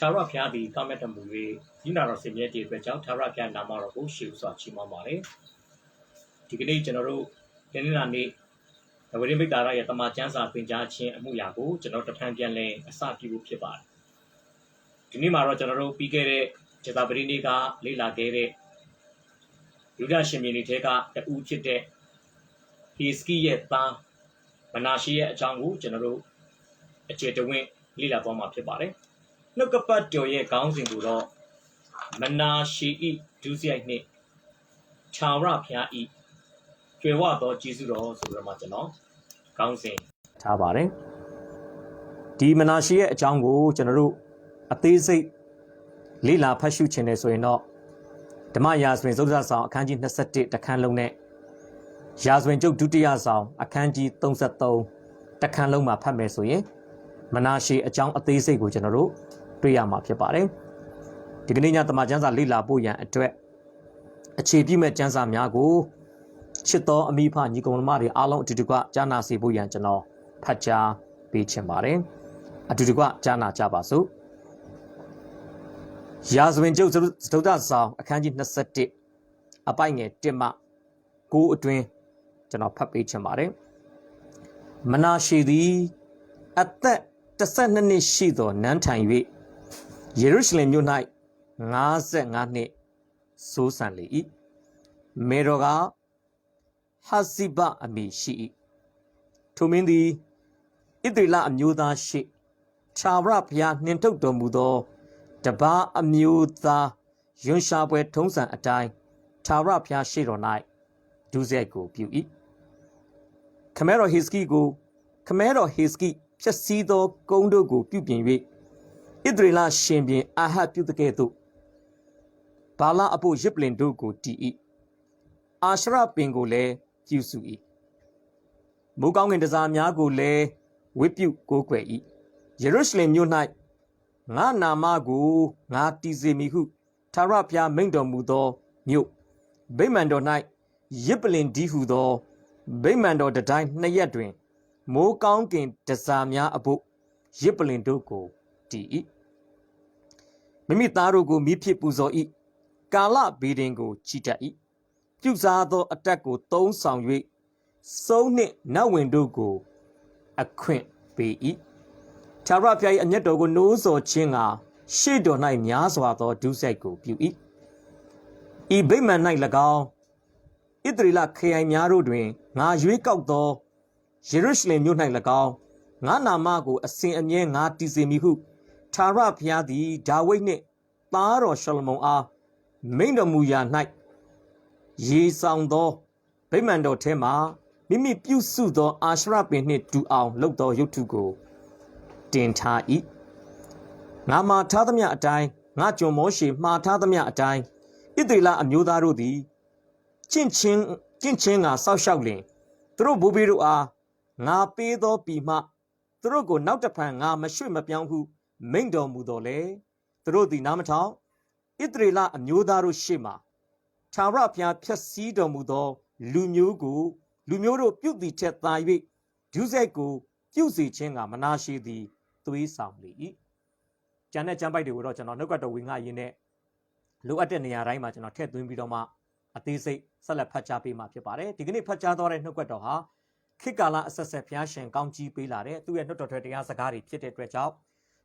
Tara Piadi, comment on movie, you know, similarity with Tara Pian Namaro, she was a Chimamare. Tigani General, Denani, the William Dara at the Machanza, Pinjachi, and Muyago, General Tampian Lane, a Saki Pipa. Tinimaro General, Pigere, Chetabrinega, Lila Gere, Yuda Shiminitega, the Uchite, he ski yet, Manashi at Jangu, General, a Chetawin, Lila Boma Pibare. Look up to ye counting to law. Manashi, Duzi, Chara Pia eat. Kewato, Jesus, or Suramachano, counting. Tabare. Di Manashi at Jangu, General, a Tizi, Lila Pashu Chene, so no. The Mayas when Zosa saw a kanji Nasati, the Kanlone. Jaswin Joke Dutia saw a kanji Tongsato, the Kanloma Pamesoye. Manashi a Jang at Tizi, General, Priama Pipare. The Ganina the Majanza Lila Boya at Twe. A cheap you met Janza Miago. Chito, Amipa, Nikon Mari, Alon to Dugua, Jana Sibuyan Jano, Pacha, Beach and Mare. A Dugua, Jana Jabasu. Jaswin Joseph Stodaza, a kanji Nasati, a buying it, Dima, go twin, Jano Papi Chamare. Manashi the at that the Sanani Shido, Nantai, Jerusalem Unite, Naze Nani, Susan Lee, Meroga. Hasiba ami shi. To mean the Idrila amuda shi. Chara pia nintok domudo. Daba amuda. Yunshabwe tongsan atai. Chara pia shiro night. Duze go beauty. Camero hiski go. Camero hiski. Just see the gondo go pupin we. Idrila shimbin I have you the ghetto. Bala apo jiplin do go ti. Ashra pingole. Jusui Mugong in the Zamyago lay, whip you go quay. Jerusalem unite Nana Magu, Natizemihu, Tarapia Mendo Mudo, New Baymando night, Yippelin Dihudo, Baymando the dine Nayadwin, Mugong in the Zamya abo, Yippelin doko, T. Mimitarugo Mipi Puzo e, Gala biddingo, Chita e. Juzado attack go don't sound we so neat now window go a quint be Tarapia and yet go nose or chinga she don't like Miaswato do say go beauty. E Bayman night lagal Idrila Kay Miaro doing na Yuik out door Jerusalem unite lagal Nana Mago a saint and yang Natizemihu Tarapia the Daway Taro Shalomon ah Maindo Muya night. Ye sound though, Baymando Tema, Mimi Pusudo, Ashra Benit to our local you to go. Dinta eat. Nama Tadamia a die, Nacho Moshi, Ma Tadamia a die. Idrila a Muda Rudi. Chin a South Shaolin. Through Bubiru a Na Pedo Pima. Through go Nautapan, Na Mashima Pianhu, Mendo Mudole. Through the Namata. Idrila a Mudaru Shima. Tarapia Piasido Mudo, Lunugu, Lumuro Beauty Chet Taiwi, Juzeko, Juzi Chinga, Manashi the three soundly. Janet Jambai de Roger, no got the winger in it. Look at the near Rima, and Ted Wimbidoma, at this say, Salapachapi Mapipare, Tigni Pachador and Nogatoha, Kikala Assessor Piashan, County Pilare, 2 and not 20 Asagari, Pit Rich out.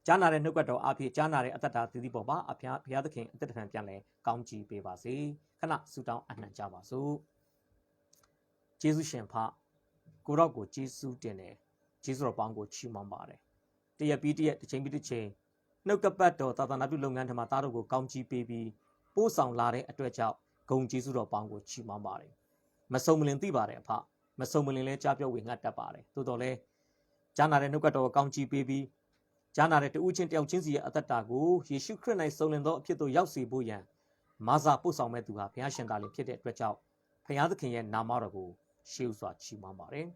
Jana and Nugato, Api Janare at the Boba, Apia, the king at the Tampane, County Pevasi, Kana Sudan and Java. So Jesu Shampa, Kurago, Jesu Dene, Jesu Bango Chimambare. The abiti at the chamber to chain. No capato, Tatanabu Longan Mataro, County Baby, Bosan Lare at Rich out, Gong Jesu Bango Chimambare. Masomulin Tibare, pa, Masomulin Chapio wing at the pare, Tudole, Jana and Nugato, County Baby. Jana at the Uchin Tel Chinzi at the Tago, he should crenite Solendo, Pieto Yausi Buyan. Maza Pusame to have Piashan Dali Kit Rich out. Payadakin and Namarago, Shilswa Chimamare.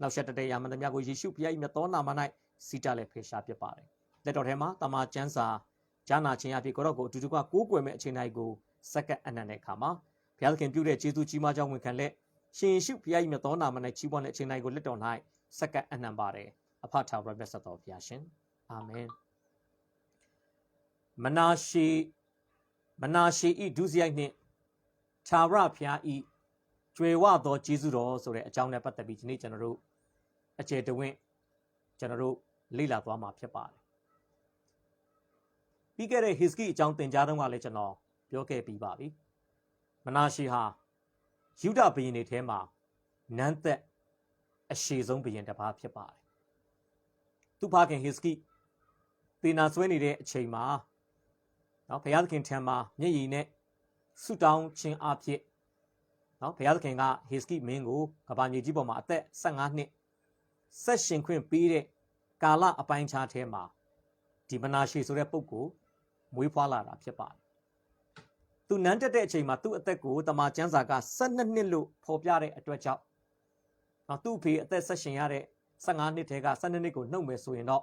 Now Saturday Yamanamago Yishu Pia Metona Manai, Sitale Pesha Pare. Let Orema, Tama Chansa, Jana Chiapi Korogo, to do a cook women Chinaigo, second and an ekama. Pialkin Pure Chitu Chimaja we can let. She shoot Pia Metona Manai Chibon at Chinaigo little night, second and Nambare, a part of Rebesato Piashin. Amen. မနာရှေဤဒုစရိုက်နှင့်သာရဖျားဤကျွေဝသောကျေးဇူးတော်ဆိုတဲ့အကြောင်းနဲ့ပတ်သက်ပြီးဒီနေ့ကျွန်တော်တို့အကျေတဝင့်ကျွန်တော်တို့လေ့လာသွားမှာဖြစ်ပါတယ်ပြီးခဲ့တဲ့ history အကြောင်းသင်ကြားတုန်းကလည်းကျွန်တော်ပြောခဲ့ပြီးပါပြီမနာရှေဟာယူဒဘုရင်တွေထဲမှာနန်းသက်အရှည်ဆုံးဘုရင်တစ်ပါးဖြစ်ပါတယ်သူဖခင် history သေနာဆွဲနေတဲ့အချိန်မှာနော်ဘုရားသခင်ထံမှာမျက်ရည်နဲ့ဆုတောင်းခြင်းအဖြစ်နော်ဘုရားသခင်က history မင်းကိုကမ္ဘာမြေကြီးပေါ်မှာအသက်15နှစ်ဆက်ရှင်ခွင့်ပေးတဲ့ကာလအပိုင်းခြားထဲမှာဒီမနာရှေဆိုတဲ့ပုဂ္ဂိုလ်မွေးဖွားလာတာဖြစ်ပါတယ်သူနန်းတက်တဲ့အချိန်မှာသူ့အသက်ကိုတမန်ကျမ်းစာက12နှစ်လို့ဖော်ပြတဲ့အတွက်ကြောင့်နော်သူ့ဖေအသက်ဆက်ရှင်ရတဲ့15နှစ်ထဲက12နှစ်ကိုနှုတ်မယ်ဆိုရင်တော့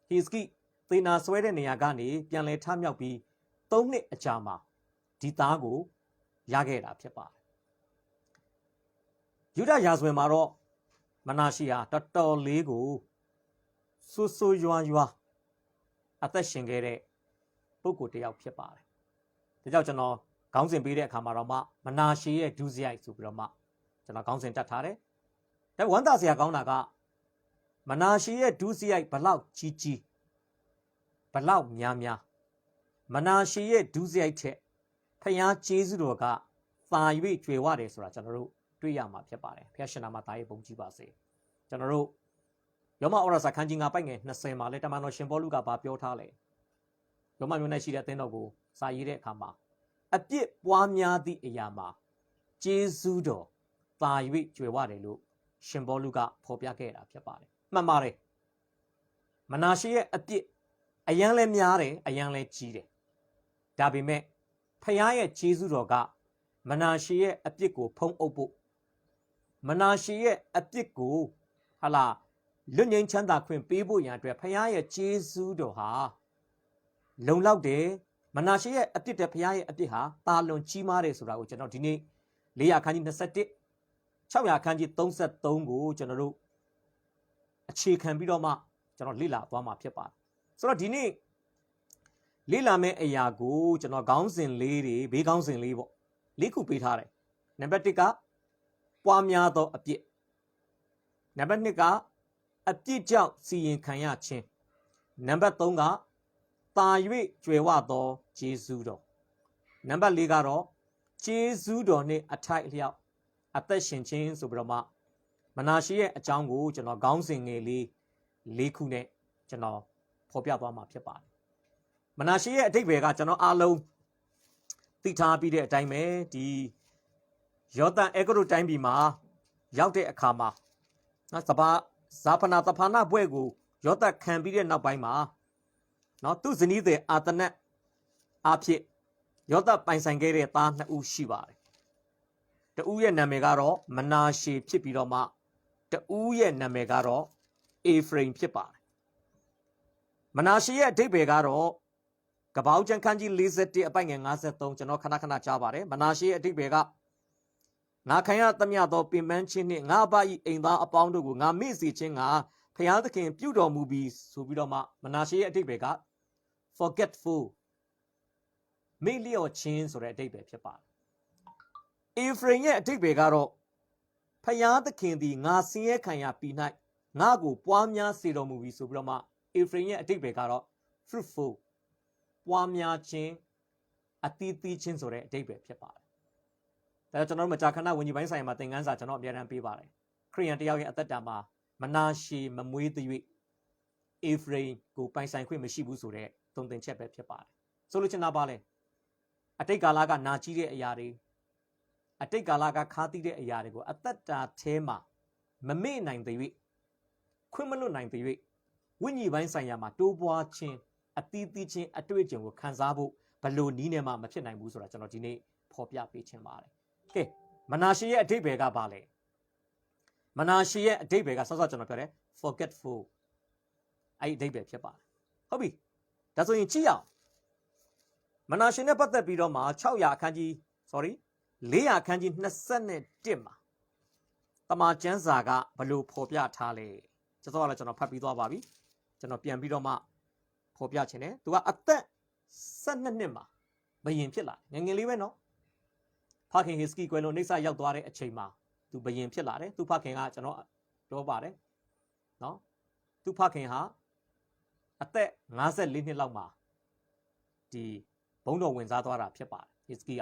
history သေနာဆွဲတဲ့နေရာကနေပြန်လည်ထမြောက်ပြီး3နှစ်အကြာမှာဒီသားကိုရခဲ့တာဖြစ်ပါတယ်ယူဒရာဇဝင်မှာတော့မနာရှေဟာတော်တော်လေးကိုဆိုးရွားအသက်ရှင်ခဲ့တဲ့ပုဂ္ဂိုလ်တစ်ယောက်ဖြစ်ပါတယ်ဒါကြောင့်ကျွန်တော်ခေါင်းစဉ်ပေးတဲ့အခါမှာတော့မနာရှေရဲ့ဒုစရိုက်ဆိုပြီးတော့ကျွန်တော်ခေါင်းစဉ်တက်ထားတယ်ဒါဝမ်းသာစရာကောင်းတာကမနာရှေရဲ့ဒုစရိုက်ဘလောက်ကြီးဘလောက်များမနာရှေရဲ့ဒုစရိုက်ထက်ဖျားကျေးဇူးတော်ကသာ၍ကျွေဝတယ်ဆိုတာကျွန်တော်တို့တွေ့ရမှာဖြစ်ပါတယ်ဖျားရှင်နာမှာတာရဲ့ပုံကြည့်ပါစေကျွန်တော်တို့ယောမဩရစာခန်းကြီး9ပိုက်ငယ်20မှာလဲတမန်တော်ရှင်ပေါလုကဘာပြောထားလဲယောမမျိုးနဲ့ရှိတဲ့အသင်းတော်ကိုစာရေးတဲ့အခါမှာအပြစ်ပွားများသည့်အရာမှာကျေးဇူးတော်သာ၍ကျွေဝတယ်လို့ရှင်ပေါလုကဖော်ပြခဲ့တာဖြစ်ပါတယ်မှန်ပါတယ်မနာရှေရဲ့အပြစ်အယံလဲများတယ်အယံလဲကြီးတယ်ဒါပေမဲ့ဖျားရဲ့ကျေးဇူးတော်ကမနာရှေရဲ့အပြစ်ကိုဖုံးအုပ်ဖို့မနာရှေရဲ့အပြစ်ကိုဟာလာလွတ်ငြိမ်းချမ်းသာခွင့်ပေးဖို့ရန်အတွက်ဖျားရဲ့ကျေးဇူးတော်ဟာလုံလောက်တယ်မနာရှေရဲ့အပြစ်တဲ့ဖျားရဲ့အပြစ်ဟာတာလွန်ကြီးမားတယ်ဆိုတာကိုကျွန်တော်ဒီနေ့400ခန်းကြီး21 600ခန်းကြီး33ကိုကျွန်တော်တို့အခြေခံပြီးတော့မှကျွန်တော်လေ့လာသွားမှာဖြစ်ပါတယ်ဆိုတော့ဒီနေ့လေ့လာမယ့်အရာကိုကျွန်တော်ခေါင်းစဉ်လေးတွေဘေးခေါင်းစဉ်လေးပေါ့၄ခုပေးထားတယ်နံပါတ်1ကပွားများသောအပြစ်နံပါတ်2ကအပြစ်ကြောင့်စီရင်ခံရခြင်းနံပါတ်3ကတာ၍ကျွယ်ဝသောဂျေဇုတော်နံပါတ်4ကတော့ဂျေဇုတော်နဲ့အထိုက်အလျောက်အသက်ရှင်ခြင်းဆိုပြီးတော့မှမနာရှေရဲ့အကြောင်းကိုကျွန်တော်ခေါင်းစဉ်ငယ်လေး၄ခုနဲ့ကျွန်တော်ဖော်ပြသွားမှာဖြစ်ပါတယ်မနာရှေရဲ့အဓိပ္ပာယ်ကကျွန်တော်အားလုံးသိထားပြီးတဲ့အတိုင်းပဲဒီယောသန်အေဂရုတိုင်းပြည်မှာရောက်တဲ့အခါမှာနော်ဇာဖနာတဖာနာဘွဲ့ကိုယောသန်ခံပြီးတဲ့နောက်ပိုင်းမှာနော်သူဇနီးသည်အာတနတ်အဖြစ်ယောသန်ပိုင်ဆိုင်ခဲ့တဲ့သား2ဦးရှိပါတယ်တဦးရဲ့နာမည်ကတော့မနာရှေဖြစ်ပြီးတော့မှတဦးရဲ့နာမည်ကတော့အေဖရိမ်ဖြစ်ပါတယ်မနာရှေရဲ့အဓိပ္ပာယ်ကတော့ကပောက်ကျန်ခန်းကြီး41အပိုင်ငယ်53ကျွန်တော်ခဏကြားပါတယ်မနာရှေရဲ့အဓိပ္ပာယ်ကငါခံရသမျှသောပင်ပန်းခြင်းနှင့်ငါအဘ၏အိမ်သားအပေါင်းတို့ကိုငါမေ့စေခြင်းကဖျားသခင်ပြုတော်မူပြီးဆိုပြီးတော့မှမနာရှေရဲ့အဓိပ္ပာယ်က forgetful မေ့လျော့ခြင်းဆိုတဲ့အဓိပ္ပာယ်ဖြစ်ပါတယ်အေဖရိမ်ရဲ့အဓိပ္ပာယ်ကတော့ဖျားသခင်သည်ငါဆင်းရဲခံရပြီး၌ငါကိုပွားများစေတော်မူပြီးဆိုပြီးတော့မှအေဖရိမ်ရဲ့အဓိပ္ပာယ်ကတော့ fruitful ပွားများခြင်းအသီးသီးခြင်းဆိုတဲ့အဓိပ္ပာယ်ဖြစ်ပါတယ်ဒါကြောင့်ကျွန်တော်တို့မကြာခဏဝิญဉ်ပိုင်းဆိုင်ရာမှာသင်ခန်းစာကျွန်တော်အများအားပေးပါတယ်ခရိယန်တယောက်ရဲ့အသက်တာမှာမနာရှေမမွေးသည်၍အေဖရိမ်ကိုပိုင်ဆိုင်ခွင့်မရှိဘူးဆိုတဲ့သုံးသင်ချက်ပဲဖြစ်ပါတယ်ဆိုလိုချင်တာပါလေအတိတ်ကာလကနာကြီးတဲ့အရာတွေအတိတ်ကာလကခါးသီးတဲ့အရာတွေကိုအသက်တာထဲမှာမမေ့နိုင်သည်၍ခွင့်မလွတ်နိုင်သည်၍ဝိညာဉ်ပိုင်းဆိုင်ရာမှာတိုးပွားခြင်းအသီးသီးခြင်းအတွေ့အကြုံကိုခံစားဖို့ဘလို့နီးနေမှမဖြစ်နိုင်ဘူးဆိုတာကျွန်တော်ဒီနေ့ဖော်ပြပေးခြင်းပါတယ်ကဲမနာရှေရဲ့အဓိပ္ပာယ်ကဘာလဲမနာရှေရဲ့အဓိပ္ပာယ်ကဆောစောကျွန်တော်ပြောတယ် forgetful အဲ့ဒီအဓိပ္ပာယ်ဖြစ်ပါတယ်ဟုတ်ပြီဒါဆိုရင်ကြည့်အောင်မနာရှေနဲ့ပတ်သက်ပြီးတော့မှ400အခန်းကြီးအခန်းကြီး21မှာတမန်ကျမ်းစာကဘလို့ဖော်ပြထားလဲကျွန်တော်ဖတ်ပြီးသွားပါပြီကျွန်တော်ပြန်ပြီးတော့မှဖော်ပြခြင်းတယ်သူကအသက် 12နှစ်မှာဘယင်ဖြစ်လာငယ်ငယ်လေးပဲနော်ဖခင်ဟစ်စကီကွယ်လွန်နေဆာရောက်သွားတဲ့အချိန်မှာသူဘယင်ဖြစ်လာတယ်သူဖခင်ကကျွန်တော်ပြောပါတယ်နော်သူဖခင်ဟာအသက်54နှစ်လောက်မှာဒီဘုံတော်ဝင်စားသွားတာဖြစ်ပါတယ်ဟစ်စကီက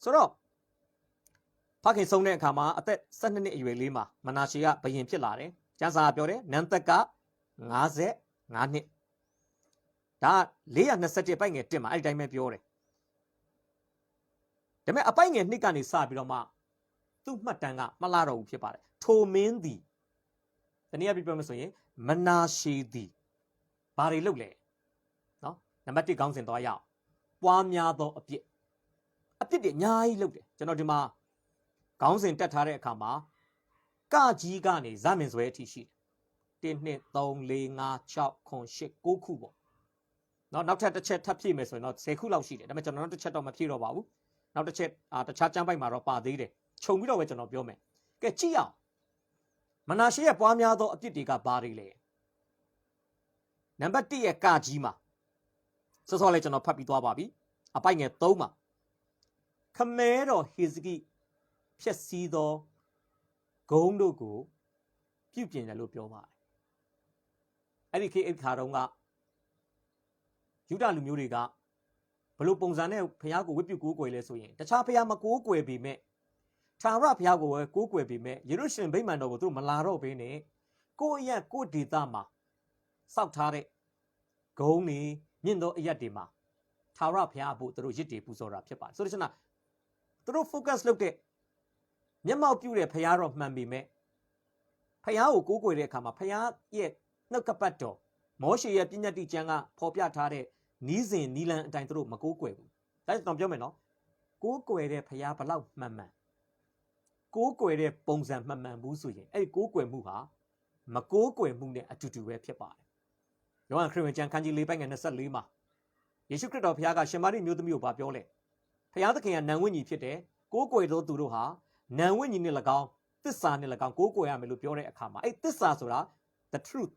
ဆိုတော့ဖခင်ဆုံးတဲ့အခါမှာအသက်12နှစ်အရွယ်လေးမှာမနာရှေကဘယင်ဖြစ်လာတယ်ကျမ်းစာပြောတယ်နန်းသက်က55နှစ်ဒါ421ပိုက်ငယ်1မှာအဲ့ဒီတိုင်းပဲပြောတယ်ဒါပေမဲ့အပိုက်ငယ်2ကနေစပြီးတော့မှသူ့မှတ်တမ်းကမလာတော့ဘူးဖြစ်ပါတယ်ထိုမင်းသည်တနည်းအားဖြင့်ပြောမယ်ဆိုရင်မနာရှေသည်ဘာတွေလုပ်လဲနော်နံပါတ်1ခေါင်းစဉ်သွားရအောင်ပွားများသောအပြစ်တွေအများကြီးလုပ်တယ်ကျွန်တော်ဒီမှာခေါင်းစဉ်တက်ထားတဲ့အခါမှာကကြီးကနေဇမင်ဆွဲအထိရှိတယ်1 2 3 4 5 6 9 9ခုပေါ့နော်နောက်ထပ်တစ်ချက်ထပ်ဖြည့်မယ်ဆိုရင်တော့10ခုလောက်ရှိတယ်ဒါပေမဲ့ကျွန်တော်တို့တစ်ချက်တော့မဖြည့်တော့ပါဘူးနောက်တစ်ချက်တခြားကျမ်းပိုက်မှာတော့ပါသေးတယ်ခြုံပြီးတော့ပဲကျွန်တော်ပြောမယ်ကဲကြည့်အောင်မနာရှေရဲ့ပွားများသောအပြစ်တွေကဘာတွေလဲနံပါတ်1ရဲ့ကကြီးမှာစောစောလေးကျွန်တော်ဖတ်ပြီးသွားပါပြီအပိုက်ငယ်3မှာခမဲတော်ဟေဇကိဖြက်စီးသောဂုံးတို့ကိုပြုပြင်တယ်လို့ပြောပါတယ်အဲ့ဒီခေတ်အခါတုန်းကယူဒလူမျိုးတွေကဘလို့ပုံစံနဲ့ဘုရားကိုဝတ်ပြုကိုးကွယ်လဲဆိုရင်တခြားဘုရားမကိုးကွယ်ပေမဲ့ထာဝရဘုရားကိုပဲကိုးကွယ်ပေမဲ့ယေရုရှလင်ဗိမာန်တော်ကိုသူတို့မလာတော့ဘဲနဲ့ကိုယ့်အရက်ကိုယ့်ဒေသမှာစောက်ထားတဲ့ဂုံးတွေမြင့်သောအရက်တွေမှာထာဝရဘုရားအဖို့သူတို့ရစ်တွေပူဇော်တာဖြစ်ပါတယ်ဆိုတော့ကျွန်တော်သူတို့ focus လုပ်တဲ့မျက်မှောက်ပြုတဲ့ဘုရားတော်မှန်ပေမဲ့ဘုရားကိုကိုးကွယ်တဲ့အခါမှာဘုရားရဲ့နှုတ်ကပတ်တော်မောရှေရဲ့ပညတ်တိကျမ်းကဖော်ပြထားတဲ့နီးစဉ်နီလန်အတိုင်းသူတို့မကိုးကွယ်ဘူးဒါကြောင့်ပြောမယ်နော်ကိုးကွယ်တဲ့ဘုရားဘလောက်မှန်မှန်ကိုးကွယ်တဲ့ပုံစံမှန်မှန်ဘူးဆိုရင်အဲ့ဒီကိုးကွယ်မှုဟာမကိုးကွယ်မှုနဲ့အတူတူပဲဖြစ်ပါတယ်ယောဟန်ခရစ်ဝင်ကျမ်းခန်းကြီး4ပိုက်ငယ်24မှာယေရှုခရစ်တော်ဘုရားကရှင်မာရိမျိုးသမီးကိုပြောလဲဘုရားသခင်ကနံဝိညာဉ်ဖြစ်တယ်ကိုးကွယ်သောသူတို့ဟာနံဝိညာဉ်နဲ့၎င်းသစ္စာနဲ့၎င်းကိုးကွယ်ရမယ်လို့ပြောတဲ့အခါမှာအဲ့သစ္စာဆိုတာ the truth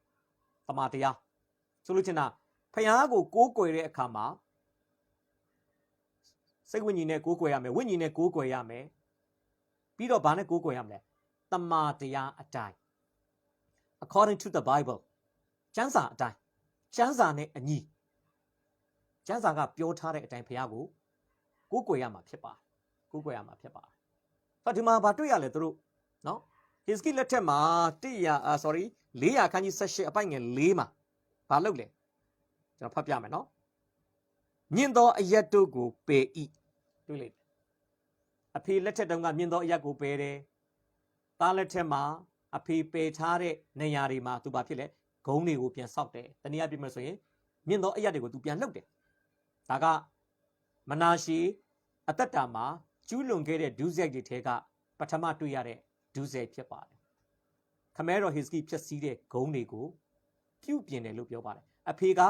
တမန်တရားဆိုလို့ချင်တာဖျားကိုကိုးကွယ်တဲ့အခါမှာစိတ်ဝိညာဉ်နဲ့ကိုးကွယ်ရမယ်ဝိညာဉ်နဲ့ကိုးကွယ်ရမယ်ပြီးတော့ဘာနဲ့ကိုးကွယ်ရမလဲတမန်တရားအတိုင်း according to the Bible ကျမ်းစာအတိုင်းကျမ်းစာနဲ့အညီကျမ်းစာကပြောထားတဲ့အတိုင်းဖျားကိုကိုးကွယ်ရမှာဖြစ်ပါတယ်ကိုးကွယ်ရမှာဖြစ်ပါတယ်ဆိုတော့ဒီမှာဘာတွေ့ရလဲသူတို့နော်ဟစ်စကီလက်ထက်မှာ400ခန်းကြီး18အပိုက်ငယ်4မှာဘာလုပ်လဲကျွန်တော်ဖတ်ပြမယ်နော်မြင့်သောအရက်တို့ကိုပယ်ဤတွေ့လိုက်အဖေလက်ထက်တုန်းကမြင့်သောအရက်ကိုပယ်တယ်သားလက်ထက်မှာအဖေပယ်ထားတဲ့နေရာတွေမှာသူဘာဖြစ်လဲဂုံးတွေကိုပြန်ဆောက်တယ်တနည်းအားဖြင့်ဆိုရင်မြင့်သောအရက်တွေကိုသူပြန်လှုပ်တယ်ဒါကမနာရှေအသက်တာမှာကျူးလွန်ခဲ့တဲ့ဒုစရိုက်တွေထဲကပထမတွေ့ရတဲ့ဒုစရိုက်ဖြစ်ပါတယ်ခမဲတော်ဟစ်စကီဖြစ်စည်းတဲ့ဂုံးတွေကိုပြုပြင်တယ်လို့ပြောပါတယ်အဖေက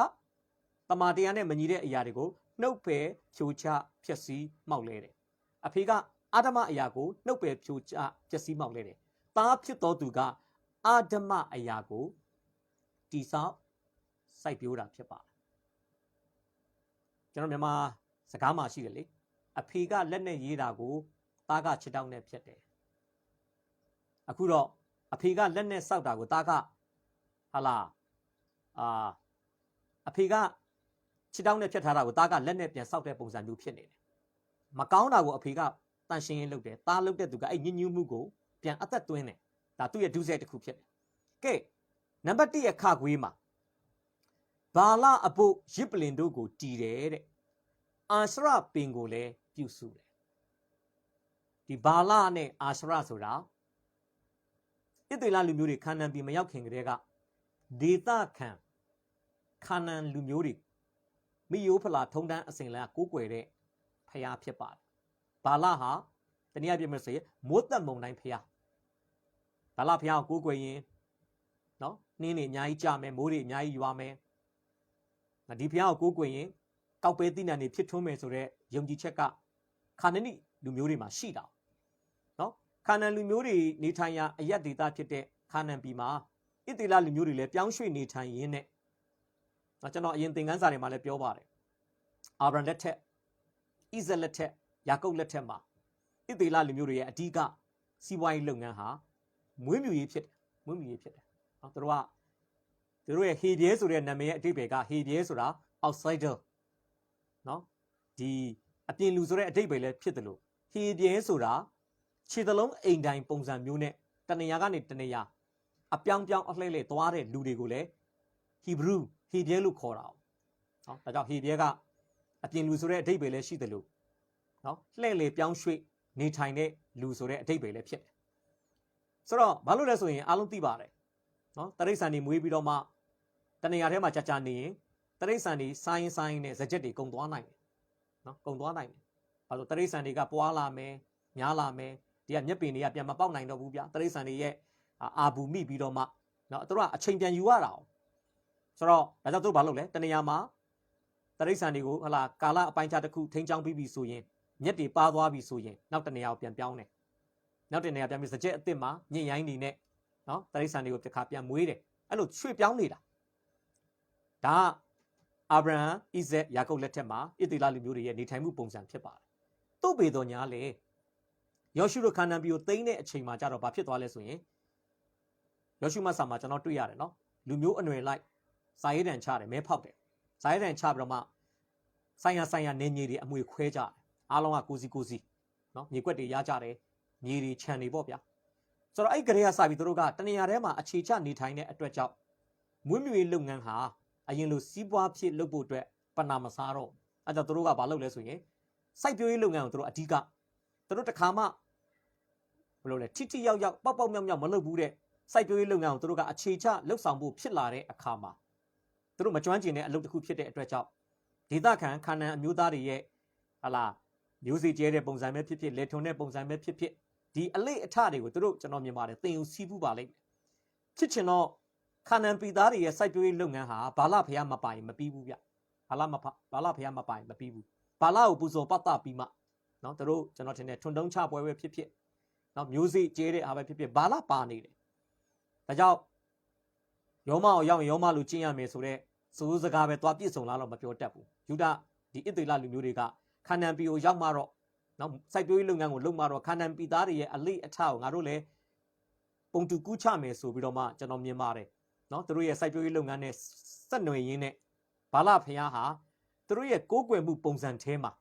တမန်တရားနဲ့မညီတဲ့အရာတွေကိုနှုတ်ပယ်ဖြိုချဖျက်ဆီးမှောက်လဲတယ်အဖေကအာဓမအရာကိုနှုတ်ပယ်ဖြိုချဖျက်ဆီးမှောက်လဲတယ်သားဖြစ်တော်သူကအာဓမအရာကိုတိဆောက်စိုက်ပျိုးတာဖြစ်ပါတယ်ကျွန်တော်မြန်မာစကားမှာရှိတယ်လေအဖေကလက်နဲ့ရေးတာကိုသားကခြေထောက်နဲ့ဖြတ်တယ်အခုတော့အဖေကလက်နဲ့စောက်တာကိုသားကဟာလာအဖေကခြေထောက်နဲ့ဖြတ်ထားတာကိုသားကလက်နဲ့ပြန်စောက်တဲ့ပုံစံမျိုးဖြစ်နေတယ်မကောင်းတာကိုအဖေကတန်ရှင်းရေးလုပ်တယ်သားလုပ်တဲ့သူကအဲ့ညဉ့်ညူးမှုကိုပြန်အသက်သွင်းတယ်ဒါသူ့ရဲ့ဒုစရိုက်တစ်ခုဖြစ်တယ်ကဲနံပါတ်1ရဲ့ခခွေးမှာဘာလအဖို့ရစ်ပလင်တို့ကိုတီးတယ်တဲ့အာရှရပင်ကိုလည်းပြုစုတယ်ဒီဘာလနဲ့အာရှရဆိုတာဣသရေလလူမျိုးတွေခါနန်ပြည်မရောက်ခင်ကတည်းကဒေသခံခါနန်လူမျိုးတွေမိယိုးဖလာထုံတန်းအစဉ်လာကိုးကွယ်တဲ့ဖျားဖြစ်ပါတယ်ဘာလဟာတနည်းအားဖြင့်ဆိုရင်မိုးသက်မုန်တိုင်းဖျားဘာလဖျားကိုကိုးကွယ်ရင်နော်နှင်းတွေအများကြီးကြမယ်မိုးတွေအများကြီးရွာမယ်ဒီဖျားကိုကိုးကွယ်ရင်ကောက်ပဲတိနံတွေဖြစ်ထွန်းမယ်ဆိုတော့ယုံကြည်ချက်ကခါနနိလူမျိုးတွေမှာရှိတာနော်ခါနန်လူမျိုးတွေနေထိုင်ရာအရက်ဒေသဖြစ်တဲ့ခါနန်ပြည်မှာဣသရေလလူမျိုးတွေလည်းပြောင်းရွှေ့နေထိုင်ရင်းနဲ့ကျွန်တော်အရင်သင်ခန်းစာတွေမှာလည်းပြောပါတယ် အာဗြဟံလက်ထက်ဣဇက်လက်ထက်ယာကုပ်လက်ထက်မှာဣသေလလူမျိုးတွေရဲ့အဓိကစီးပွားရေးလုပ်ငန်းဟာမွေးမြူရေးဖြစ်တယ်။မွေးမြူရေးဖြစ်တယ်။နော်သူတို့ရဲ့ဟေဘရဲဆိုတဲ့နာမည်ရဲ့အဓိပ္ပာယ်ကဟေဘရဲဆိုတာ outsider နော်ဒီအပြင်လူဆိုတဲ့အဓိပ္ပာယ်လည်းဖြစ်တယ်လို့ဟေဘရဲဆိုတာခြေသလုံးအိမ်တိုင်းပုံစံမျိုးနဲ့တနေရာကနေတနေရာအပြောင်းအလှည့်လှည့်သွားတဲ့လူတွေကိုလည်းဟီဘရူးဟေဘရဲလို့ခေါ်တာ။နော်ဒါကြောင့်ဟေဘရဲကအပြင်လူဆိုတဲ့အဓိပ္ပာယ်လည်းရှိတယ်လို့နော်လှည့်လေပြောင်းရွှေ့နေထိုင်တဲ့လူဆိုတဲ့အဓိပ္ပာယ်လည်းဖြစ်တယ်ဆိုတော့ဘာလို့လဲဆိုရင်အားလုံးသိပါတယ်နော်တရိษံတွေမွေးပြီးတော့မှတနေရာထဲမှာကြာနေရင်တရိษံတွေဆိုင်းနဲ့ဇကြက်တွေကုန်သွားနိုင်တယ်နော်ကုန်သွားနိုင်တယ်ဘာလို့တရိษံတွေကပွားလာမယ်များလာမယ်ဒီကမျက်ပင်တွေကပြန်မပေါက်နိုင်တော့ဘူးဗျာတရိษံတွေရဲ့အာဘူမိပြီးတော့မှနော်သူတို့ကအချိန်ပြန်ယူရတာဆိုတော့ဒါကြောင့်သူတို့ဘာလုပ်လဲတနေရာမှာတရိษံတွေကိုဟလာကာလအပိုင်းခြားတစ်ခုထိန်းချောင်းပြီးပြီဆိုရင်မြက်တွေပါသွားပြီဆိုရင်နောက်တနေရာကိုပြန်ပြောင်းတယ်နောက်တနေရာပြန်ပြီးစကြက်အစ်စ်မှာညင်ရိုင်းနေနဲ့နော်တရိษံတွေကိုတစ်ခါပြန်မွေးတယ်အဲ့လိုရွှေ့ပြောင်းနေတာဒါအာဗြဟံဣဇက်ယာကုပ်လက်ထက်မှာဣသေလလူမျိုးတွေရဲ့နေထိုင်မှုပုံစံဖြစ်ပါတယ်သို့ပေတော်ညာလေယောရှုတို့ခါနန်ပြည်ကိုသိမ်းတဲ့အချိန်မှာကြတော့ဘာဖြစ်သွားလဲဆိုရင်ယောရှုမဆာမှာကျွန်တော်တွေ့ရတယ်နော်လူမျိုးအနွယ်လိုက်စာရေးတံချတယ်မဲဖောက်တယ်စာရေးတံချပြီးတော့မှဆိုင်ရာနေမြေတွေအမွေခွဲကြတယ်အားလုံးကကိုစီနော်မြေကွက်တွေရကြတယ်မြေတွေခြံတွေပေါ့ဗျာဆိုတော့အဲ့ကလေးကစပြီးတို့ကတနေရာထဲမှာအခြေချနေထိုင်တဲ့အတွက်ကြောင့်မွေးမြူရေးလုပ်ငန်းဟာအရင်လိုစီးပွားဖြစ်လုပ်ဖို့အတွက်ပဏာမစားတော့အဲ့ကြောင့်တို့ကဘာလုပ်လဲဆိုရင်စိုက်ပျိုးရေးလုပ်ငန်းကိုတို့အဓိကတို့တစ်ခါမှဘယ်လိုလဲထိရောက်ပေါက်မြောက်မလုပ်ဘူးတဲ့စိုက်ပျိုးရေးလုပ်ငန်းကိုတို့ကအခြေချလှုပ်ဆောင်ဖို့ဖြစ်လာတဲ့အခါမှာတို့မကျွမ်းကျင်တဲ့အလုပ်တစ်ခုဖြစ်တဲ့အတွက်ကြောင့်ဒေသခံခါနန်အမျိုးသားတွေရဲ့ဟလာမျိုးစေ့ကျဲတဲ့ပုံစံပဲဖြစ်လေထုံတဲ့ပုံစံပဲဖြစ်ဒီအလေးအထတွေကိုတို့ကျွန်တော်မြင်ပါတယ်သင်ယူစီးပူးပါလိမ့်မယ်ဖြစ်ချင်တော့ခါနန်ပြည်သားတွေရဲ့စိုက်ပျိုးရေးလုပ်ငန်းဟာဘာလဖျားမပိုင်မပြီးဘူးဗျဘာလဖျားမပိုင်မပြီးဘူးဘာလကိုပူဇော်ပတ်တာပြီးမှနော်တို့ကျွန်တော်ထင်တယ်ထွန်းတုံးချပွဲပဲဖြစ်နော်မျိုးစေ့ကျဲတဲ့အားပဲဖြစ်ဘာလပါနေတယ်ဒါကြောင့်ယောမကိုရောက်ရင်ယောမလူကျင့်ရမယ်ဆိုတော့စိုးစကားပဲသွားပြည့်စုံလာတော့မပြောတတ်ဘူးယူဒဒီဣသေလလူမျိုးတွေကခါနန်ပြည်ကိုရောက်မှတော့နော်စိုက်ပျိုးရေးလုပ်ငန်းကိုလုပ်မှတော့ခါနန်ပြည်သားတွေရဲ့အလေးအထကိုငါတို့လည်းပုံတူကူးချမယ်ဆိုပြီးတော့မှကျွန်တော်မြင်ပါတယ်နော်သူတို့ရဲ့စိုက်ပျိုးရေးလုပ်ငန်းနဲ့ဆက်နွယ်ရင်းနဲ့ဘာလဖျားဟာသူတို့ရဲ့ကိုးကွယ်မှုပုံစံထဲမှာ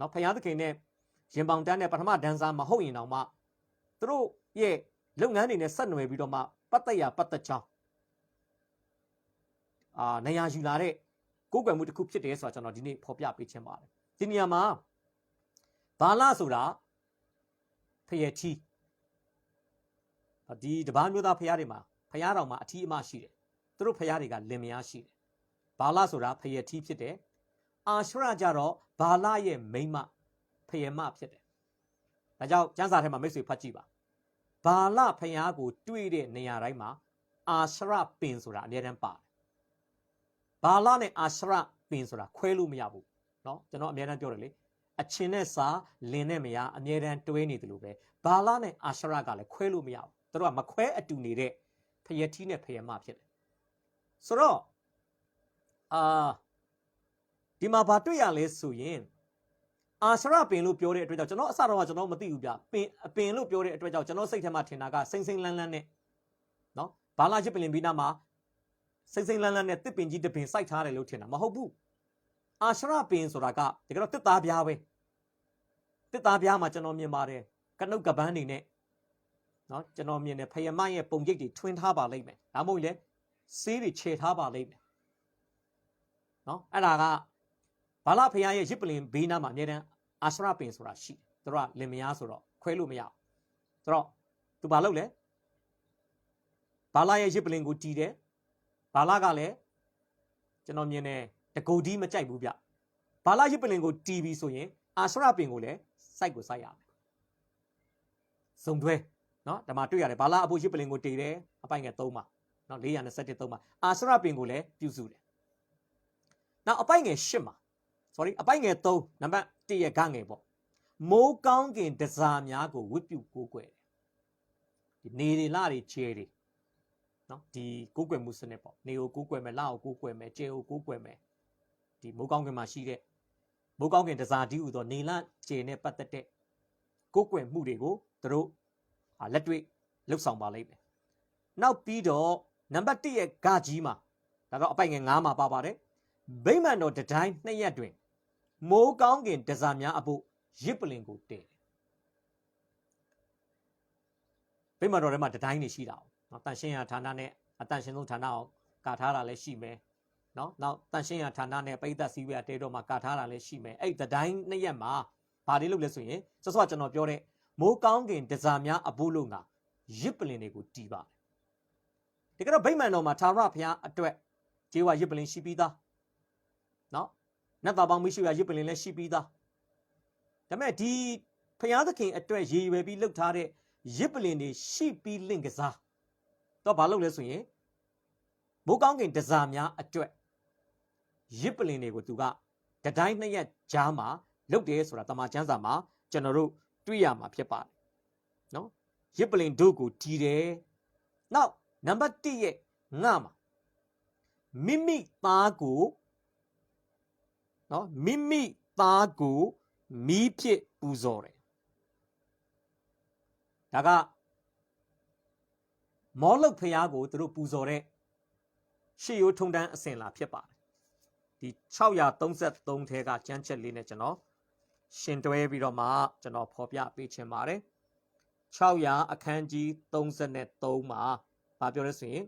နော်ဖျားသခင်နဲ့ရင်ပေါင်တန်းနဲ့ပထမဒန်းစားမဟုတ်ရင်တော့မှသူတို့ရဲ့လုပ်ငန်းတွေနဲ့ဆက်နွယ်ပြီးတော့မှပတ်သက်ချောင်းနေရာယူလာတဲ့ကိုးကွယ်မှုတစ်ခုဖြစ်တယ်ဆိုတာကျွန်တော်ဒီနေ့ဖော်ပြပေးခြင်းပါတယ်ဒီနေရာမှာဘာလဆိုတာဖယက်ထီဒီတပားမျိုးသားဖျားတွေမှာဖျားတော်မှာအထီးအမရှိတယ်သူတို့ဖျားတွေကလင်မယားရှိတယ်ဘာလဆိုတာဖယက်ထီဖြစ်တယ်အာရှရကြတော့ဘာလရဲ့မိန်းမဖယမဖြစ်တယ်ဒါကြောင့်ကျမ်းစာထဲမှာမိတ်ဆွေဖတ်ကြည့်ပါဘာလဖျားကိုတွေ့တဲ့နေရာတိုင်းမှာအာရှရပင်ဆိုတာအများတန်းပါတယ်ဘာလနဲ့အာရှရပင်ဆိုတာခွဲလို့မရဘူးเนาะကျွန်တော်အများတန်းပြောတယ်လေအချင်းနဲ့စာလင်နဲ့မယားအများတန်းတွဲနေတယ်လို့ပဲဘာလနဲ့အာရှရကလည်းခွဲလို့မရဘူးသူတို့ကမခွဲအတူနေတဲ့ဖယက်ထီနဲ့ဖယမဖြစ်တယ်ဆိုတော့ဒီမှာဘာတွေ့ရလဲဆိုရင်အာရှရပင်လို့ပြောတဲ့အတွက်ကြောင့်ကျွန်တော်အစတော့ကကျွန်တော်မသိဘူးဗျအပင်လို့ပြောတဲ့အတွက်ကြောင့်ကျွန်တော်စိတ်ထဲမှာထင်တာကစိမ့်လန်းနဲ့เนาะဘာလချစ်ပလင်ပြီးနာမှာစိမ့်လန်းနဲ့တစ်ပင်ကြီးတစ်ပင်စိုက်ထားတယ်လို့ထင်တာမဟုတ်ဘူးအာရှရပင်ဆိုတာကတကယ်တော့တစ်သားပြားပဲတစ်သားပြားမှာကျွန်တော်မြင်ပါတယ်ကနုတ်ကပန်းနေနဲ့နော်ကျွန်တော်မြင်တယ်ဖယမရဲ့ပုံရိပ်တွေထွင်းထားပါလိမ့်မယ်ဒါမှမဟုတ်လေဆေးတွေခြေထားပါလိမ့်မယ်နော်အဲ့ဒါကဘာလဖယရဲ့ရစ်ပလင်ဘေးနားမှာအမြဲတမ်းအာရှရပင်ဆိုတာရှိတယ်သူတို့ကလင်မယားဆိုတော့ခွဲလို့မရဘူးဆိုတော့သူဘာလုပ်လဲဘာလရဲ့ရစ်ပလင်ကိုတီးတယ်ဘာလကလည်းကျွန်တော်မြင်တယ်တကူဒီမကြိုက်ဘူးဗျဘာလရစ်ပလင်ကိုတီးပြီးဆိုရင်အာရှရပင်ကိုလည်းစိုက်ကိုစိုက်ရမယ်စုံတွဲနော်ဒါမှတွေ့ရတယ်ဘာလအဖို့ရစ်ပလင်ကိုတီးတယ်အပိုင်ငယ်3ပါနော်421 3ပါအာရှရပင်ကိုလည်းပြုစုတယ်နောက်အပိုင်ငယ်8ပါsorry အပိုင်ငယ်3နံပါတ်1ရဲ့ဂငယ်ပေါ့မိုးကောင်းကင်တစားများကိုဝတ်ပြုကိုးကွယ်တယ်ဒီနေတွေလတွေကျဲတွေနော်ဒီကိုးကွယ်မှုစနစ်ပေါ့နေကိုကိုးကွယ်မယ်လကိုကိုးကွယ်မယ်ကျဲကိုကိုးကွယ်မယ်ဒီမိုးကောင်းကင်မှာရှိတဲ့ မိုးကောင်းကင်တစားတီးဟူသောနေလကျေနဲ့ပတ်သက်တဲ့ကိုယ်ကွယ်မှုတွေကိုသူတို့လက်တွေ့လှုပ်ဆောင်ပါလိမ့်မယ်နောက်ပြီးတော့နံပါတ်1ရဲ့ဂကြီးမှာဒါတော့အပိုင်ငယ်9မှာပါပါတယ်ဗိမာန်တော်တတိုင်း2ရက်တွင်မိုးကောင်းကင်တစားများအဖို့ရစ်ပလင်ကိုတည်ဗိမာန်တော်ထဲမှာတတိုင်းနေရှိတာနော်တန်ရှင်းရာဌာနနဲ့အတန်ရှင်းဆုံးဌာနအောင်ကာထားတာလည်းရှိမယ်နော်နောက်တန်ရှင်းရာဌာနနဲ့ပိဋကစည်းဝေးတဲတော်မှာကာထားတာလည်းရှိမယ်အဲ့တတိုင်း2ရက်မှာဘာတွေလုပ်လဲဆိုရင်စောစောကျွန်တော်ပြောတဲ့မိုးကောင်းကင်တစားများအဖို့လို့ငါရစ်ပလင်တွေကိုတီးပါတယ်ဒီကတော့ဗိမာန်တော်မှာသာရဘုရားအတွက်ကျေးဝါရစ်ပလင်ရှိပြီးသားနော်နတ်သားပေါင်းမရှိရရစ်ပလင်လည်းရှိပြီးသားဒါပေမဲ့ဒီဘုရားသခင်အတွက်ရည်ရွယ်ပြီးလှုပ်ထားတဲ့ရစ်ပလင်တွေရှိပြီးလင့်ကစားတော့ဘာလုပ်လဲဆိုရင်မိုးကောင်းကင်တစားများအတွက်ရစ်ပလင်တွေကိုသူကတတိုင်း2ရက်ကြားမှာလုတ်တယ်ဆိုတာတမန်ကျမ်းစာမှာကျွန်တော်တို့တွေ့ရမှာဖြစ်ပါတယ်နော်ရစ်ပလင်တို့ကိုတီးတယ်နောက်နံပါတ်1ရဲ့ငါမှာမိမိသားကိုနော်မိမိသားကိုမီးဖြစ်ပူဇော်တယ်ဒါကမောလုတ်ဖျားကိုသူတို့ပူဇော်တဲ့ရှေးရိုးထုံတန်းအစဉ်လာဖြစ်ပါတယ်ဒီ633ထဲကကျမ်းချက်လေးနဲ့ကျွန်တော်ရှင်တွဲပြီးတော့မှကျွန်တော်ဖော်ပြပေးချင်ပါတယ်600အခန်းကြီး33မှာဘာပြောလဲဆိုရင်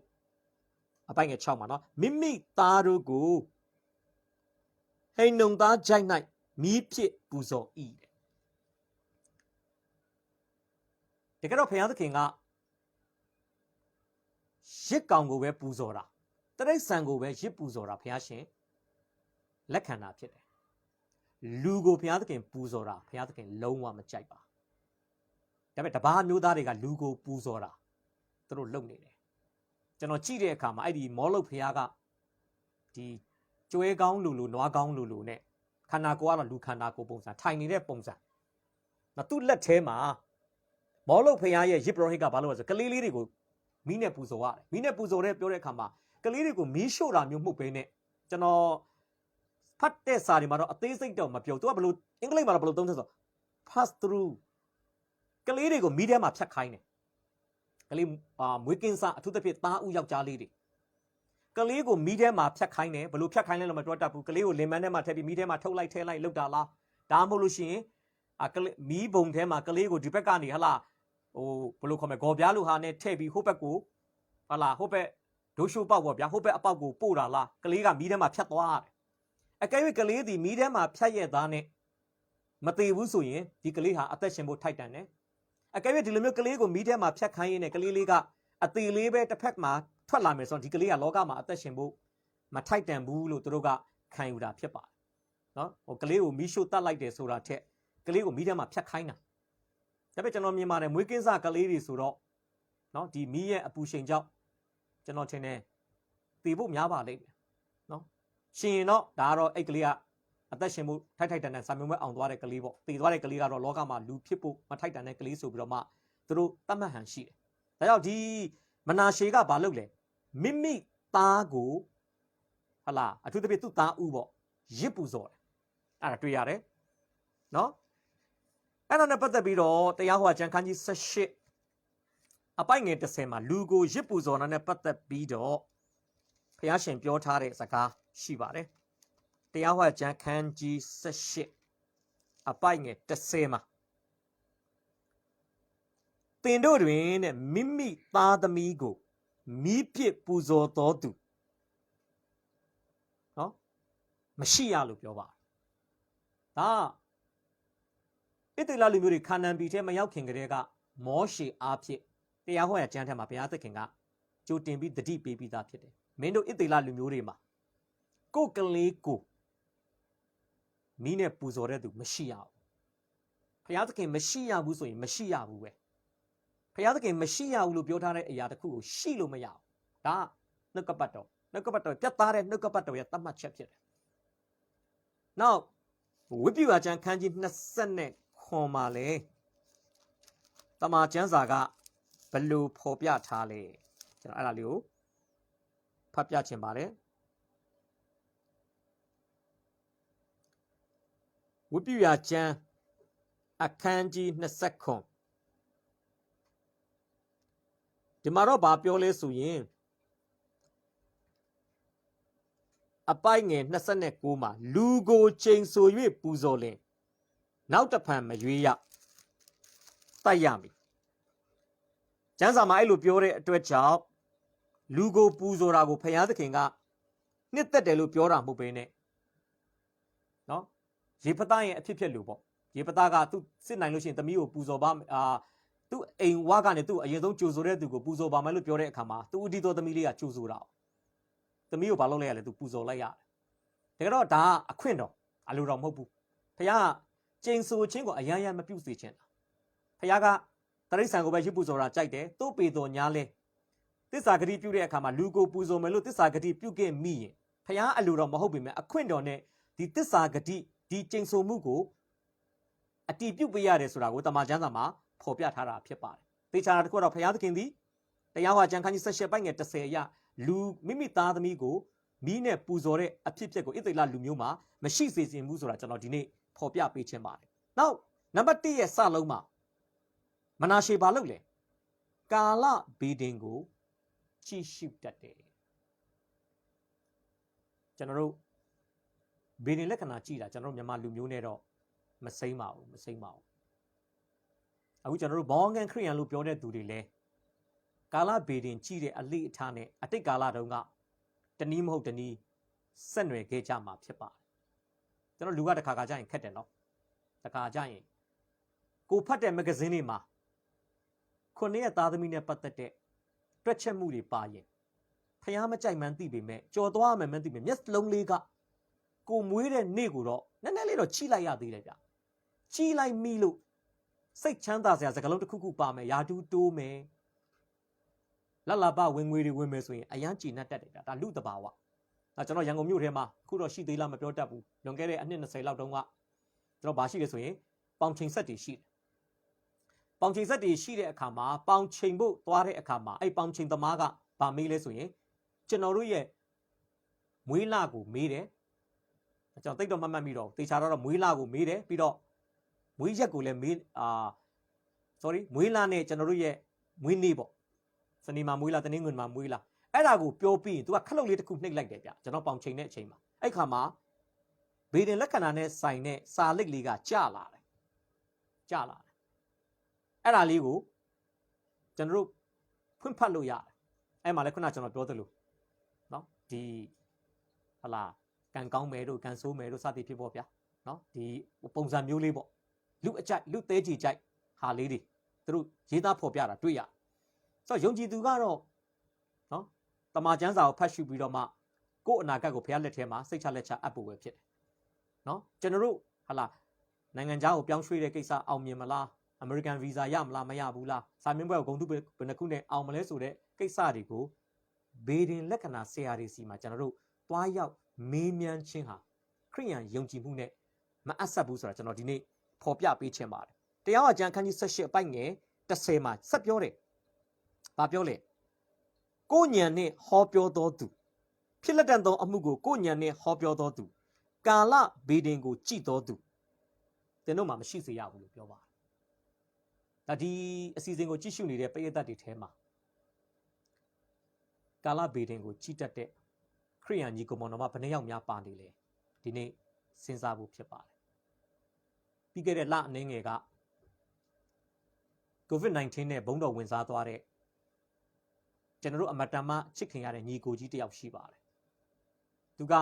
အပိုင်ငယ်6မှာနော်မိမိသားတို့ကိုဟိန်နုံသားကြိုက်၌မီးဖြစ်ပူဇော်၏တဲ့တကယ်တော့ဘုရားသခင်ကရစ်ကောင်ကိုပဲပူဇော်တာတရိษံကိုပဲရစ်ပူဇော်တာဘုရားရှင်လက်ခံတာဖြစ်တယ်လူကိုဘုရားသခင်ပူဇော်တာဘုရားသခင်လုံးဝမကြိုက်ပါဒါပေမဲ့တပါးမျိုးသားတွေကလူကိုပူဇော်တာသူတို့လုပ်နေတယ်ကျွန်တော်ကြည့်တဲ့အခါမှာအဲ့ဒီမောလုတ်ဘုရားကဒီကျွဲကောင်းလူနွားကောင်းလူနဲ့ခန္ဓာကိုယ်ကတော့လူခန္ဓာကိုယ်ပုံစံထိုင်နေတဲ့ပုံစံနော်သူ့လက်ထဲမှာမောလုတ်ဘုရားရဲ့ရစ်ပရောဟိတ်ကဘာလို့လဲဆိုကလေးလေးတွေကိုမီးနဲ့ပူဇော်ရတယ်မီးနဲ့ပူဇော်တဲ့ပြောတဲ့အခါမှာကလေးတွေကိုမီးရှို့တာမျိုးမှုတ်ပေးနဲ့ကျွန်တော်ဖတ်တဲ့စာတွေမှာတော့အသေးစိတ်တော့မပြောသူကဘလို့အင်္ဂလိပ်မှာတော့ဘလို့သုံးတယ်ဆို pass through ကလေးတွေကိုမီးထဲမှာဖြတ်ခိုင်းတယ်ကလေးမွေးကင်းစားအထူးသဖြင့်သားဦးယောက်ျားလေးတွေကလေးကိုမီးထဲမှာဖြတ်ခိုင်းတယ်ဘလို့ဖြတ်ခိုင်းလဲလို့မပြောတတ်ဘူးကလေးကိုလင်မန်းထဲမှာထည့်ပြီးမီးထဲမှာထုတ်လိုက်ထဲလိုက်လောက်တာလားဒါမှမဟုတ်လို့ရှိရင်မီးဘုံထဲမှာကလေးကိုဒီဘက်ကနေဟလာဘလို့ခေါ်မလဲဂေါ်ပြားလူဟာနဲ့ထည့်ပြီးဟိုဘက်ကိုဟလာဟိုဘက်ဒိုးရှိုးပေါက်ပေါ့ဗျာဟိုဘက်အပေါက်ကိုပို့တာလားကလေးကမီးထဲမှာဖြတ်သွားတယ်အကယ်၍ကလေးဒီမီးထဲမှာဖြတ်ရဲ့သားနဲ့မသေးဘူးဆိုရင်ဒီကလေးဟာအသက်ရှင်ဖို့ထိုက်တန်တယ်အကယ်၍ဒီလိုမျိုးကလေးကိုမီးထဲမှာဖြတ်ခိုင်းရင်းနဲ့ကလေးလေးကအသေးလေးပဲတစ်ဖက်မှာထွက်လာမယ်ဆိုတော့ဒီကလေးကလောကမှာအသက်ရှင်ဖို့မထိုက်တန်ဘူးလို့သူတို့ကခံယူတာဖြစ်ပါတယ်နော်ဟိုကလေးကိုမီးရှို့တတ်လိုက်တယ်ဆိုတာထက်ကလေးကိုမီးထဲမှာဖြတ်ခိုင်းတာဒါပေမဲ့ကျွန်တော်မြင်ပါတယ်မွေးကင်းစကလေးတွေဆိုတော့နော်ဒီမီးရဲ့အပူချိန်ကြောင့်ကျွန်တော်ထင်တယ်တည်ဖို့များပါလိမ့်မယ်နော်ရှင်ရင်တော့ဒါကတော့အဲ့ကလေးကအသက်ရှင်ဖို့ထိုက်ထိုက်တန်တန်စာမေးပွဲအောင်သွားတဲ့ကလေးပေါ့တည်သွားတဲ့ကလေးကတော့လောကမှာလူဖြစ်ဖို့မထိုက်တန်တဲ့ကလေးဆိုပြီးတော့မှသူတို့သတ်မှတ်ဟန်ရှိတယ်ဒါကြောင့်ဒီမနာရှေကဘာလုပ်လဲမိမိသားကိုဟလာအထူးသဖြင့်သူ့သားဦးပေါ့ရစ်ပူဇော်တယ်အဲ့ဒါတွေ့ရတယ်နော်အဲ့ဒါနဲ့ပတ်သက်ပြီးတော့တရားဟောကျမ်းခန်းကြီး18အပိုင်ငယ်30မှာလူကိုရစ်ပူဇော်တာနဲ့ပတ်သက်ပြီးတော့ဘုရားရှင်ပြောထားတဲ့စကားရှိပါတယ်တရားဟောကျမ်းခန်းကြီး18အပိုင်ငယ်30မှာသင်တို့တွင်တဲ့မိမိသားသမီးကိုမီးပစ်ပူဇော်တော်သူနော်မရှိရလို့ပြောပါဒါဣသရေလလူမျိုးတွေခါနန်ပြည်ထဲမရောက်ခင်ကတည်းကမောရှေအားဖြင့်တရားဟောရာကျမ်းထဲမှာဘုရားသခင်ကကြိုတင်ပြီးတတိပေးပြီးသားဖြစ်တယ်မင်းတို့ဣသရေလလူမျိုးတွေမှာကိုယ်ကလေးကိုမီးနဲ့ပူဇော်တဲ့သူမရှိရဘူးဘုရားသခင်မရှိရဘူးဆိုရင်မရှိရဘူးပဲဘုရားသခင်မရှိရဘူးလို့ပြောထားတဲ့အရာတစ်ခုကိုရှိလို့မရဘူးဒါနှုတ်ကပတ်တော်ပြတ်သားတဲ့နှုတ်ကပတ်တော်ရဲ့သတ်မှတ်ချက်ဖြစ်တယ်နောက်ဝိပုယကျမ်းခန်းကြီး20နဲ့ခွန်မှာလဲတမန်ကျမ်းစာကဘယ်လိုဖော်ပြထားလဲကျွန်တော်အဲ့ဒါလေးကိုဖတ်ပြချင်ပါတယ် ဝိပယကျမ်းအခန်းကြီး29ဒီမှာတော့ဗာပြောလဲဆိုရင်အပိုက်ငယ်29မှာလူကိုချိန်ဆို၍ပူဇော်လင်နောက်တစ်ဖန်မရွေးရတိုက်ရမည်ကျမ်းစာမှာအဲ့လိုပြောတဲ့အတွက်ကြောင့်လူကိုပူဇော်တာကိုဖယားသခင်ကနှစ်သက်တယ်လို့ပြောတာမဟုတ်ဘဲနဲ့နော်ရေပသားရဲ့အဖြစ်လို့ပေါ့ရေပသားကသူစစ်နိုင်လို့ရှိရင်သမီးကိုပူဇော်ပါသူအိမ်ဝါကနေသူအရင်ဆုံးကြိုဆိုတဲ့သူကိုပူဇော်ပါမယ်လို့ပြောတဲ့အခါမှာသူဥတီတော်သမီးလေးကကြိုဆိုတာသမီးကိုဘာလုပ်လိုက်ရလဲသူပူဇော်လိုက်ရတယ်ဒါကတော့ဒါအခွင့်တော်အလိုတော်မဟုတ်ဘူးဖယားကျိန်ဆိုခြင်းကိုအရန်ရန်မပြုစေချင်တာဖယားကတရိษံကိုပဲရစ်ပူဇော်တာကြိုက်တယ်သူ့ပေတော်ညာလဲသစ္စာဂတိပြုတဲ့အခါမှာလူကိုပူဇော်မယ်လို့သစ္စာဂတိပြုခဲ့မိရင်ဖယားအလိုတော်မဟုတ်ပေမဲ့အခွင့်တော်နဲ့ဒီသစ္စာဂတိဒီကျိန်ဆိုမှုကိုအတီးပြုတ်ပေးရတယ်ဆိုတာကိုတမန်ကျမ်းစာမှာဖော်ပြထားတာဖြစ်ပါတယ်သေချာတာတစ်ခုတော့ဖယားသခင်သည်တရားဟောကျမ်းခန်းကြီး18ပိုင်းငယ်30အရလူမိမိသားသမီးကိုမိနဲ့ပူဇော်တဲ့အဖြစ်ဖြစ်ကိုဣသေလလူမျိုးမှာမရှိစေခြင်းဘူးဆိုတာကျွန်တော်ဒီနေ့ဖော်ပြပေးခြင်းပါတယ်နောက်နံပါတ်1ရဲ့စလုံးမှာမနာရှေဘာလုပ်လဲကာလဘေဒင်ကိုကြည့်ရှုတတ်တယ်ကျွန်တော်တို့ဘေဒင်လက္ခဏာကြည့်တာကျွန်တော်တို့မြန်မာလူမျိုးနဲ့တော့မစိမ့်ပါဘူးအခုကျွန်တော်တို့ဘောင်းကန်ခရိယန်လို့ပြောတဲ့သူတွေလဲကာလဘေဒင်ကြည့်တဲ့အလိအထားနဲ့အတိတ်ကာလတုန်းကတနည်းမဟုတ်တနည်းဆက်နွယ်ခဲ့ကြမှာဖြစ်ပါတယ်ကျွန်တော်လူကတစ်ခါခါကြာရင်ခက်တယ်နော်တစ်ခါကြာရင်ကိုဖတ်တဲ့မဂ္ဂဇင်းတွေမှာခုနှစ်ရဲ့သားသမီးနဲ့ပတ်သက်တဲ့တွက်ချက်မှုတွေပါရင်ဖျားမကြိုက်မှန်းသိပေမဲ့ကြော်သွားမှန်းသိပေမဲ့မျက်လုံးလေးကကိုမွေးတဲ့နေ့ကိုတော့နည်းနည်းလေးတော့ချိလိုက်ရသေးတယ်ဗျချိလိုက်မိလို့စိတ်ချမ်းသာစရာစကားလုံးတစ်ခုခုပါမယ်ယာတူးတိုးမယ်လလပဝင်ငွေတွေဝင်မယ်ဆိုရင်အရန်ကြည်နက်တက်တယ်ဗျဒါလူတဘာဝကျွန်တော်ရန်ကုန်မြို့ထဲမှာအခုတော့ရှိသေးလားမပြောတတ်ဘူးလွန်ခဲ့တဲ့အနှစ်20လောက်တုန်းကကျွန်တော်ဘာရှိလဲဆိုရင်ပေါင်ချိန်ဆက်တွေရှိတယ်ပေါင်ချိန်ဆက်တွေရှိတဲ့အခါမှာပေါင်ချိန်ဖို့သွားတဲ့အခါမှာအဲ့ပေါင်ချိန်သမားကဗာမေးလဲဆိုရင်ကျွန်တော်တို့ရဲ့မွေးလကိုမေးတယ်ကျွန်တော်သိတော့မှတ်မိတော့တေချာတော့မွေးလကိုမေးတယ်ပြီးတော့မွေးရက်ကိုလည်းမေးမွေးလနဲ့ကျွန်တော်တို့ရဲ့မွေးနေ့ပေါ့စနေမှာမွေးလတနင်္ဂနွေမှာမွေးလအဲ့ဒါကိုပြောပြီးရင် तू ကခလုတ်လေးတစ်ခုနှိပ်လိုက်တယ်ဗျကျွန်တော်ပေါင်ချိန်တဲ့အချိန်မှာအဲ့ခါမှာဘေဒင်လက္ခဏာနဲ့ဆိုင်တဲ့စာလိပ်လေးကကျလာတယ်အဲ့ဒါလေးကိုကျွန်တော်တို့ဖွင့်ဖတ်လို့ရတယ်အဲ့မှာလည်းခုနကျွန်တော်ပြောသလိုနော်ဒီဟလာကန်ကောင်းမယ်တို့ကန်ဆိုးမယ်တို့စသည်ဖြစ်ပေါ့ဗျာနော်ဒီပုံစံမျိုးလေးပေါ့လူအကြိုက်လူသေးကြီးကြိုက်ဟာလေးတွေသူတို့ရေးသားဖော်ပြတာတွေ့ရဆိုတော့ယုံကြည်သူကတော့နော်တမန်ကျမ်းစာကိုဖတ်ရှုပြီးတော့မှကိုယ့်အနာဂတ်ကိုဘုရားလက်ထဲမှာစိတ်ချလက်ချအပ်ဖို့ပဲဖြစ်တယ်နော်ကျွန်တော်တို့ဟလာနိုင်ငံခြားကိုပြောင်းရွှေ့တဲ့ကိစ္စအောင်မြင်မလားအမေရိကန်ဗီဇာရမလားမရဘူးလားစာမင်းပွဲကိုဂုဏ်တုဘယ်နှခုနဲ့အောင်မလဲဆိုတဲ့ကိစ္စတွေကိုဘေဒင်လက္ခဏာဆရာတွေစီမှာကျွန်တော်တို့တွားရောက်မေးမြန်းခြင်းဟာခရိယန်ယုံကြည်မှုနဲ့မအပ်ဆက်ဘူးဆိုတာကျွန်တော်ဒီနေ့ဖော်ပြပေးခြင်းပါတယ်တရားအကျမ်းခန်းကြီး18အပိုက်ငယ်30မှာဆက်ပြောတယ်။ဘာပြောလဲ။ကိုညံနဲ့ဟောပြောတော်သူဖြစ်လက်တန်သောအမှုကိုကိုညံနဲ့ဟောပြောတော်သူကာလဘေဒင်ကိုကြည်တော်သူတင်တို့မှမရှိစေရဘူးလို့ပြောပါတယ်။ဒါဒီအစီအစဉ်ကိုကြည့်ရှုနေတဲ့ပရိသတ်တွေထဲမှာကာလဘေဒင်ကိုကြည်တတ်တဲ့ခရိယန်ညီကောင်မောင်တော်ဘယ်နှယောက်များပါနေလဲဒီနေ့စဉ်းစားဖို့ဖြစ်ပါတယ်။ပြီးခဲ့တဲ့လအနည်းငယ်က COVID-19 နဲ့ဘုံတော်ဝင်စားသွားတဲ့ကျွန်တော်တို့အမတန်မှချစ်ခင်ရတဲ့ညီကိုကြီးတယောက်ရှိပါတယ်။သူက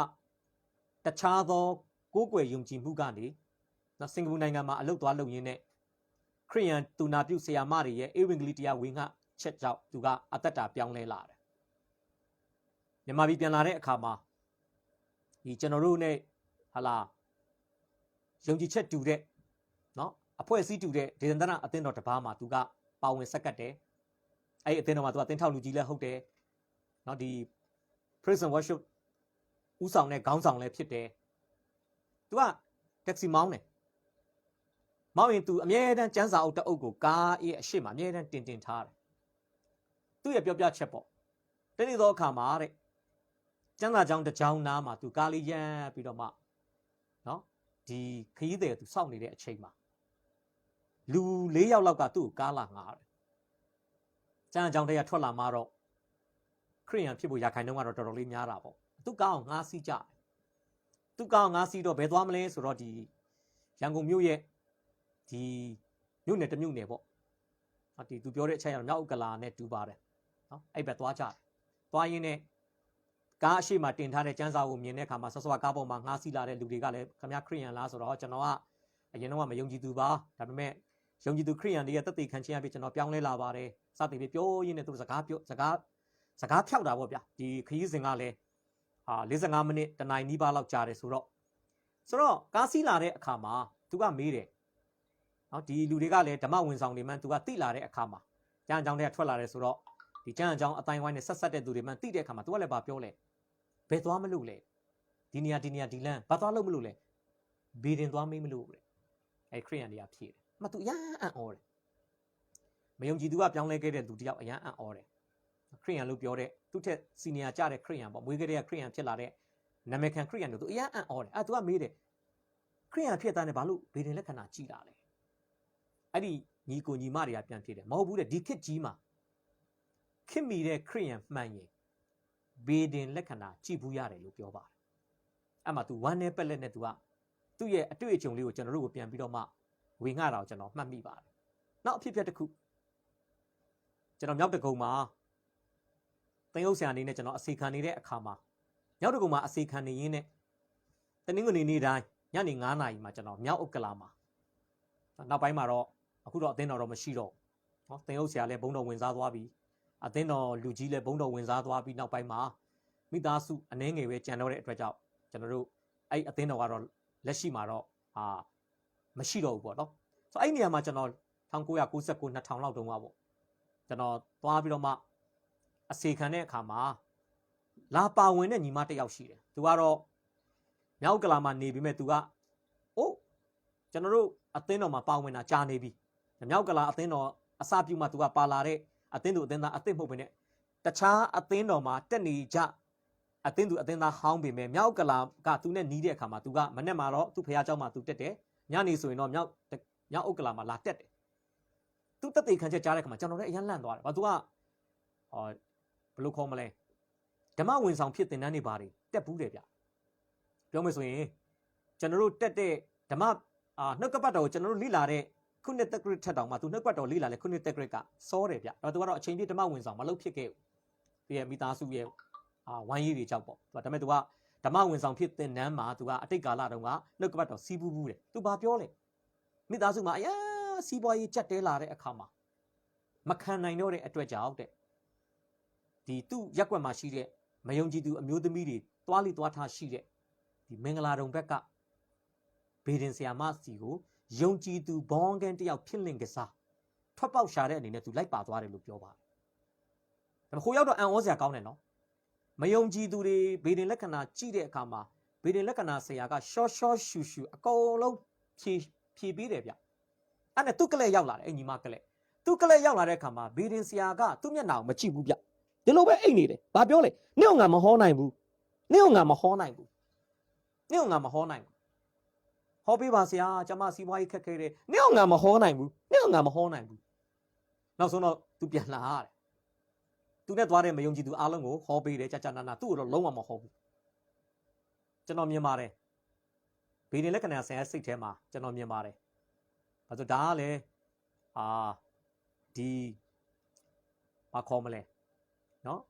တခြားသောကိုးကွယ်ယုံကြည်မှုကနေစင်ကာပူနိုင်ငံမှာအလုပ်သွားလုပ်ရင်းနဲ့ခရိယန်တူနာပြုဆရာမတွေရဲ့ဧဝံဂေလိတရားဝင်ငှချက်ကြောင့်သူကအသက်တာပြောင်းလဲလာတယ်။မြန်မာပြည်ပြန်လာတဲ့အခါမှာဒီကျွန်တော်တို့ ਨੇ ဟာလာယုံကြည်ချက်တူတဲ့နော်အဖွဲ့အစည်းတူတဲ့ဒေသန္တရအသင်းတော်တစ်ပါးမှာသူကပါဝင်ဆက်ကပ်တယ်အဲ့အသင်းတော်မှာသူကသင်းထောက်လူကြီးလည်းဟုတ်တယ်နော်ဒီ Praise and Worship ဥဆောင်တဲ့ခေါင်းဆောင်လည်းဖြစ်တယ်သူကတက္ကစီမောင်းတယ်မောင်းရင်သူအမြဲတမ်းကျန်းစာအုပ်တအုပ်ကိုကားရဲ့အရှိမအမြဲတမ်းတင်ထားတယ်သူ့ရဲ့ပြောပြချက်ပေါ့တနေ့သောအခါမှာတဲ့ကျန်းစာကြောင်းတစ်ကြောင်းနားမှာသူကားလေးရမ်းပြီးတော့မှနော် ဒီခရီးသည်သူစောင့်နေတဲ့အချိန်မှာလူ၄ယောက်လောက်ကသူ့ကိုကားလာငှားတယ်ကျန်အကြောင်းတွေကထွက်လာမှတော့ခရိယန်ဖြစ်ဖို့ရာခိုင်နှုန်းကတော့တော်တော်လေးများတာပေါ့သူ့ကားအောင်ငှားစီးကြတယ်သူ့ကားအောင်ငှားစီးတော့ဘယ်သွားမလဲဆိုတော့ဒီရန်ကုန်မြို့ရဲ့ဒီမြို့နယ်တစ်မြို့နယ်ပေါ့ဒီသူပြောတဲ့အချက်ကတော့မြောက်ဥက္ကလာနဲ့တူပါတယ်နော်အဲ့ဘက်သွားကြတယ်သွားရင်းနဲ့ကားအရှိမတင်ထားတဲ့ကျန်းစာကိုမြင်တဲ့အခါမှာဆော့ဆော့ကားပေါ်မှာငှားစီးလာတဲ့လူတွေကလည်းခင်ဗျားခရိယန်လားဆိုတော့ကျွန်တော်ကအရင်တော့မယုံကြည်သူပါဒါပေမဲ့ယုံကြည်သူခရိယန်တွေရဲ့တက်သေးခံခြင်းအဖြစ်ကျွန်တော်ပြောင်းလဲလာပါတယ်စသည်ဖြင့်ပြောရင်းနဲ့သူစကားဖြောက်တာပေါ့ဗျာဒီခရီးစဉ်ကလည်း45မိနစ်တနိုင်နီးပါးလောက်ကြာတယ်ဆိုတော့ကားစီးလာတဲ့အခါမှာသူကမေးတယ်နော်ဒီလူတွေကလည်းဓမ္မဝင်ဆောင်တွေမှန်သူကတိလာတဲ့အခါမှာကျမ်းအကြောင်းတွေကထွက်လာတယ်ဆိုတော့ဒီကျမ်းအကြောင်းအတိုင်းဝိုင်းနဲ့ဆက်တဲ့သူတွေမှန်တိတဲ့အခါမှာသူကလည်းပြောလဲဘယ်သွားမလို့လဲဒီနေရာဒီလမ်းဘာသွားလို့မလို့လဲဘေးတင်သွားမေးမလို့တဲ့အဲ့ခရိယန်တွေကဖြေတယ်အမှသူအရန်အံ့ဩတယ်မယုံကြည်သူကပြောင်းလဲခဲ့တဲ့သူတယောက်အရန်အံ့ဩတယ်ခရိယန်လို့ပြောတဲ့သူ့ထက်စီနီယာကြတဲ့ခရိယန်ပေါ့မွေးခဲ့တဲ့ခရိယန်ဖြစ်လာတဲ့နာမည်ခံခရိယန်တို့သူအရန်အံ့ဩတယ်သူကမေးတယ်ခရိယန်ဖြစ်တဲ့ဘာလို့ဘေးတင်လက္ခဏာကြည့်လာလဲအဲ့ဒီညီကိုညီမတွေကပြန်ဖြေတယ်မဟုတ်ဘူးတဲ့ဒီခေတ်ကြီးမှာခင်မီတဲ့ခရိယန်မှန်ရင်ဘေးတင်လက္ခဏာကြည့်ဘူးရတယ်လို့ပြောပါတယ်အဲ့မှာသူဝမ်းနဲ့ပက်လက်နဲ့သူကသူ့ရဲ့အတွေ့အကြုံလေးကိုကျွန်တော်တို့ကိုပြန်ပြီးတော့မှဝေငှတာကိုကျွန်တော်မှတ်မိပါတယ်နောက်အဖြစ်အပျက်တစ်ခုကျွန်တော်မြောက်တကုံမှာသင်္ဥဆရာအနေနဲ့ကျွန်တော်အစီခံနေတဲ့အခါမှာမြောက်တကုံမှာအစီခံနေရင်းနဲ့တနင်္ဂနွေနေ့တိုင်းညနေ9:00 နာရီမှာကျွန်တော်မြောက်ဥက္ကလာမှာနောက်ပိုင်းမှာတော့အခုတော့အသင်းတော်တော့မရှိတော့နော်သင်္ဥဆရာလည်းဘုံတော်ဝင်စားသွားပြီအသင်းတော်လူကြီးလည်းဘုံတော်ဝင်စားသွားပြီးနောက်ပိုင်းမှာမိသားစုအနှဲငယ်ပဲကြံတော့တဲ့အတွက်ကြောင့်ကျွန်တော်တို့အဲ့အသင်းတော်ကတော့လက်ရှိမှာတော့မရှိတော့ဘူးပေါ့နော်ဆိုတော့အဲ့နေရာမှာကျွန်တော်1999 2000လောက်တုန်းကပေါ့ကျွန်တော်သွားပြီးတော့မှအစီခံတဲ့အခါမှာလာပါဝင်တဲ့ညီမတစ်ယောက်ရှိတယ်သူကတော့မြောက်ကလာမှာနေပြီးမဲ့သူကကျွန်တော်တို့အသင်းတော်မှာပါဝင်တာကြာနေပြီမြောက်ကလာအသင်းတော်အစပြုမှသူကပါလာတဲ့အသင်းသူအသင်းသားအသစ်မဟုတ်ဘဲနဲ့တခြားအသင်းတော်မှာတက်နေကြအသင်းသူအသင်းသားဟောင်းပေမဲ့မြောက်ကလာကသူနဲ့နီးတဲ့အခါမှာသူကမနေ့မှာတော့သူ့ဖခင်เจ้าမှာသူတက်တယ်ညနေဆိုရင်တော့မြောက်ဥက္ကလာမှာလာတက်တယ်သူတက်သေးခံချက်ကြားတဲ့အခါမှာကျွန်တော်လည်းအရန်လန့်သွားတယ်ဘာသူကဘယ်လိုခေါ်မလဲဓမ္မဝင်ဆောင်ဖြစ်တင်တန်းနေပါတယ်တက်ဘူးတယ်ဗျပြောမယ်ဆိုရင်ကျွန်တော်တို့တက်တဲ့ဓမ္မနှုတ်ကပတ်တော်ကိုကျွန်တော်တို့လေ့လာတဲ့ခုနှစ်တက္ကရာထက်တောင်မှသူနှုတ်ကပတ်တော်လေ့လာတဲ့ခုနှစ်တက္ကရာကစောတယ်ဗျသူကတော့အချိန်ပြည့်ဓမ္မဝင်ဆောင်မလုပ်ဖြစ်ခဲ့ဘူးသူရဲ့မိသားစုရဲ့ဝိုင်းရေးတွေကြောက်ပေါ့ဒါပေမဲ့သူကဓမ္မဝင်ဆောင်ဖြစ်တဲ့နန်းမှာသူကအတိတ်ကာလတုန်းကနှုတ်ကပတ်တော်စီးပူးတယ်သူဘာပြောလဲမိသားစုမှာအရာစီးပွားရေးကြက်တဲလာတဲ့အခါမှာမခံနိုင်တော့တဲ့အတွက်ကြောင့်တဲ့ဒီသူ့ရက်ွက်မှာရှိတဲ့မယုံကြည်သူအမျိုးသမီးတွေသွားလိသွားထားရှိတဲ့ဒီမင်္ဂလာတုံဘက်ကဘေဒင်ဆရာမစီကိုယုံကြည်သူဘောင်းကန်တယောက်ဖြစ်လင့်ကစားထွက်ပေါက်ရှာတဲ့အနေနဲ့သူလိုက်ပါသွားတယ်လို့ပြောပါတယ်ဒါပေမဲ့ဟိုရောက်တော့အံ့ဩစရာကောင်းတယ်နော်မယုံကြည်သူတွေဘေဒင်လက္ခဏာကြည့်တဲ့အခါမှာဘေဒင်လက္ခဏာဆရာကရှော့ရှူရှူအကုန်လုံးဖြည့်ပေးတယ်ဗျအဲ့နဲ့သူ့ကလေးရောက်လာတယ်အဲ့ညီမကလေးသူ့ကလေးရောက်လာတဲ့အခါမှာဘေဒင်ဆရာကသူ့မျက်နှာကိုမကြည့်ဘူးဗျဒီလိုပဲအိတ်နေတယ်ဘာပြောလဲနင့်ကငါမဟောနိုင်ဘူးနင့်ကငါမဟောနိုင်ဘူးနင့်ကငါမဟောနိုင်ဘူးဟောပေးပါဆရာကျွန်မစီးပွားရေးခက်ခဲတယ်နင့်ကငါမဟောနိုင်ဘူးနင့်ကငါမဟောနိုင်ဘူးနောက်ဆုံးတော့သူပြန်လာရတယ်သူနဲ့သွားတဲ့မယုံကြည်သူအားလုံးကိုဟောပေးတယ်ကြာနာသူ့ကိုတော့လုံးဝမဟောဘူးကျွန်တော်မြင်ပါတယ်ဘေဒင်လက္ခဏာဆရာစိတ်ထဲမှာကျွန်တော်မြင်ပါတယ်ဘာလို့ဒါကလည်းဒီဘာခေါ်မလဲနော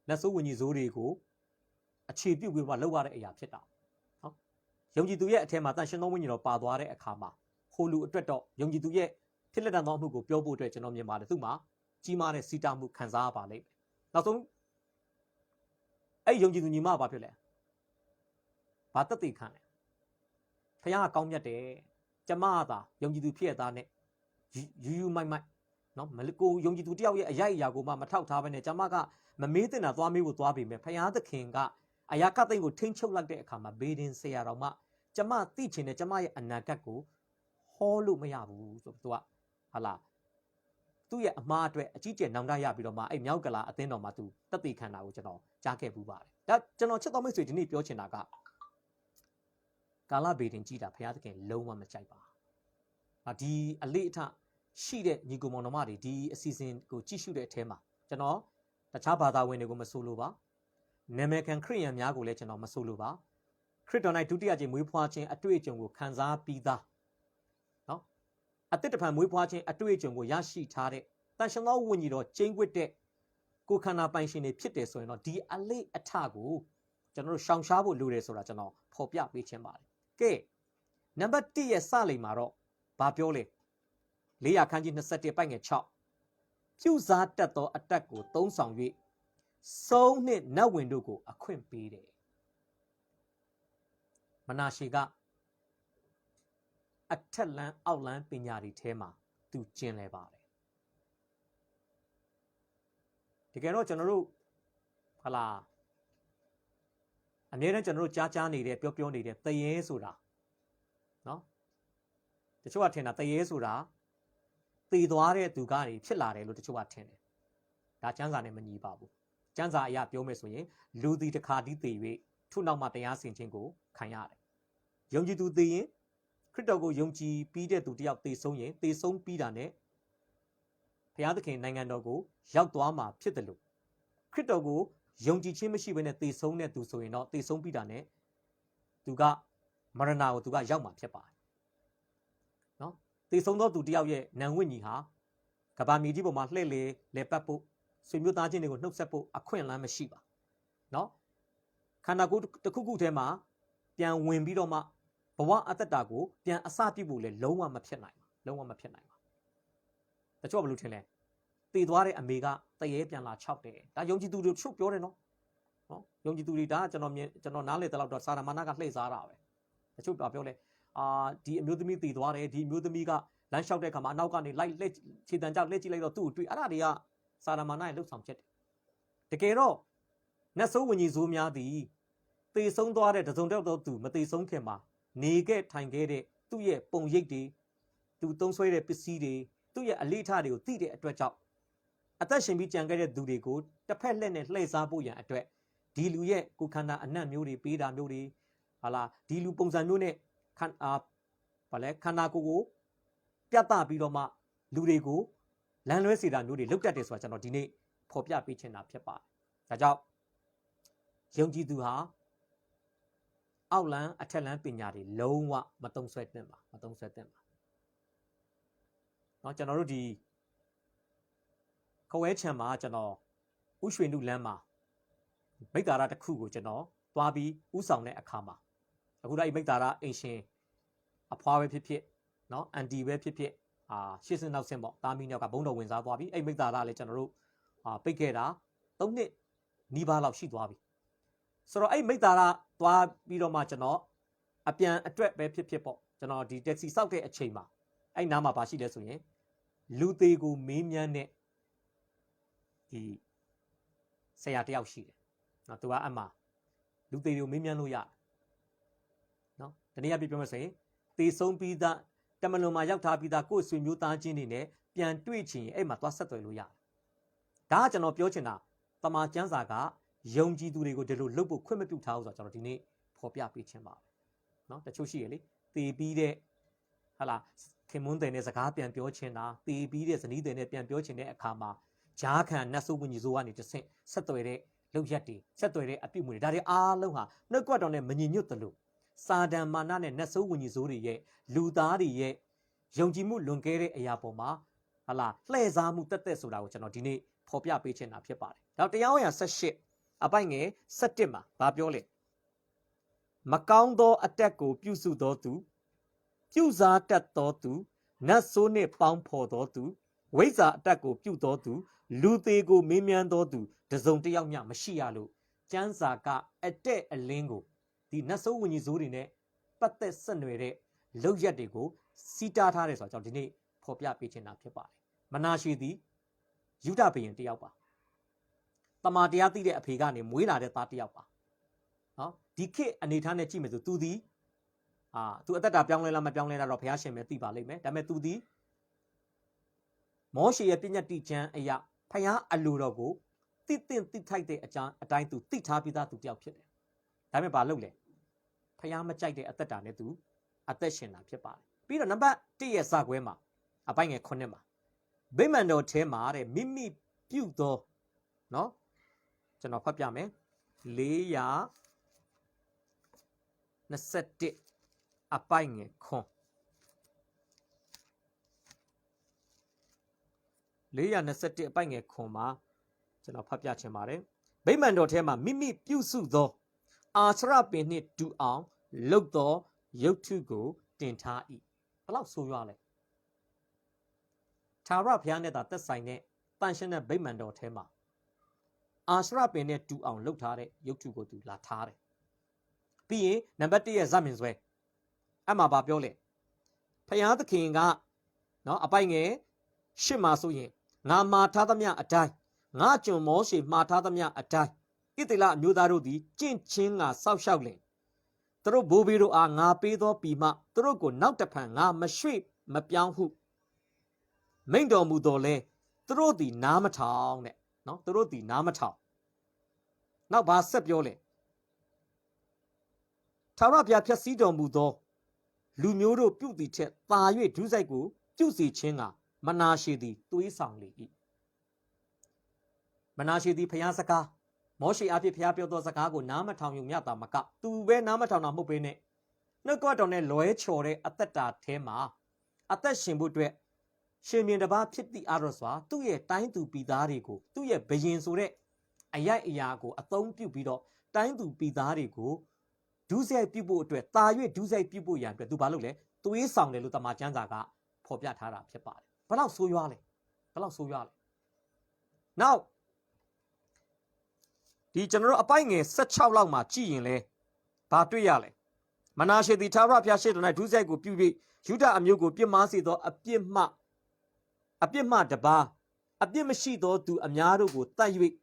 ်လက်စိုးဝิญဉ်ဇိုးတွေကိုအခြေပြုပြီးတော့လောက်ရတဲ့အရာဖြစ်တာနော်ယုံကြည်သူရဲ့အထက်မှာတန်ရှင်သောဝိညာဉ်တော်ပါသွားတဲ့အခါမှာဟိုလူအတွက်တော့ယုံကြည်သူရဲ့ဖြစ်လက်တန်သောအမှုကိုပြောဖို့အတွက်ကျွန်တော်မြင်ပါတယ်သူ့မှာကြီးမားတဲ့စီတာမှုခံစားရပါလိမ့်မယ်နောက်ဆုံးအဲ့ယုံကြည်သူညီမကဘာဖြစ်လဲဘာတက်သိခံလဲဖခင်ကကောင်းမြတ်တယ်ကျမသာယုံကြည်သူဖြစ်ရသားနဲ့ယူမိုက်နော်မကိုယုံကြည်သူတယောက်ရဲ့အရိုက်အရာကိုမှမထောက်ထားဘဲနဲ့ကျမကမမေးတင်တာသွားမေးဖို့သွားပြီမဲ့ဖခင်သခင်ကအရာကသိမ့်ကိုထိန်းချုပ်လိုက်တဲ့အခါမှာဘေဒင်ဆရာတော်မှကျမသိချင်တဲ့ကျမရဲ့အနာဂတ်ကိုဟောလို့မရဘူးဆိုသူကဟာလာသူ့ရဲ့အမှားအတွက်အကြီးကျယ်နောင်တရပြီးတော့မှအဲ့မြောက်ကလာအသင်းတော်မှာသူတက်တည်ခံတာကိုကျွန်တော်ကြားခဲ့ပူးပါတယ်ဒါကျွန်တော်ချစ်တော်မိတ်ဆွေဒီနေ့ပြောချင်တာက ကာလဗေဒင်ကြည့်တာဘုရားသခင်လုံးဝမကြိုက်ပါဒီအလေးအထရှိတဲ့ညီကိုမောင်နှမတွေဒီအစီအစဉ်ကိုကြည့်ရှုတဲ့အထဲမှာကျွန်တော်တခြားဘာသာဝင်တွေကိုမဆိုလိုပါနာမည်ခံခရစ်ယာန်များကိုလည်းကျွန်တော်မဆိုလိုပါခရစ်တော်၌ဒုတိယကြိမ်မွေးဖွားခြင်းအတွေ့အကြုံကိုခံစားပြီးသားနော်အသက်တဖန်မွေးဖွားခြင်းအတွေ့အကြုံကိုရရှိထားတဲ့တန်ရှင်သောဝိညာဉ်တော်ကျင်းဝတ်တဲ့ကိုခန္ဓာပိုင်ရှင်တွေဖြစ်တယ်ဆိုရင်တော့ဒီအလေးအထကိုကျွန်တော်တို့ရှောင်ရှားဖို့လိုတယ်ဆိုတာကျွန်တော်ဖော်ပြပေးခြင်းပါတယ်ကဲနံပါတ်1ရဲ့စလိမ်မှာတော့ဘာပြောလဲ400ခန်းကြီး21ပိုက်ငယ်6ပြုစားတတ်သောအတက်ကိုသုံးဆောင်၍စုံနှင့်နတ်ဝင်တို့ကိုအခွင့်ပေးတယ်မနာရှေကအထက်လန်းအောက်လန်းပညာတွေထဲမှာသူကျင်လဲပါတယ်တကယ်တော့ကျွန်တော်တို့ဟလာအမြဲတမ်းကျွန်တော်တို့ကြားနေတဲ့ပြောနေတဲ့တရေဆိုတာနော်တချို့ကထင်တာတရေဆိုတာတည်သွားတဲ့သူကနေဖြစ်လာတယ်လို့တချို့ကထင်တယ်ဒါကျမ်းစာနဲ့မညီပါဘူးကျမ်းစာအရပြောမယ်ဆိုရင်လူသည်တစ်ခါတည်းတည်၍ထို့နောက်မှာတရားစင်ခြင်းကိုခံရတယ်ယုံကြည်သူတည်ရင်ခရစ်တော်ကိုယုံကြည်ပြီးတဲ့သူတယောက်တည်ဆုံးရင်တည်ဆုံးပြီးတာနဲ့ဘုရားသခင်နိုင်ငံတော်ကိုရောက်သွားမှာဖြစ်တယ်လို့ခရစ်တော်ကိုယုံကြည်ခြင်းမရှိဘဲနဲ့တည်ဆုံးတဲ့သူဆိုရင်တော့တည်ဆုံးပြီးတာနဲ့သူကမရဏကိုသူကရောက်မှာဖြစ်ပါတယ်နော်တည်ဆုံးသောသူတယောက်ရဲ့နံဝိညာဉ်ဟာကဘာမြေကြီးပေါ်မှာလှည့်လေပတ်ဖို့ဆွေမျိုးသားချင်းတွေကိုနှုတ်ဆက်ဖို့အခွင့်အလမ်းမရှိပါနော်ခန္ဓာကိုယ်တစ်ခုခုထဲမှာပြန်ဝင်ပြီးတော့မှဘဝအတ္တတာကိုပြန်အစပြုဖို့လည်းလုံးဝမဖြစ်နိုင်ပါလုံးဝမဖြစ်နိုင်ပါတချို့ကဘယ်လိုထင်လဲတည်သွားတဲ့အမေကတရေပြန်လာ6တယ်ဒါယုံကြည်သူတွေချုပ်ပြောတယ်နော်ယုံကြည်သူတွေဒါကျွန်တော်နားလေတဲ့လောက်တော့စာရမဏကလှည့်စားတာပဲတချို့ပြောလဲဒီအမျိုးသမီးတည်သွားတယ်ဒီအမျိုးသမီးကလမ်းလျှောက်တဲ့ခါမှာအနောက်ကနေလိုက်လက်ခြေတံကြောက်လက်ကြည့်လိုက်တော့သူ့ကိုတွေ့အဲ့ဒါတွေကစာရမဏရဲ့လှုပ်ဆောင်ချက်တကယ်တော့နတ်ဆိုးဝิญဉ်ဆိုးများသည်တည်ဆုံးသွားတဲ့တစုံတစ်ယောက်သောသူမတည်ဆုံးခင်မှာနေခဲ့ထိုင်ခဲ့တဲ့သူ့ရဲ့ပုံရိပ်တွေသူသုံးဆွဲတဲ့ပစ္စည်းတွေသူ့ရဲ့အလေးထားတွေကိုသိတဲ့အတွက်ကြောင့်အသက်ရှင်ပြီးကြံခဲ့တဲ့သူတွေကိုတစ်ဖက်လက်နဲ့လှည့်စားဖို့ရန်အတွက်ဒီလူရဲ့ကိုခန္ဓာအနံ့မျိုးတွေပေးတာမျိုးတွေဟာလာဒီလူပုံစံမျိုးနဲ့ခန္ဓာကိုယ်ကိုပြတ်ပြီးတော့မှလူတွေကိုလမ်းလွဲစေတာမျိုးတွေလုပ်တတ်တယ်ဆိုတာကျွန်တော်ဒီနေ့ဖော်ပြပေးချင်တာဖြစ်ပါတယ်ဒါကြောင့်ယုံကြည်သူဟာအောက်လန်းအထက်လန်းပညာတွေလုံးဝမတုံ့ဆွဲသင့်ပါနော်ကျွန်တော်တို့ဒီခဝဲချံမှာကျွန်တော်ဥရွှေနုလမ်းမှာမိတ္တာရတစ်ခုကိုကျွန်တော်သွားပြီးဥဆောင်တဲ့အခါမှာအခုတော့အဲ့မိတ္တာရအင်ရှင်အဖွားပဲဖြစ်ဖြစ်နော်အန်တီပဲဖြစ်ဖြစ်ရှေ့စနောက်ဆင်းပေါ့တာမီနောက်ကဘုံတော်ဝင်စားသွားပြီအဲ့မိတ္တာရလည်းကျွန်တော်တို့ပိတ်ခဲ့တာ3နှစ်နီးပါးလောက်ရှိသွားပြီဆိုတော့အဲ့မိတ္တာရသွားပြီးတော့မှကျွန်တော်အပြန်အတွက်ပဲဖြစ်ဖြစ်ပေါ့ကျွန်တော်ဒီတက်ဆီစောက်တဲ့အချိန်မှာအဲ့နားမှာပါရှိလဲဆိုရင်လူသေးကိုမေးမြန်းတဲ့ဒီဆရာတယောက်ရှိတယ်နော်သူကအမှလူသေးတွေကိုမေးမြန်းလို့ရတယ်နော်တနည်းအားဖြင့်ပြောမယ်ဆိုရင်သေဆုံးပြီးသားတမလွန်မှာရောက်ထားပြီးသားကိုယ့်ဆွေမျိုးသားချင်းတွေနဲ့ပြန်တွေ့ချင်ရင်အဲ့မှာသွားဆက်သွယ်လို့ရတယ်ဒါကကျွန်တော်ပြောချင်တာတမန်ကျမ်းစာကယုံကြည်သူတွေကိုဒီလိုလုပ်ဖို့ခွင့်မပြုထားဘူးဆိုတော့ကျွန်တော်ဒီနေ့ဖော်ပြပေးခြင်းပါပဲเนาะတချို့ရှိရလေတေပြီးတဲ့ဟာလာခင်မွန်းတယ်နဲ့စကားပြန်ပြောချင်တာတေပြီးတဲ့ဇနီးတယ်နဲ့ပြန်ပြောချင်တဲ့အခါမှာဂျားခံနတ်ဆိုးဝิญဉ်ဆိုးကနေတဆင့်ဆက်သွယ်တဲ့လုပ်ရက်တွေဆက်သွယ်တဲ့အပြုအမူတွေဒါတွေအားလုံးဟာနှုတ်ကပတ်တော်နဲ့မညီညွတ်သလိုစာတန်မာနနဲ့နတ်ဆိုးဝิญဉ်ဆိုးတွေရဲ့လူသားတွေရဲ့ယုံကြည်မှုလွန်ကဲတဲ့အရာပေါ်မှာဟာလာလှည့်စားမှုတက်တက်ဆိုတာကိုကျွန်တော်ဒီနေ့ဖော်ပြပေးချင်တာဖြစ်ပါတယ်။နောက်တရားဝင်18အပိုင်ငယ်17မှာဗာပြောလေမကောင်းသောအတက်ကိုပြုစုသောသူပြုစားတတ်သောသူနတ်ဆိုးနှင့်ပေါင်းဖော်သောသူဝိဇ္ဇာအတက်ကိုပြုသောသူလူသေးကိုမေးမြန်းသောသူတစုံတစ်ယောက်မျှမရှိရလို့ကျမ်းစာကအတက်အလင်းကိုဒီနတ်ဆိုးဝิญဉ်ဆိုးတွေနဲ့ပတ်သက်ဆက်နွယ်တဲ့လောက်ရက်တွေကိုစီးတားထားတယ်ဆိုတော့ကျွန်တော်ဒီနေ့ဖော်ပြပေးချင်တာဖြစ်ပါတယ်။မနာရှေသည်ယုဒဘုရင်တယောက်ပါတမာတရားသိတဲ့အဖေကနေမွေးလာတဲ့သားတယောက်ပါနော်ဒီခေတ်အနေထားနဲ့ကြည့်မယ်ဆိုသူသည်သူအသက်တာပြောင်းလဲလားမပြောင်းလဲလားတော့ဘုရားရှင်ပဲသိပါလိမ့်မယ်ဒါပေမဲ့သူသည်မောရှေရဲ့ပညတ်တိကျမ်းအရာဘုရားအလိုတော်ကိုသိထိုက်တဲ့အတိုင်းသူသိထားပြီးသားသူတယောက်ဖြစ်တယ်ဒါပေမဲ့ဘာလုပ်လဲ ဖယားမကြိုက်တဲ့အသက်တာနဲ့သူအသက်ရှင်တာဖြစ်ပါတယ်ပြီးတော့နံပါတ်1ရဲ့စာခွဲမှာအပိုင်းငယ်9မှာဗိမာန်တော်ထဲမှာတဲ့မိမိပြုသောနော်ကျွန်တော်ဖတ်ပြမယ်421အပိုင်းငယ်ခွန်421အပိုင်းငယ်ခွန်မှာကျွန်တော်ဖတ်ပြချင်ပါတယ်ဗိမာန်တော်ထဲမှာမိမိပြုစုသောအာရှရပင်နှင့်တူအောင်လှုပ်သောရုပ်ထုကိုတင်ထား၏ဘလောက်ဆိုးရွားလဲသာရဘုရားနဲ့သာသက်ဆိုင်တဲ့တန်ရှင်းတဲ့ဗိမာန်တော်ထဲမှာအာရှရပင်နဲ့တူအောင်လှုပ်ထားတဲ့ရုပ်ထုကိုသူလာထားတယ်ပြီးရင်နံပါတ်1ရဲ့ဇမင်ဆွဲအဲ့မှာဗာပြောလေဖယားသခင်ကနော်အပိုင်ငယ်ရှစ်မှာဆိုရင်ငါမှာထားသမျှအတိုင်းငါကျွန်မောရှေမှာထားသမျှအတိုင်းဣသရေလအမျိုးသားတို့သည်ကျင့်ချင်းကစောက်ရှောက်လင်သူတို့ဘိုးဘေးတို့အားငါပေးသောပြီမှသူတို့ကိုနောက်တစ်ဖန်ငါမရွှေ့မပြောင်းဟုမိန့်တော်မူတော်လဲသူတို့သည်နားမထောင်တဲ့နော်သူတို့သည်နားမထောင်နောက်ဘာဆက်ပြောလဲထာဝရဘုရားဖြတ်စည်းတော်မူသောလူမျိုးတို့ပြုသည်ထက်သာ၍ဒုစရိုက်ကိုပြုစီခြင်းကမနာရှေသည်သွေးဆောင်လေ၏မနာရှေသည်ဖျားစကားမောရှေအဖြစ်ဖျားပြောသောစကားကိုနားမထောင်ယူမြတာမကသူပဲနားမထောင်တာမဟုတ်ပေနဲ့နှုတ်ကပတ်တော်နဲ့လွဲချော်တဲ့အသက်တာထဲမှာအသက်ရှင်ဖို့အတွက်ရှင်မြင်တစ်ပါးဖြစ်သည့်အရောစွာသူ့ရဲ့တိုင်းသူပြည်သားတွေကိုသူ့ရဲ့ဘယင်ဆိုတဲ့အယိုက်အရာကိုအသုံးပြုပြီးတော့တိုင်းသူပြည်သားတွေကိုဒုစရိုက်ပြုဖို့အတွက်တာ၍ဒုစရိုက်ပြုဖို့ရန်အတွက်သူဘာလုပ်လဲသွေးဆောင်တယ်လို့တမန်ကျမ်းစာကဖော်ပြထားတာဖြစ်ပါတယ်ဘယ်လောက်ဆိုးရွားလဲဘယ်လောက်ဆိုးရွားလဲနောက်ဒီကျွန်တော်တို့အပိုင်ငယ်16လောက်မှာကြည့်ရင်လဲဘာတွေ့ရလဲမနာရှေသည်ထာဝရဘုရားရှေ့တော်၌ဒုစရိုက်ကိုပြုပြီးယူဒအမျိုးကိုပြစ်မှားစေသောအပြစ်မှတပါးအပြစ်မရှိသောသူအများတို့ကိုတတ်၍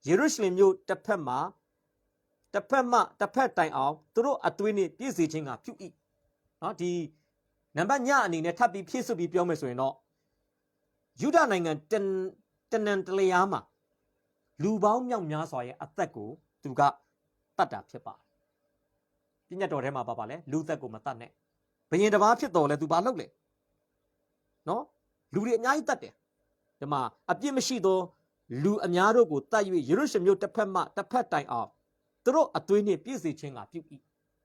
ယေရုရှလင်မြို့တစ်ဖက်တိုင်အောင်သူတို့အသွေးနှင့်ပြည့်စေခြင်းကပြု၏နော်ဒီနံပါတ်ညအနေနဲ့ထပ်ပြီးဖြည့်စွက်ပြီးပြောမယ်ဆိုရင်တော့ယူဒနိုင်ငံတနန်တလျားမှာလူပေါင်းမြောက်များစွာရဲ့အသက်ကိုသူကတတ်တာဖြစ်ပါတယ်ပြညတ်တော်ထဲမှာပါလဲလူသက်ကိုမတတ်နဲ့ဘယင်တစ်ပါးဖြစ်တော်လဲသူဘာလုပ်လဲနော်လူတွေအများကြီးတတ်တယ်ဒီမှာအပြစ်မရှိသောလူအများတို့ကိုတတ်၍ယေရုရှလင်မြို့တစ်ဖက်တိုင်အောင်သူတို့အသွေးနှင့်ပြည့်စေခြင်းကပြု၏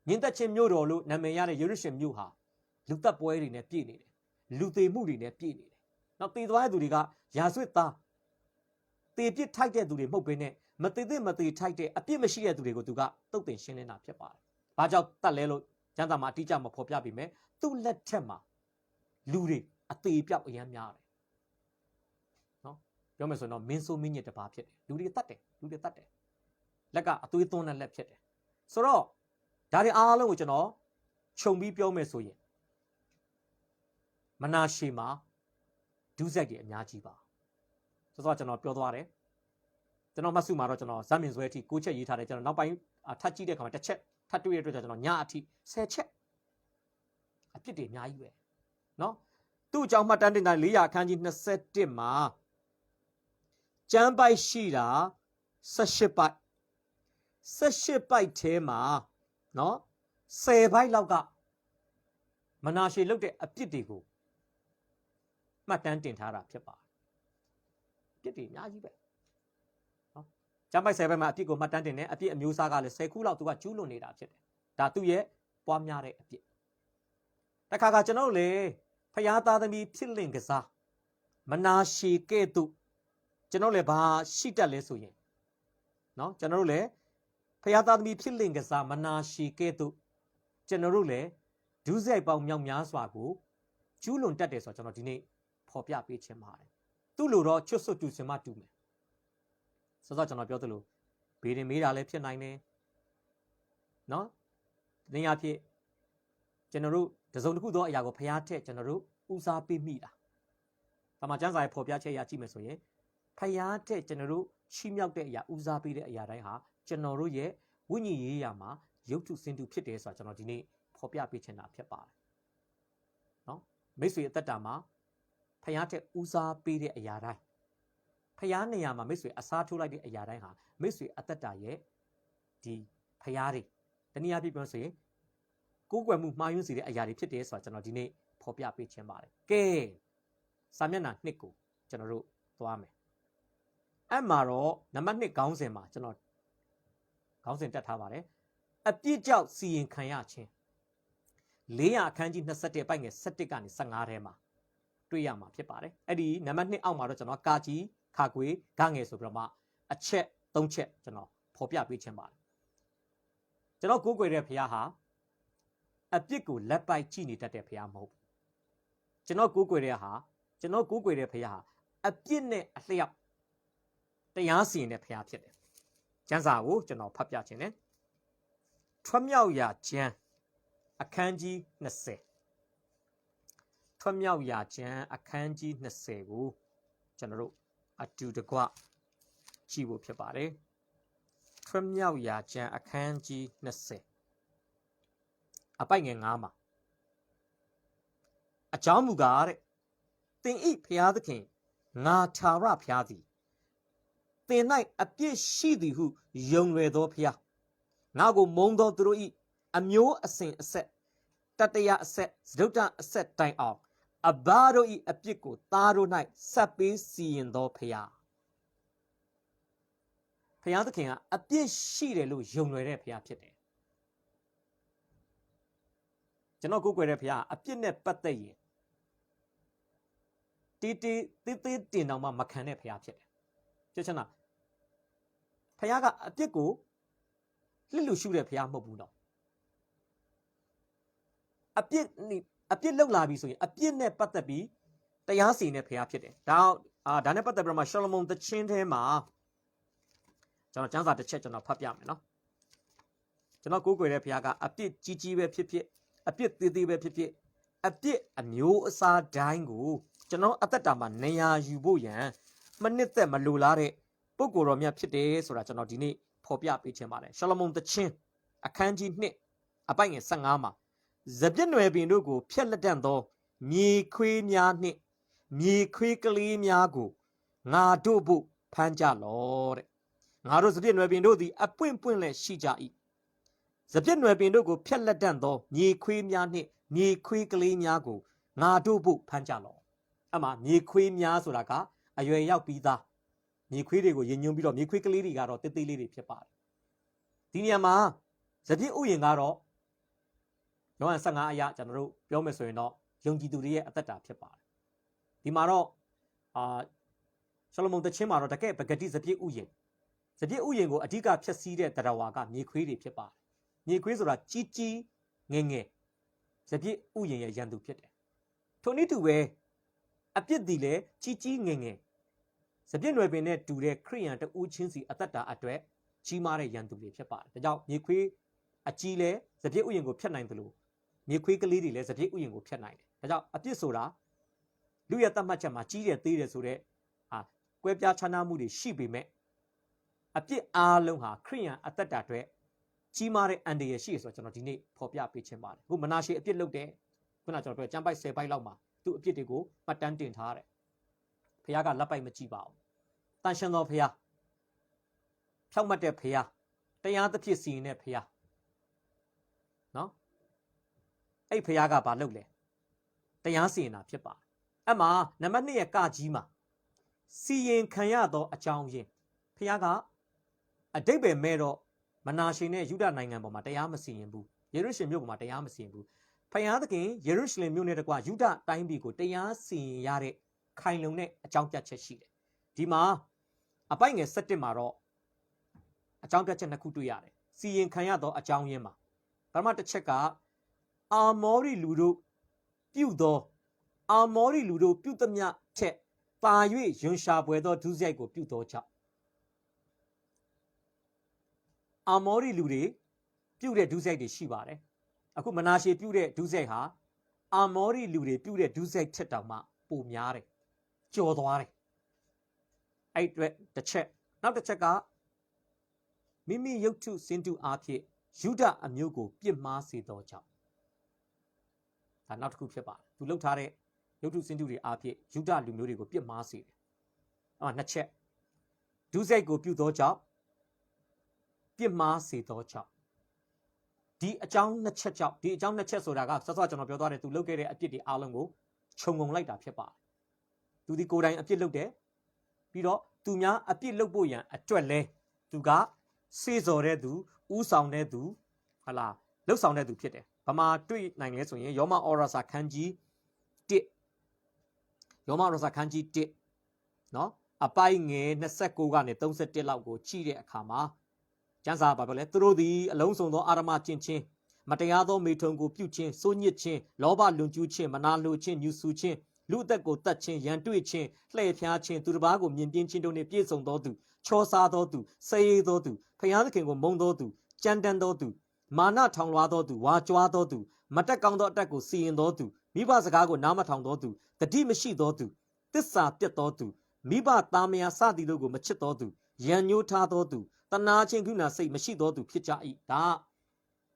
ညင်သက်ခြင်းမြို့တော်လို့နာမည်ရတဲ့ယေရုရှလင်မြို့ဟာလူသက်ပွဲတွေနဲ့ပြည့်နေတယ်လူသေမှုတွေနဲ့ပြည့်နေတယ်နောက်သေသွားတဲ့သူတွေကယာဆွတ်သားသေပြစ်ထိုက်တဲ့သူတွေမဟုတ်ဘဲနဲ့မသေသင့်မသေထိုက်တဲ့အပြစ်မရှိတဲ့သူတွေကိုသူကတုတ်တင်ရှင်းလင်းတာဖြစ်ပါတယ်။ဘာကြောင့်တတ်လဲလို့ကျမ်းစာမှာအတိအကျမဖော်ပြပေမဲ့သူ့လက်ထက်မှာလူတွေအသေးပြောက်အရမ်းများတယ်။နော်ပြောမယ်ဆိုရင်တော့မင်းဆိုးမင်းညစ်တစ်ပါးဖြစ်တယ်။လူတွေတတ်တယ်လက်ကအသွေးသွန်းတဲ့လက်ဖြစ်တယ်။ဆိုတော့ဒါတွေအားလုံးကိုကျွန်တော်ခြုံပြီးပြောမယ်ဆိုရင်မနာရှေမှာဒုစရိုက်တွေအများကြီးပါဆိုတော့ကျွန်တော်ပြောသွားတယ်ကျွန်တော်မှတ်စုမှာတော့ကျွန်တော်ဇာမင်ဆွဲအထိ6ချက်ရေးထားတယ်ကျွန်တော်နောက်ပိုင်းထပ်ကြည့်တဲ့အခါမှာတစ်ချက်ထပ်တွေ့ရတဲ့အတွက်ကျွန်တော်ညအထိ10ချက်အပြစ်တွေအများကြီးပဲเนาะသူ့အကြောင်းမှတ်တမ်းတင်တာ400အခန်းကြီး21မှာကျမ်းပိုက်ရှိတာ18ပိုက်ပိုက်ထဲမှာเนาะ10ပိုက်လောက်ကမနာရှေလုပ်တဲ့အပြစ်တွေကိုမှတ်တမ်းတင်ထားတာဖြစ်ပါတယ်ပြစ်တွေအများကြီးပဲနော်ကျမ်းပိုက်10ဘက်မှာအပြစ်ကိုမှတ်တမ်းတင်တယ်အပြစ်အမျိုးအစားကလည်း10ခုလောက်သူကကျူးလွန်နေတာဖြစ်တယ်ဒါသူ့ရဲ့ပွားများတဲ့အပြစ်တခါကျွန်တော်တို့လေဖျားသားသမီးဖြစ်လင့်ကစားမနာရှေကဲ့သို့ကျွန်တော်လည်းဘာရှိတတ်လဲဆိုရင်နော်ကျွန်တော်တို့လည်းဖျားသားသမီးဖြစ်လင့်ကစားမနာရှေကဲ့သို့ကျွန်တော်တို့လည်းဒုစရိုက်ပေါင်းမြောက်များစွာကိုကျူးလွန်တတ်တယ်ဆိုတော့ကျွန်တော်ဒီနေ့ဖော်ပြပေးခြင်းပါတယ်သူ့လိုတော့ချွတ်ဆွတ်တူစင်မတူမယ်ဆိုတော့ကျွန်တော်ပြောသလိုဘေးရင်မေးတာလည်းဖြစ်နိုင်တယ်နော်တနည်းအားဖြင့်ကျွန်တော်တို့တစုံတစ်ခုသောအရာကိုဖျားထက်ကျွန်တော်တို့ဦးစားပေးမိတာဒါမှကျမ်းစာရဲ့ဖော်ပြချက်အရကြည့်မယ်ဆိုရင်ဖျားထက်ကျွန်တော်တို့ချီးမြှောက်တဲ့အရာဦးစားပေးတဲ့အရာတိုင်းဟာကျွန်တော်တို့ရဲ့ဝိညာဉ်ရေးရာမှာရုပ်ထုစင်တူဖြစ်တယ်ဆိုတာကျွန်တော်ဒီနေ့ဖော်ပြပေးချင်တာဖြစ်ပါတယ်နော်မိတ်ဆွေအသက်တာမှာဖျားထက်ဦးစားပေးတဲ့အရာတိုင်းဖျားနေရာမှာမိတ်ဆွေအစားထိုးလိုက်တဲ့အရာတိုင်းဟာမိတ်ဆွေအသက်တာရဲ့ဒီဖျားတွေတနည်းအားဖြင့်ပြောဆိုရင် ကိုးကွယ်မှုမှားယွင်းစေတဲ့အရာတွေဖြစ်တယ်ဆိုတာကျွန်တော်ဒီနေ့ဖော်ပြပေးခြင်းပါတယ်ကဲစာမျက်နှာ1ကိုကျွန်တော်တို့သွားမယ်အဲ့မှာတော့နံပါတ်1ခေါင်းစဉ်မှာကျွန်တော်ခေါင်းစဉ်တက်ထားပါတယ်အပြစ်ကြောင့်စီရင်ခံရခြင်း400အခန်းကြီး21ပိုက်ငယ်17ကနေ15ထဲမှာတွေ့ရမှာဖြစ်ပါတယ်အဲ့ဒီနံပါတ်2အောက်မှာတော့ကျွန်တော်ကာကြီးခါကွေဂငယ်ဆိုပြီးတော့မှအချက်3ချက်ကျွန်တော်ဖော်ပြပေးခြင်းပါတယ်ကျွန်တော်ကိုးကွယ်တဲ့ဘုရားဟာအပြစ်ကိုလက်ပိုက်ကြည့်နေတတ်တဲ့ဘုရားမဟုတ်ဘူးကျွန်တော်ကိုးကွယ်တဲ့ဘုရားဟာအပြစ်နဲ့အလျောက်တရားစီရင်တဲ့ဘုရားဖြစ်တယ်ကျမ်းစာကိုကျွန်တော်ဖတ်ပြခြင်းနဲ့ထွတ်မြောက်ရာကျမ်းအခန်းကြီး20ထွတ်မြောက်ရာကျမ်းအခန်းကြီး20ကိုကျွန်တော်တို့အတူတကွကြည့်ဖို့ဖြစ်ပါတယ်ထွတ်မြောက်ရာကျမ်းအခန်းကြီး20အပိုက်ငယ်9မှာအကြောင်းမူကားတဲ့သင်ဤဖျားသခင်ငါထာဝရဖျားသည်သင်၌အပြစ်ရှိသည်ဟုယုံလွယ်သောဖျားငါကိုမုန်းသောသူတို့ဤအမျိုးအစဉ်အဆက်တတရာအဆက်စဒုတ္တအဆက်တိုင်အောင်အဘတို့ဤအပြစ်ကိုသားတို့၌ဆက်ပေးစီရင်သောဖျားဖျားသခင်ကအပြစ်ရှိတယ်လို့ယုံလွယ်တဲ့ဖျားဖြစ်တယ်ကျွန်တော်ကိုးကွယ်တဲ့ဖျားအပြစ်နဲ့ပတ်သက်ရင်တေးတင်တောင်မှမခံတဲ့ဖျားဖြစ်တယ်ဖြစ်ချင်လားဖျားကအပြစ်ကိုလှစ်လူရှုတဲ့ဖျားမဟုတ်ဘူးတော့အပြစ်လောက်လာပြီဆိုရင်အပြစ်နဲ့ပတ်သက်ပြီးတရားစီရင်တဲ့ဖျားဖြစ်တယ်ဒါနဲ့ပတ်သက်ပြီးတော့မှရှောလမုန်သချင်းထဲမှာကျွန်တော်ကျမ်းစာတစ်ချက်ကျွန်တော်ဖတ်ပြမယ်နော်ကျွန်တော်ကိုးကွယ်တဲ့ဖျားကအပြစ်ကြီးကြီးပဲဖြစ်ဖြစ်အပြစ်သေးသေးပဲဖြစ်ဖြစ်အပြစ်အမျိုးအစားတိုင်းကိုကျွန်တော်အသက်တာမှာနေရာယူဖို့ရန်မနစ်သက်မလိုလားတဲ့ပုဂ္ဂိုလ်တော်မြတ်ဖြစ်တယ်ဆိုတာကျွန်တော်ဒီနေ့ဖော်ပြပေးခြင်းပါတယ်ရှောလမုန်သချင်းအခန်းကြီး2အပိုက်ငယ်15မှာစပြည့်နွယ်ပင်တို့ကိုဖျက်လက်တန့်သောမြေခွေးများနှင့်မြေခွေးကလေးများကိုငါတို့ဖို့ဖမ်းကြလောတဲ့ငါတို့စပြည့်နွယ်ပင်တို့သည်အပွင့်ပွင့်လည်းရှိကြ၏စပြည့်နွယ်ပင်တို့ကိုဖျက်လက်တန့်သောမြေခွေးများနှင့်မြေခွေးကလေးများကိုငါတို့ဖို့ဖမ်းကြလောအဲ့မှာမြေခွေးများဆိုတာကအရွယ်ရောက်ပြီးသားမြေခွေးတွေကိုရင်ညွှန်းပြီးတော့မြေခွေးကလေးတွေကတော့တေးသေးလေးတွေဖြစ်ပါတယ်ဒီနေရာမှာစပြည့်ဥယျာဉ်ကတော့ယောဟန်15အရာကျွန်တော်တို့ပြောမယ်ဆိုရင်တော့ယုံကြည်သူတွေရဲ့အသက်တာဖြစ်ပါတယ်ဒီမှာတော့ရှောလမုန်သချင်းမှာတော့တကယ်ပဂတိစပြည့်ဥယျာဉ်ကိုအဓိကဖျက်ဆီးတဲ့တရားဝါကမြေခွေးတွေဖြစ်ပါတယ်မြေခွေးဆိုတာကြီးကြီးငယ်ငယ်စပြည့်ဥယျာဉ်ရဲ့ရန်သူဖြစ်တယ်ထိုနည်းတူပဲအပြစ်သည်လည်းကြီးကြီးငယ်ငယ်စပြည့်နွယ်ပင်နဲ့တူတဲ့ခရိယန်တဦးချင်းစီအသက်တာအတွက်ကြီးမားတဲ့ရန်သူတွေဖြစ်ပါတယ်ဒါကြောင့်မြေခွေးအကြီးလဲစပြည့်ဥယျာဉ်ကိုဖျက်နိုင်တယ်လို့မြေခွေးကလေးတွေလည်းစပြည့်ဥယျာဉ်ကိုဖျက်နိုင်တယ်ဒါကြောင့်အပြစ်ဆိုတာလူရဲ့သတ်မှတ်ချက်မှာကြီးတယ်သေးတယ်ဆိုတဲ့ကွဲပြားခြားနားမှုတွေရှိပေမဲ့အပြစ်အားလုံးဟာခရိယန်အသက်တာအတွက်ကြီးမားတဲ့အန္တရာယ်ရှိတယ်ဆိုတော့ကျွန်တော်ဒီနေ့ဖော်ပြပေးခြင်းပါတယ်ခုမနာရှေအပြစ်လုပ်တယ်ခုနကျွန်တော်ပြောကျမ်းပိုက်10ပိုက်လောက်မှာသူ့အပြစ်တွေကိုမှတ်တမ်းတင်ထားတယ်ဖခင်ကလက်ပိုက်မကြည့်ပါဘူးတန်ရှင်သောဖခင်ဖြောက်မှတ်တဲ့ဖခင်တရားသဖြင့်စီရင်တဲ့ဖခင်နော်အဲ့ဖခင်ကဘာလုပ်လဲတရားစီရင်တာဖြစ်ပါတယ်အဲ့မှာနံပါတ်2ရဲ့ကကြီးမှာစီရင်ခံရသောအကြောင်းရင်းဖခင်ကအတိတ်ပဲမဲ့တော့မနာရှင်နဲ့ယူဒနိုင်ငံပေါ်မှာတရားမစီရင်ဘူးယေရုရှလင်မြို့ပေါ်မှာတရားမစီရင်ဘူးဖခင်သခင်ယေရုရှလင်မြို့နဲ့တကွယူဒတိုင်းပြည်ကိုတရားစီရင်ရတဲ့ခိုင်လုံတဲ့အကြောင်းပြချက်ရှိတယ်ဒီမှာအပိုက်ငယ်7မှာတော့အကြောင်းပြချက်2ခုတွေ့ရတယ်စီရင်ခံရသောအကြောင်းရင်းမှာပထမတစ်ချက်ကအာမောရိလူတို့ပြုသမျှထက်ပါ၍ယွန်ရှာပွဲသောဒုစရိုက်ကိုပြုသောကြောင့်အာမောရိလူတွေပြုတဲ့ဒုစရိုက်တွေရှိပါတယ်အခုမနာရှေပြုတဲ့ဒုစရိုက်ဟာအာမောရိလူတွေပြုတဲ့ဒုစရိုက်ထက်တောင်မှပိုများတယ်ကျော်သွားတယ်အဲ့အတွက်တစ်ချက်နောက်တစ်ချက်ကမိမိရုပ်ထုစင်တုအားဖြင့်ယူဒအမျိုးကိုပြစ်မှားစေသောကြောင့်ဒါနောက်တစ်ခုဖြစ်ပါတယ်သူလှုပ်ထားတဲ့ရုပ်ထုစင်တုတွေအားဖြင့်ယူဒလူမျိုးတွေကိုပြစ်မှားစေတယ်နှစ်ချက်ဒုစရိုက်ကိုပြုသောကြောင့်ပြစ်မှားစေသောကြောင့် ဒီအကြောင်းနှစ်ချက်ကြောင့်ဒီအကြောင်းနှစ်ချက်ဆိုတာကစောစောကျွန်တော်ပြောသွားတယ်သူလုပ်ခဲ့တဲ့အပြစ်တွေအားလုံးကိုခြုံငုံလိုက်တာဖြစ်ပါတယ်သူဒီကိုယ်တိုင်အပြစ်လုပ်တယ်ပြီးတော့သူများအပြစ်လုပ်ဖို့ရန်အတွက်လဲသူကစေစော်တဲ့သူဥဆောင်တဲ့သူဟလာလှုပ်ဆောင်တဲ့သူဖြစ်တယ်ဗမာတွေ့နိုင်လဲဆိုရင်ယောမဩရစာခန်းကြီး1ယောမဩရစာခန်းကြီး1နော်အပိုင်းငယ်29ကနေ31လောက်ကိုကြည့်တဲ့အခါမှာကျမ်းစာဘာပြောလဲသူတို့သည်အလုံးစုံသောအာရမကျင့်ချင်းမတရားသောမိထုံကိုပြုခြင်းစိုးညစ်ခြင်းလောဘလွန်ကျူးခြင်းမနာလိုခြင်းညှဉ်းဆူခြင်းလူအသက်ကိုတတ်ခြင်းရန်တွေ့ခြင်းလှည့်ဖျားခြင်းသူတစ်ပါးကိုမြင်ပြင်းခြင်းတို့နှင့်ပြည့်စုံသောသူချောစားသောသူစေရသောသူဖျားသခင်ကိုမုန်းသောသူကြမ်းတမ်းသောသူမာနထောင်လွှားသောသူဝါကြွားသောသူမတက်ကောင်းသောအတက်ကိုစီရင်သောသူမိဘစကားကိုနားမထောင်သောသူတတိမရှိသောသူသစ္စာပြတ်သောသူမိဘသားမယားစသည်တို့ကိုမချစ်သောသူရန်ညှိုးထားသောသူတနာချင်းကုဏစိတ်မရှိသောသူဖြစ်ကြ၏ဒါ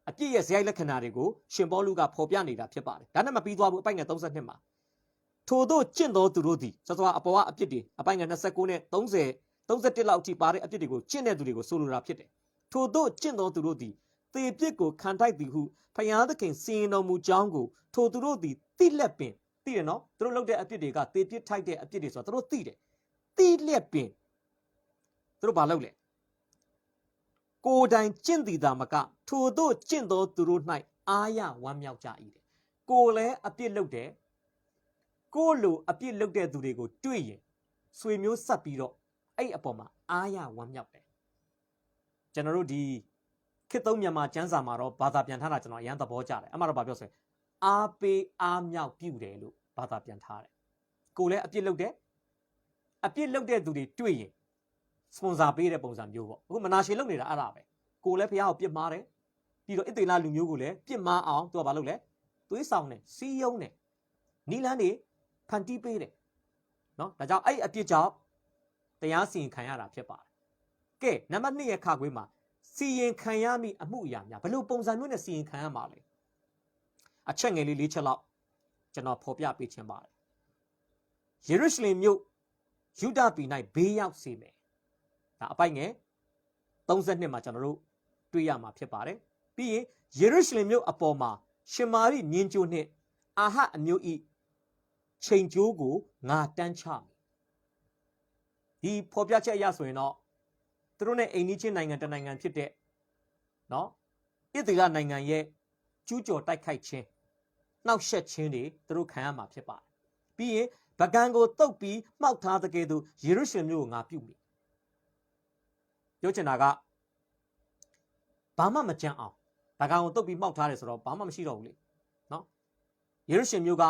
အပြည့်ရဲ့ဇယိုက်လက္ခဏာတွေကိုရှင်ပေါလုကဖော်ပြနေတာဖြစ်ပါတယ်ဒါနဲ့မပြီးသွားဘူးအပိုင်ငယ်32မှာထို့သောကျင့်သောသူတို့သည်စောစောအပေါ်ကအပြစ်တွေအပိုင်ငယ်29နဲ့31လောက်အထိပါတဲ့အပြစ်တွေကိုကျင့်တဲ့သူတွေကိုဆိုလိုတာဖြစ်တယ်ထို့သောကျင့်သောသူတို့သည်သေပြစ်ကိုခံထိုက်သည်ဟုဖျားသခင်စီရင်တော်မူကြောင်းကိုထိုသူတို့သည်သိလက်ပင်သိတယ်နော်သူတို့လုပ်တဲ့အပြစ်တွေကသေပြစ်ထိုက်တဲ့အပြစ်တွေဆိုတော့သူတို့သိတယ်သိလက်ပင်သူတို့ဘာလုပ်လဲကိုယ်တိုင်ကျင့်သည်သာမကထိုတို့ကျင့်သောသူတို့၌အာရဝမ်းမြောက်ကြ၏တဲ့ကိုယ်လည်းအပြစ်လုပ်တယ်ကိုယ်လိုအပြစ်လုပ်တဲ့သူတွေကိုတွေ့ရင်ဆွေမျိုးဆက်ပြီးတော့အဲ့အပေါ်မှာအာရဝမ်းမြောက်တယ်ကျွန်တော်တို့ဒီခေတ်သုံးမြန်မာကျမ်းစာမှာတော့ဘာသာပြန်ထားတာကျွန်တော်အရန်သဘောကျတယ်အမှတော့ဘာပြောဆိုအားပေးအားမြောက်ပြုတယ်လို့ဘာသာပြန်ထားတယ်ကိုယ်လည်းအပြစ်လုပ်တယ်အပြစ်လုပ်တဲ့သူတွေတွေ့ရင်စပွန်ဆာပေးတဲ့ပုံစံမျိုးပေါ့အခုမနာရှည်လုပ်နေတာအဲ့ဒါပဲကိုယ်လည်းဖះကိုပြစ်မှားတယ်ပြီးတော့အစ်သေလလူမျိုးကိုလည်းပြစ်မှားအောင်သူကဘာလုပ်လဲသွေးဆောင်တယ်စီးယုံတယ်နီလန်းတွေဖန်တီးပေးတယ်နော်ဒါကြောင့်အဲ့အပြစ်ကြောင့်တရားစီရင်ခံရတာဖြစ်ပါတယ်ကဲနံပါတ်2ရဲ့ခါခွေးမှာစီရင်ခံရမိအမှုအရာများဘယ်လိုပုံစံမျိုးနဲ့စီရင်ခံရမှာလဲအချက်ငယ်လေး၄ချက်လောက်ကျွန်တော်ဖော်ပြပေးခြင်းပါတယ်ယေရုရှလင်မြို့ယူဒပြည်၌ဘေးရောက်စေမယ်ဒါအပိုက်ငယ်32မှာကျွန်တော်တို့တွေ့ရမှာဖြစ်ပါတယ်ပြီးရင်ယေရုရှလင်မြို့အပေါ်မှာရှင်မာရိမြင်းကျိုးနှင့်အာဟအမျိုးဤချိန်ကျိုးကိုငါတန်းချမယ်ဒီဖော်ပြချက်အရဆိုရင်တော့သူတို့နဲ့အိမ်နီးချင်းနိုင်ငံတစ်နိုင်ငံဖြစ်တဲ့နော်ဣသရေလနိုင်ငံရဲ့ကျူးကျော်တိုက်ခိုက်ခြင်းနှောက်ယှက်ခြင်းတွေသူတို့ခံရမှာဖြစ်ပါတယ်ပြီးရင်ဗကံကိုတုတ်ပြီးမှောက်ထားတဲ့ကဲ့သို့ယေရုရှလင်မြို့ကိုငါပြုမိပြောချင်တာကဘာမှမကြံအောင်ဗကံကိုတုတ်ပြီးမှောက်ထားတယ်ဆိုတော့ဘာမှမရှိတော့ဘူးလေနော်ယေရုရှလင်မြို့က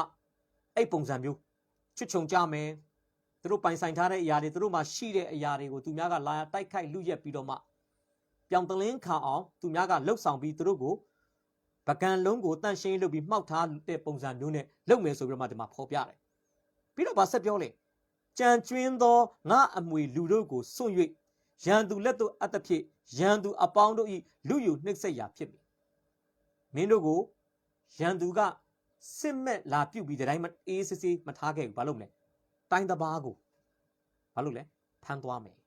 အဲ့ပုံစံမျိုးချွတ်ချုံကြမယ်သူတို့ပိုင်ဆိုင်ထားတဲ့အရာတွေသူတို့မှာရှိတဲ့အရာတွေကိုသူများကလာတိုက်ခိုက်လူရက်ပြီးတော့မှပြောင်တလင်းခံအောင်သူများကလှုပ်ဆောင်ပြီးသူတို့ကိုဗကံလုံးကိုတန့်ရှင်းလုပ်ပြီးမှောက်ထားတဲ့ပုံစံမျိုးနဲ့လုပ်မယ်ဆိုပြီးတော့မှဒီမှာဖော်ပြတယ်ပြီးတော့ဗာဆက်ပြောလေကြံကျွင်းသောငါအမွေလူတို့ကိုစွန့်၍ရန်သူလက်သို့အပ်သဖြင့်ရန်သူအပေါင်းတို့၏လူယူနှိပ်စက်ရာဖြစ်ပြီမင်းတို့ကိုရန်သူကစစ်မဲ့လာပြုတ်ပြီးတဲ့တိုင်းမအေးစစ်စစ်မထားခဲ့ဘူးဘာလို့မလဲတိုင်းတစ်ပါးကိုဘာလို့လဲဖမ်းသွားမယ်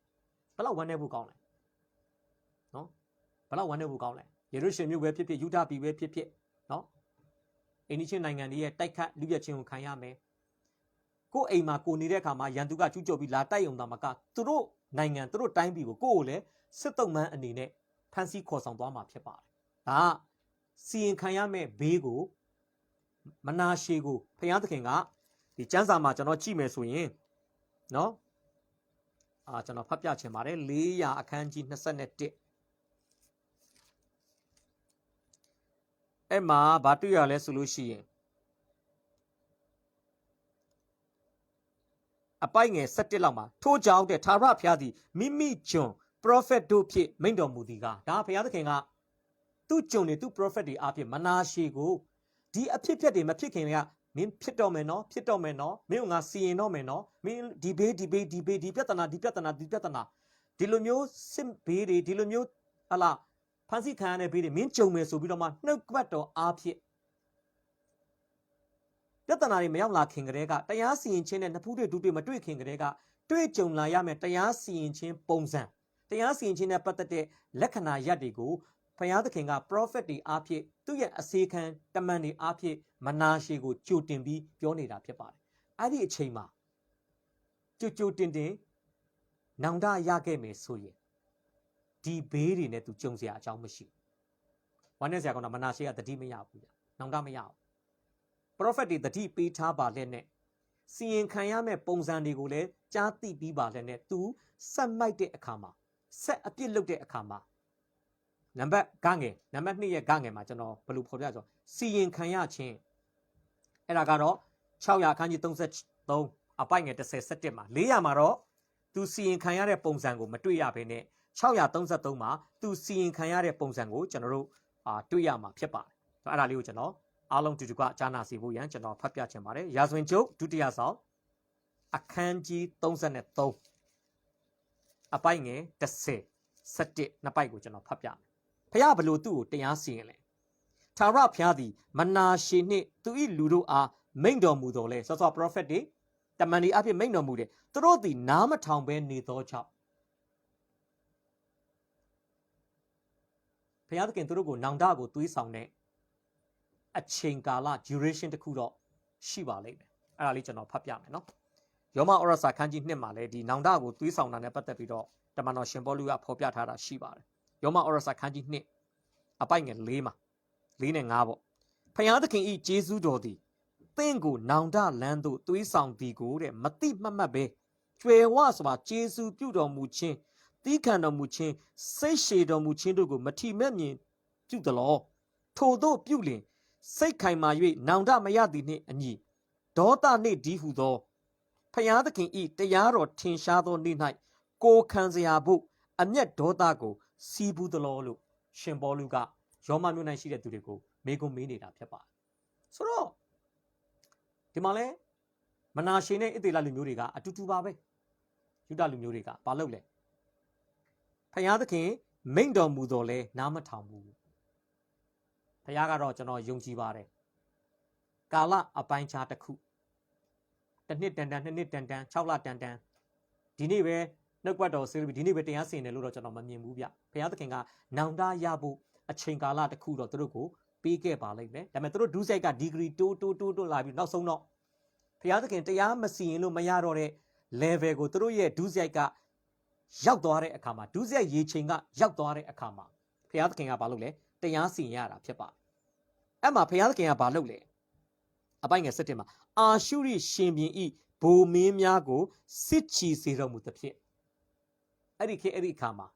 ဘယ်လောက်ဝမ်းနေဖို့ကောင်းလဲနော်ဘယ်လောက်ဝမ်းနေဖို့ကောင်းလဲယေရုရှလင်မြို့ပဲဖြစ်ဖြစ်ယူဒပြည်ပဲဖြစ်ဖြစ်နော်အိန္ဒိချင်းနိုင်ငံတွေရဲ့တိုက်ခတ်လူပြချင်းကိုခံရမယ်ကိုယ်အိမ်မှာကိုနေတဲ့အခါမှာရန်သူကကျူးကျော်ပြီးလာတိုက်အောင်တာမကသူတို့နိုင်ငံသူတို့တိုင်းပြည်ကိုကိုယ့်ကိုလည်းစစ်တုံးမှန်းအနေနဲ့ဖမ်းဆီးခေါ်ဆောင်သွားမှာဖြစ်ပါတယ်ဒါကစီရင်ခံရမဲ့ဘေးကိုမနာရှေကိုဖျားသခင်ကဒီကျမ်းစာမှာကျွန်တော်ကြည့်မယ်ဆိုရင်နော်ကျွန်တော်ဖတ်ပြချင်ပါတယ်400အခန်းကြီး21အဲ့မှာဗာတွေ့ရလဲဆိုလို့ရှိရင်အပိုက်ငယ်17လောက်မှာထို့ကြောင့်တဲ့သာရဘုရားသည်မိမိကျွန် prophet တို့ဖြင့်မိန့်တော်မူသည်ကဒါဘုရားသခင်ကသူ့ကျွန်တွေသူ့ prophet တွေအဖြစ်မနာရှေကိုဒီအဖြစ်ဖြစ်တွေမဖြစ်ခင်ကမင်းဖြစ်တော့မယ်နော်ဖြစ်တော့မယ်နော်မင်းကငါစီရင်တော့မယ်နော်မင်းဒီဘေးဒီပြဿနာဒီလိုမျိုးစစ်ဘေးတွေဒီလိုမျိုးဟလာဖန်ဆီးခံရတဲ့ဘေးတွေမင်းကြုံမယ်ဆိုပြီးတော့မှနှုတ်ကပတ်တော်အားဖြင့်ပြဿနာတွေမရောက်လာခင်ကတည်းကတရားစီရင်ခြင်းနဲ့နှစ်ဖူးတွေဒူးတွေမတွေ့ခင်ကတည်းကတွေ့ကြုံလာရမယ်တရားစီရင်ခြင်းပုံစံတရားစီရင်ခြင်းနဲ့ပတ်သက်တဲ့လက္ခဏာရပ်တွေကို ဖယားသခင်က prophet တွေအားဖြင့်သူ့ရဲ့အစီခံတမန်တွေအားဖြင့်မနာရှေကိုကြိုတင်ပြီးပြောနေတာဖြစ်ပါတယ်အဲ့ဒီအချိန်မှာကြိုတင်နောင်တရခဲ့မယ်ဆိုရင်ဒီဘေးတွေနဲ့သူကြုံစရာအကြောင်းမရှိဘူးဝမ်းနဲ့ဆရာကတော့မနာရှေကတတိမရဘူးဗျနောင်တမရဘူး prophet တွေတတိပေးထားပါလက်နဲ့စီရင်ခံရမဲ့ပုံစံတွေကိုလည်းကြားသိပြီးပါလက်နဲ့သူဆက်မိုက်တဲ့အခါမှာဆက်အပြစ်လုပ်တဲ့အခါမှာနံပါတ်2ရဲ့ဂငယ်မှာကျွန်တော်ဘယ်လိုဖော်ပြဆိုစီရင်ခံရခြင်းအဲ့ဒါကတော့600ခန်းကြီး33အပိုက်ငယ်30မှာ400မှာတော့သူစီရင်ခံရတဲ့ပုံစံကိုမတွေ့ရဘဲနဲ့633မှာသူစီရင်ခံရတဲ့ပုံစံကိုကျွန်တော်တို့တွေ့ရမှာဖြစ်ပါတယ်အဲ့ဒါလေးကိုကျွန်တော်အားလုံးတူတူကကြားနာစီဖို့ရန်ကျွန်တော်ဖတ်ပြချင်ပါတယ်ရာဇဝင်ကျုပ်ဒုတိယဆောင်အခန်းကြီး33အပိုက်ငယ်17နှစ်ပိုက်ကိုကျွန်တော်ဖတ်ပြမယ်ဖခင်ဘလို့သူ့ကိုတရားစီရင်လဲထာဝရဘုရားသည်မနာရှေနှင့်သူ၏လူတို့အားမိန့်တော်မူတော်လဲစောစော prophet တွေတမန်တွေအဖြစ်မိန့်တော်မူတယ်သူတို့သည်နားမထောင်ဘဲနေသောကြောင့်ဘုရားသခင်သူတို့ကိုနောင်တကိုသွေးဆောင်တဲ့အချိန်ကာလ duration တခုတော့ရှိပါလိမ့်မယ်အဲ့ဒါလေးကျွန်တော်ဖတ်ပြမယ်နော်ယောမဩရစာခန်းကြီး1မှာလည်းဒီနောင်တကိုသွေးဆောင်တာနဲ့ပတ်သက်ပြီးတော့တမန်တော်ရှင်ပေါလုကဖော်ပြထားတာရှိပါတယ်ယောမဩရစာခန်းကြီး2အပိုက်ငယ်4မှာ4နဲ့5ပေါ့ဖယားသခင်ဤဂျေဇုတော်သည်သင်ကိုနောင်တလန်းသို့သွေးဆောင်သည်ကိုတဲ့မတိမမှတ်ပဲကျွယ်ဝစွာဂျေဇုပြုတော်မူခြင်းတီးခံတော်မူခြင်းစိတ်ရှည်တော်မူခြင်းတို့ကိုမထီမဲ့မြင်ပြုသလောထို့သောပြုလင်စိတ်ခိုင်မာ၍နောင်တမရသည်နှင့်အညီဒေါသနှင့်ဒီဟုသောဖယားသခင်ဤတရားတော်ထင်ရှားသောနေ့၌ကိုခံစရာဖို့အမျက်ဒေါသကိုစီးပူးသလောလို့ရှင်ပေါလုကယောမမြို့၌ရှိတဲ့သူတွေကိုမေးခွန်းမေးနေတာဖြစ်ပါတယ်ဆိုတော့ဒီမှာလဲမနာရှေနဲ့ဣသေလလူမျိုးတွေကအတူတူပါပဲယူဒလူမျိုးတွေကဘာလုပ်လဲဖယားသခင်မိန့်တော်မူတော်လဲနားမထောင်ဘူးဖယားကတော့ကျွန်တော်ယုံကြည်ပါတယ်ကာလအပိုင်းခြားတစ်ခုတစ်နှစ်တန်နှစ်နှစ်တန်6လတန်ဒီနေ့ပဲနှုတ်ကပတ်တော်ဆေးပြီးဒီနေ့ပဲတရားစီရင်တယ်လို့တော့ကျွန်တော်မမြင်ဘူးဗျဖယားသခင်ကနောင်တရဖို့အချိန်ကာလတစ်ခုတော့သူတို့ကိုပေးခဲ့ပါလိမ့်မယ်ဒါပေမဲ့သူတို့ဒုစရိုက်ကဒီဂရီတိုးလာပြီးနောက်ဆုံးတော့ဖယားသခင်တရားမစီရင်လို့မရတော့တဲ့ level ကိုသူတို့ရဲ့ဒုစရိုက်ကရောက်သွားတဲ့အခါမှာဒုစရိုက်ရေချိန်ကရောက်သွားတဲ့အခါမှာဖယားသခင်ကဘာလုပ်လဲတရားစီရင်ရတာဖြစ်ပါတယ်အဲ့မှာဖယားသခင်ကဘာလုပ်လဲအပိုင်ငယ်7မှာအာရှုရိရှင်ဘုရင်ဤဗိုလ်မင်းများကိုစစ်ချီစေတော်မူသဖြင့်အဲ့ဒီအခါမှာ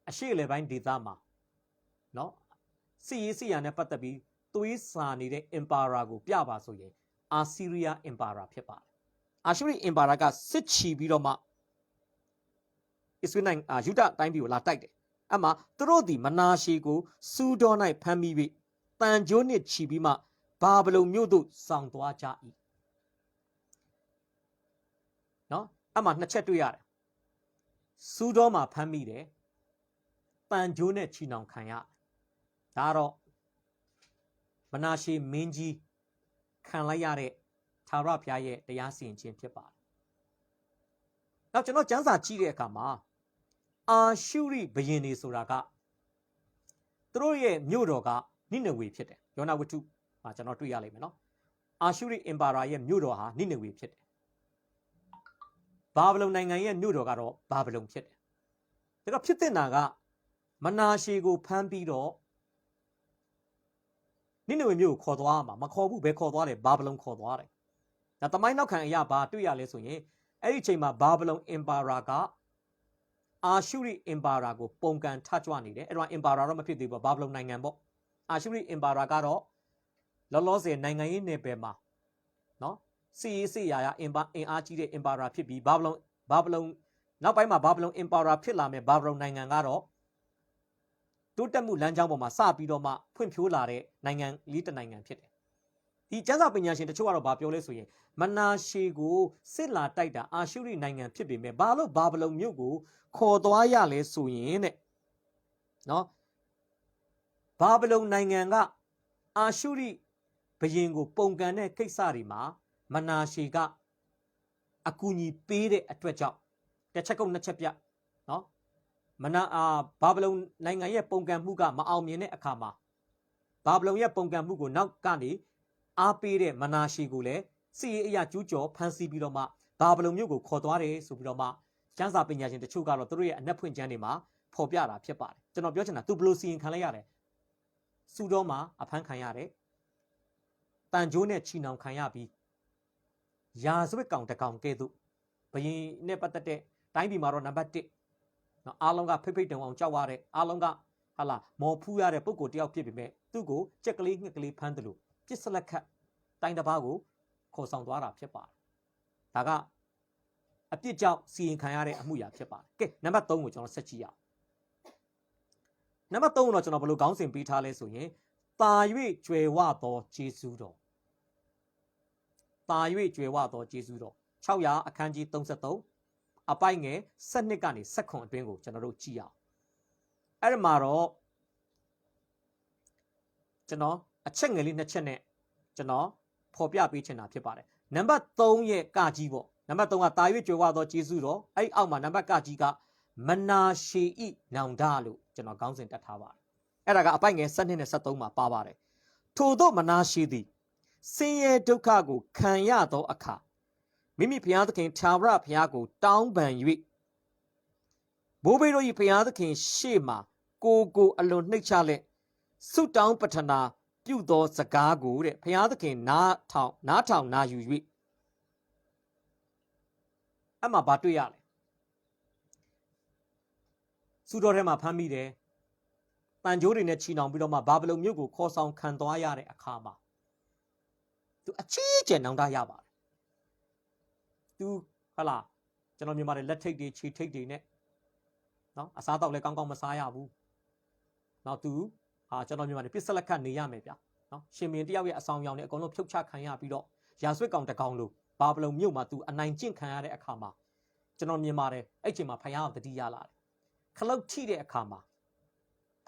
အရှိလေပိုင်းဒေသမှာနော်စီရနဲ့ပတ်သက်ပြီးသွေးစာနေတဲ့ emperor ကိုပြပါဆိုရင်အာဆီးရီးယား emperor ဖြစ်ပါတယ်အာရှုရိ emperor ကစစ်ချီပြီးတော့မှအစ္စရေးနိုင်ငံယူဒတိုင်းပြည်ကိုလာတိုက်တယ်အဲ့မှာသူတို့ဒီမနာရှေကိုစူဒေါ၌ဖမ်းမိပြီးတန်ကြိုးနှစ်ချီပြီးမှဘာဗလုန်မြို့သို့ဆောင်သွားကြ၏နော်အဲ့မှာနှစ်ချက်တွေ့ရတယ်စူဒေါမှာဖမ်းမိတယ်တန်ကြိုးနဲ့ချီနှောင်ခံရဒါတော့မနာရှေမင်းကြီးခံလိုက်ရတဲ့ထာဝရဘုရားရဲ့တရားစီရင်ခြင်းဖြစ်ပါတယ်နောက်ကျွန်တော်ကျမ်းစာကြည့်တဲ့အခါမှာအာရှုရိဘုရင်တွေဆိုတာကသူတို့ရဲ့မြို့တော်ကနိနဝေဖြစ်တယ်ယောနာဝတ္ထုမှာကျွန်တော်တွေ့ရလိမ့်မယ်နော်အာရှုရိ emperor ရဲ့မြို့တော်ဟာနိနဝေဖြစ်တယ်ဘာဗလုန်နိုင်ငံရဲ့မြို့တော်ကတော့ဘာဗလုန်ဖြစ်တယ်ဒါတော့ဖြစ်တဲ့နာကမနာရှေကိုဖမ်းပြီးတော့နိနဝေမြို့ကိုခေါ်သွားမှာမခေါ်ဘူးဘယ်ခေါ်သွားလဲဘာဗလုန်ခေါ်သွားတယ်ဒါတမိုင်းနောက်ခံအရာဘာတွေ့ရလဲဆိုရင်အဲ့ဒီချိန်မှာဘာဗလုန် emperor ကအာရှုရိ emperor ကိုပုံကန်ထကြွနေတယ်အဲ့တော့ emperor တော့မဖြစ်သေးဘူးဘာဗလုန်နိုင်ငံပေါ့အာရှုရိ emperor ကတော့လောလောဆယ်နိုင်ငံရေးနယ်ပယ်မှာနော်စီရာအင်အားကြီးတဲ့ emperor ဖြစ်ပြီးဘာဗလုန်နောက်ပိုင်းမှာဘာဗလုန် emperor ဖြစ်လာမဲ့ဘာဗလုန်နိုင်ငံကတော့တိုးတက်မှုလမ်းကြောင်းပေါ်မှာစပြီးတော့မှဖွံ့ဖြိုးလာတဲ့နိုင်ငံလေးတစ်နိုင်ငံဖြစ်တယ်ဒီကျမ်းစာပညာရှင်တချို့ကတော့ဗာပြောလဲဆိုရင်မနာရှေကိုစစ်လာတိုက်တာအာရှုရိနိုင်ငံဖြစ်ပေမဲ့ဘာလို့ဘာဗလုန်မြို့ကိုခေါ်သွားရလဲဆိုရင်တဲ့နော်ဘာဗလုန်နိုင်ငံကအာရှုရိဘုရင်ကိုပုံကန်တဲ့ကိစ္စတွေမှာမနာရှေကအကူအညီပေးတဲ့အတွက်ကြောင့်တစ်ချက်ကုန်နှစ်ချက်ပြနော် ဘာဗလုန်နိုင်ငံရဲ့ပုံကံမှုကမအောင်မြင်တဲ့အခါမှာဘာဗလုန်ရဲ့ပုံကံမှုကိုနောက်ကနေအားပေးတဲ့မနာရှေကိုလည်းစစ်ရေးအရာကျူးကျော်ဖမ်းဆီးပြီးတော့မှဘာဗလုန်မြို့ကိုခေါ်သွားတယ်ဆိုပြီးတော့မှကျမ်းစာပညာရှင်တချို့ကတော့သူတို့ရဲ့အနက်ဖွင့်ကျမ်းတွေမှာဖော်ပြတာဖြစ်ပါတယ်ကျွန်တော်ပြောချင်တာသူဘလို့စီရင်ခံလိုက်ရတယ်စူတော်မှာအဖမ်းခံရတယ်တန်ကြိုးနဲ့ချီနှောင်ခံရပြီးရာဇဝတ်ကောင်တကောင်ကဲ့သို့ဘယင်နဲ့ပတ်သက်တဲ့တိုင်းပြည်မှာတော့နံပါတ်1နော်အားလုံးကဖိတ်တုံအောင်ကြောက်ရတဲ့အားလုံးကဟာလာမော်ဖူးရတဲ့ပုံကိုတယောက်ဖြစ်ပေမဲ့သူ့ကိုကြက်ကလေးငှက်ကလေးဖမ်းတယ်လို့ပြစ်စလက်ခတ်တိုင်းတစ်ပါးကိုခေါ်ဆောင်သွားတာဖြစ်ပါတယ်ဒါကအပြစ်ကြောင့်စီရင်ခံရတဲ့အမှုရာဖြစ်ပါတယ်ကဲနံပါတ်3ကိုကျွန်တော်ဆက်ကြည့်ရအောင်နံပါတ်3ကိုတော့ကျွန်တော်ဘယ်လိုခေါင်းစဉ်ပေးထားလဲဆိုရင်တာ၍ကျွယ်ဝသောဂျေဇုတော်တာ၍ကျွယ်ဝသောဂျေဇုတော်600အခန်းကြီး33အပိုက်ငယ်7ကနေ7အတွင်းကိုကျွန်တော်တို့ကြည့်အောင်အဲ့ဒီမှာတော့ကျွန်တော်အချက်ငယ်လေး2ချက်နဲ့ကျွန်တော်ဖော်ပြပေးချင်တာဖြစ်ပါတယ်နံပါတ်3ရဲ့ကကြီးပေါ့နံပါတ်3ကတာ၍ကျွယ်ဝသောဂျေဇုတော်အဲ့အောက်မှာနံပါတ်ကကြီးကမနာရှေဤနောင်တလို့ကျွန်တော်ခေါင်းစဉ်တက်ထားပါတယ်အဲ့ဒါကအပိုက်ငယ်7နဲ့73မှာပါပါတယ်ထို့သောမနာရှေသည်ဆင်းရဲဒုက္ခကိုခံရသောအခါမိမိဘုရားသခင်ထာဝရဘုရားကိုတောင်းပန်၍ဘိုးဘေးတို့၏ဘုရားသခင်ရှေ့မှာကိုအလွန်နှိမ့်ချလက်ဆုတောင်းပတနာပြုသောစကားကိုတဲ့ဘုရားသခင်နားထောင်နာယူ၍အဲ့မှာဘာတွေ့ရလဲစူတော်ထဲမှာဖမ်းမိတယ်တန်ကြိုးတွေနဲ့ချီနှောင်ပြီးတော့မှဘာဗလုန်မြို့ကိုခေါ်ဆောင်ခံသွားရတဲ့အခါမှာသူအချီးကျယ်နောင်တရပါတယ်သူဟာလာကျွန်တော်မြန်မာတွေလက်ထိတ်တွေခြေထိတ်တွေနဲ့နော်အစားတော့လည်းကောင်းကောင်းမစားရဘူးနောက်သူဟာကျွန်တော်မြန်မာတွေပစ္စလက်ခတ်နေရမယ်ဗျာနော်ရှင်မင်းတယောက်ရဲ့အဆောင်ရောင်နဲ့အကုန်လုံးဖြုတ်ချခံရပြီးတော့ရာဆွတ်ကောင်တကောင်လို့ဘာဗလုန်မြို့မှာသူအနိုင်ကျင့်ခံရတဲ့အခါမှာကျွန်တော်မြန်မာတွေအဲ့ချိန်မှာဖယားကိုတတိရလာတယ်ခလုတ်ထိတဲ့အခါမှာ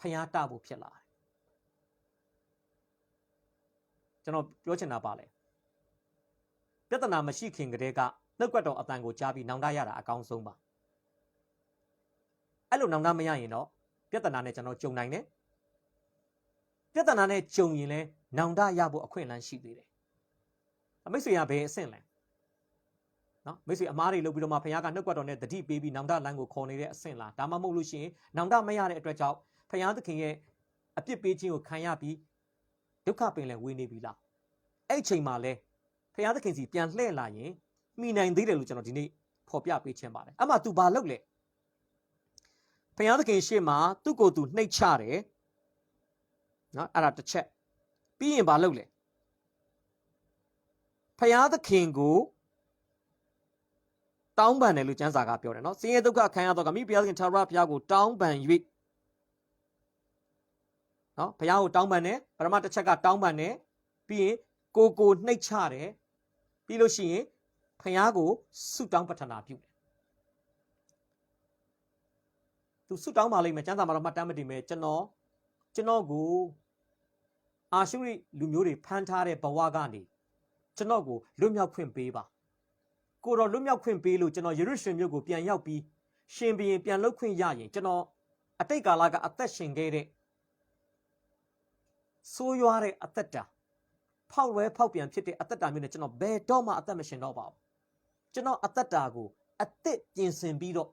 ဖယားတဖို့ဖြစ်လာတယ်ကျွန်တော်ပြောချင်တာပါလေပြဿနာမရှိခင်ကတည်းကနှုတ်ကပတ်တော်အတန်ကိုကြားပြီးနောင်တရတာအကောင်းဆုံးပါအဲ့လိုနောင်တမရရင်တော့ပြဿနာနဲ့ကျွန်တော်ကြုံနိုင်တယ်ပြဿနာနဲ့ကြုံရင်လည်းနောင်တရဖို့အခွင့်အလမ်းရှိသေးတယ်မိတ်ဆွေကဘယ်အဆင့်လဲနော်မိတ်ဆွေအမားတွေလုပ်ပြီးတော့မှဖခင်ကနှုတ်ကပတ်တော်နဲ့တတိပေးပြီးနောင်တလမ်းကိုခေါ်နေတဲ့အဆင့်လားဒါမှမဟုတ်လို့ရှိရင်နောင်တမရတဲ့အတွက်ကြောင့်ဖခင်သခင်ရဲ့အပြစ်ပေးခြင်းကိုခံရပြီးဒုက္ခပင်လည်းဝေနေပြီလားအဲ့ချိန်မှာလဲဖခင်သခင်စီပြန်လှည့်လာရင်မိနိုင်သေးတယ်လို့ကျွန်တော်ဒီနေ့ဖော်ပြပေးခြင်းပါတယ်အမှ तू ဘာလုပ်လဲဖခင်သခင်ရှေ့မှာသူ့ကိုယ်သူနှိတ်ချတယ်နော်အဲ့ဒါတစ်ချက်ပြီးရင်ဘာလုပ်လဲဖခင်သခင်ကိုတောင်းပန်တယ်လို့ကျမ်းစာကပြောတယ်နော်ဆင်းရဲဒုက္ခခံရတော့ကမိဘုရားသခင်ထာဝရဘုရားကိုတောင်းပန်၍နော်ဘုရားကိုတောင်းပန်တယ်ပထမတစ်ချက်ကတောင်းပန်တယ်ပြီးရင်ကိုနှိတ်ချတယ်ပြီးလို့ရှိရင်ဘုရားကိုဆုတောင်းပတနာပြုတယ်သူဆုတောင်းပါလိမ့်မယ်ကျမ်းစာမှာတော့မှတ်တမ်းမတင်ပဲကျွန်တော်ကိုအာရှုရိလူမျိုးတွေဖမ်းထားတဲ့ဘဝကနေကျွန်တော်ကိုလွတ်မြောက်ခွင့်ပေးပါကိုတော်လွတ်မြောက်ခွင့်ပေးလို့ကျွန်တော်ယေရုရှလင်မြို့ကိုပြန်ရောက်ပြီးရှင်ဘုရင်ပြန်လှုပ်ခွင့်ရရင်ကျွန်တော်အတိတ်ကာလကအသက်ရှင်ခဲ့တဲ့ဆိုးရွားတဲ့အသက်တာဖောက်ပြန်ဖြစ်တဲ့အသက်တာမျိုးနဲ့ကျွန်တော်ဘယ်တော့မှအသက်မရှင်တော့ပါဘူးကျွန်တော်အသက်တာကိုအသက်ပြင်ဆင်ပြီးတော့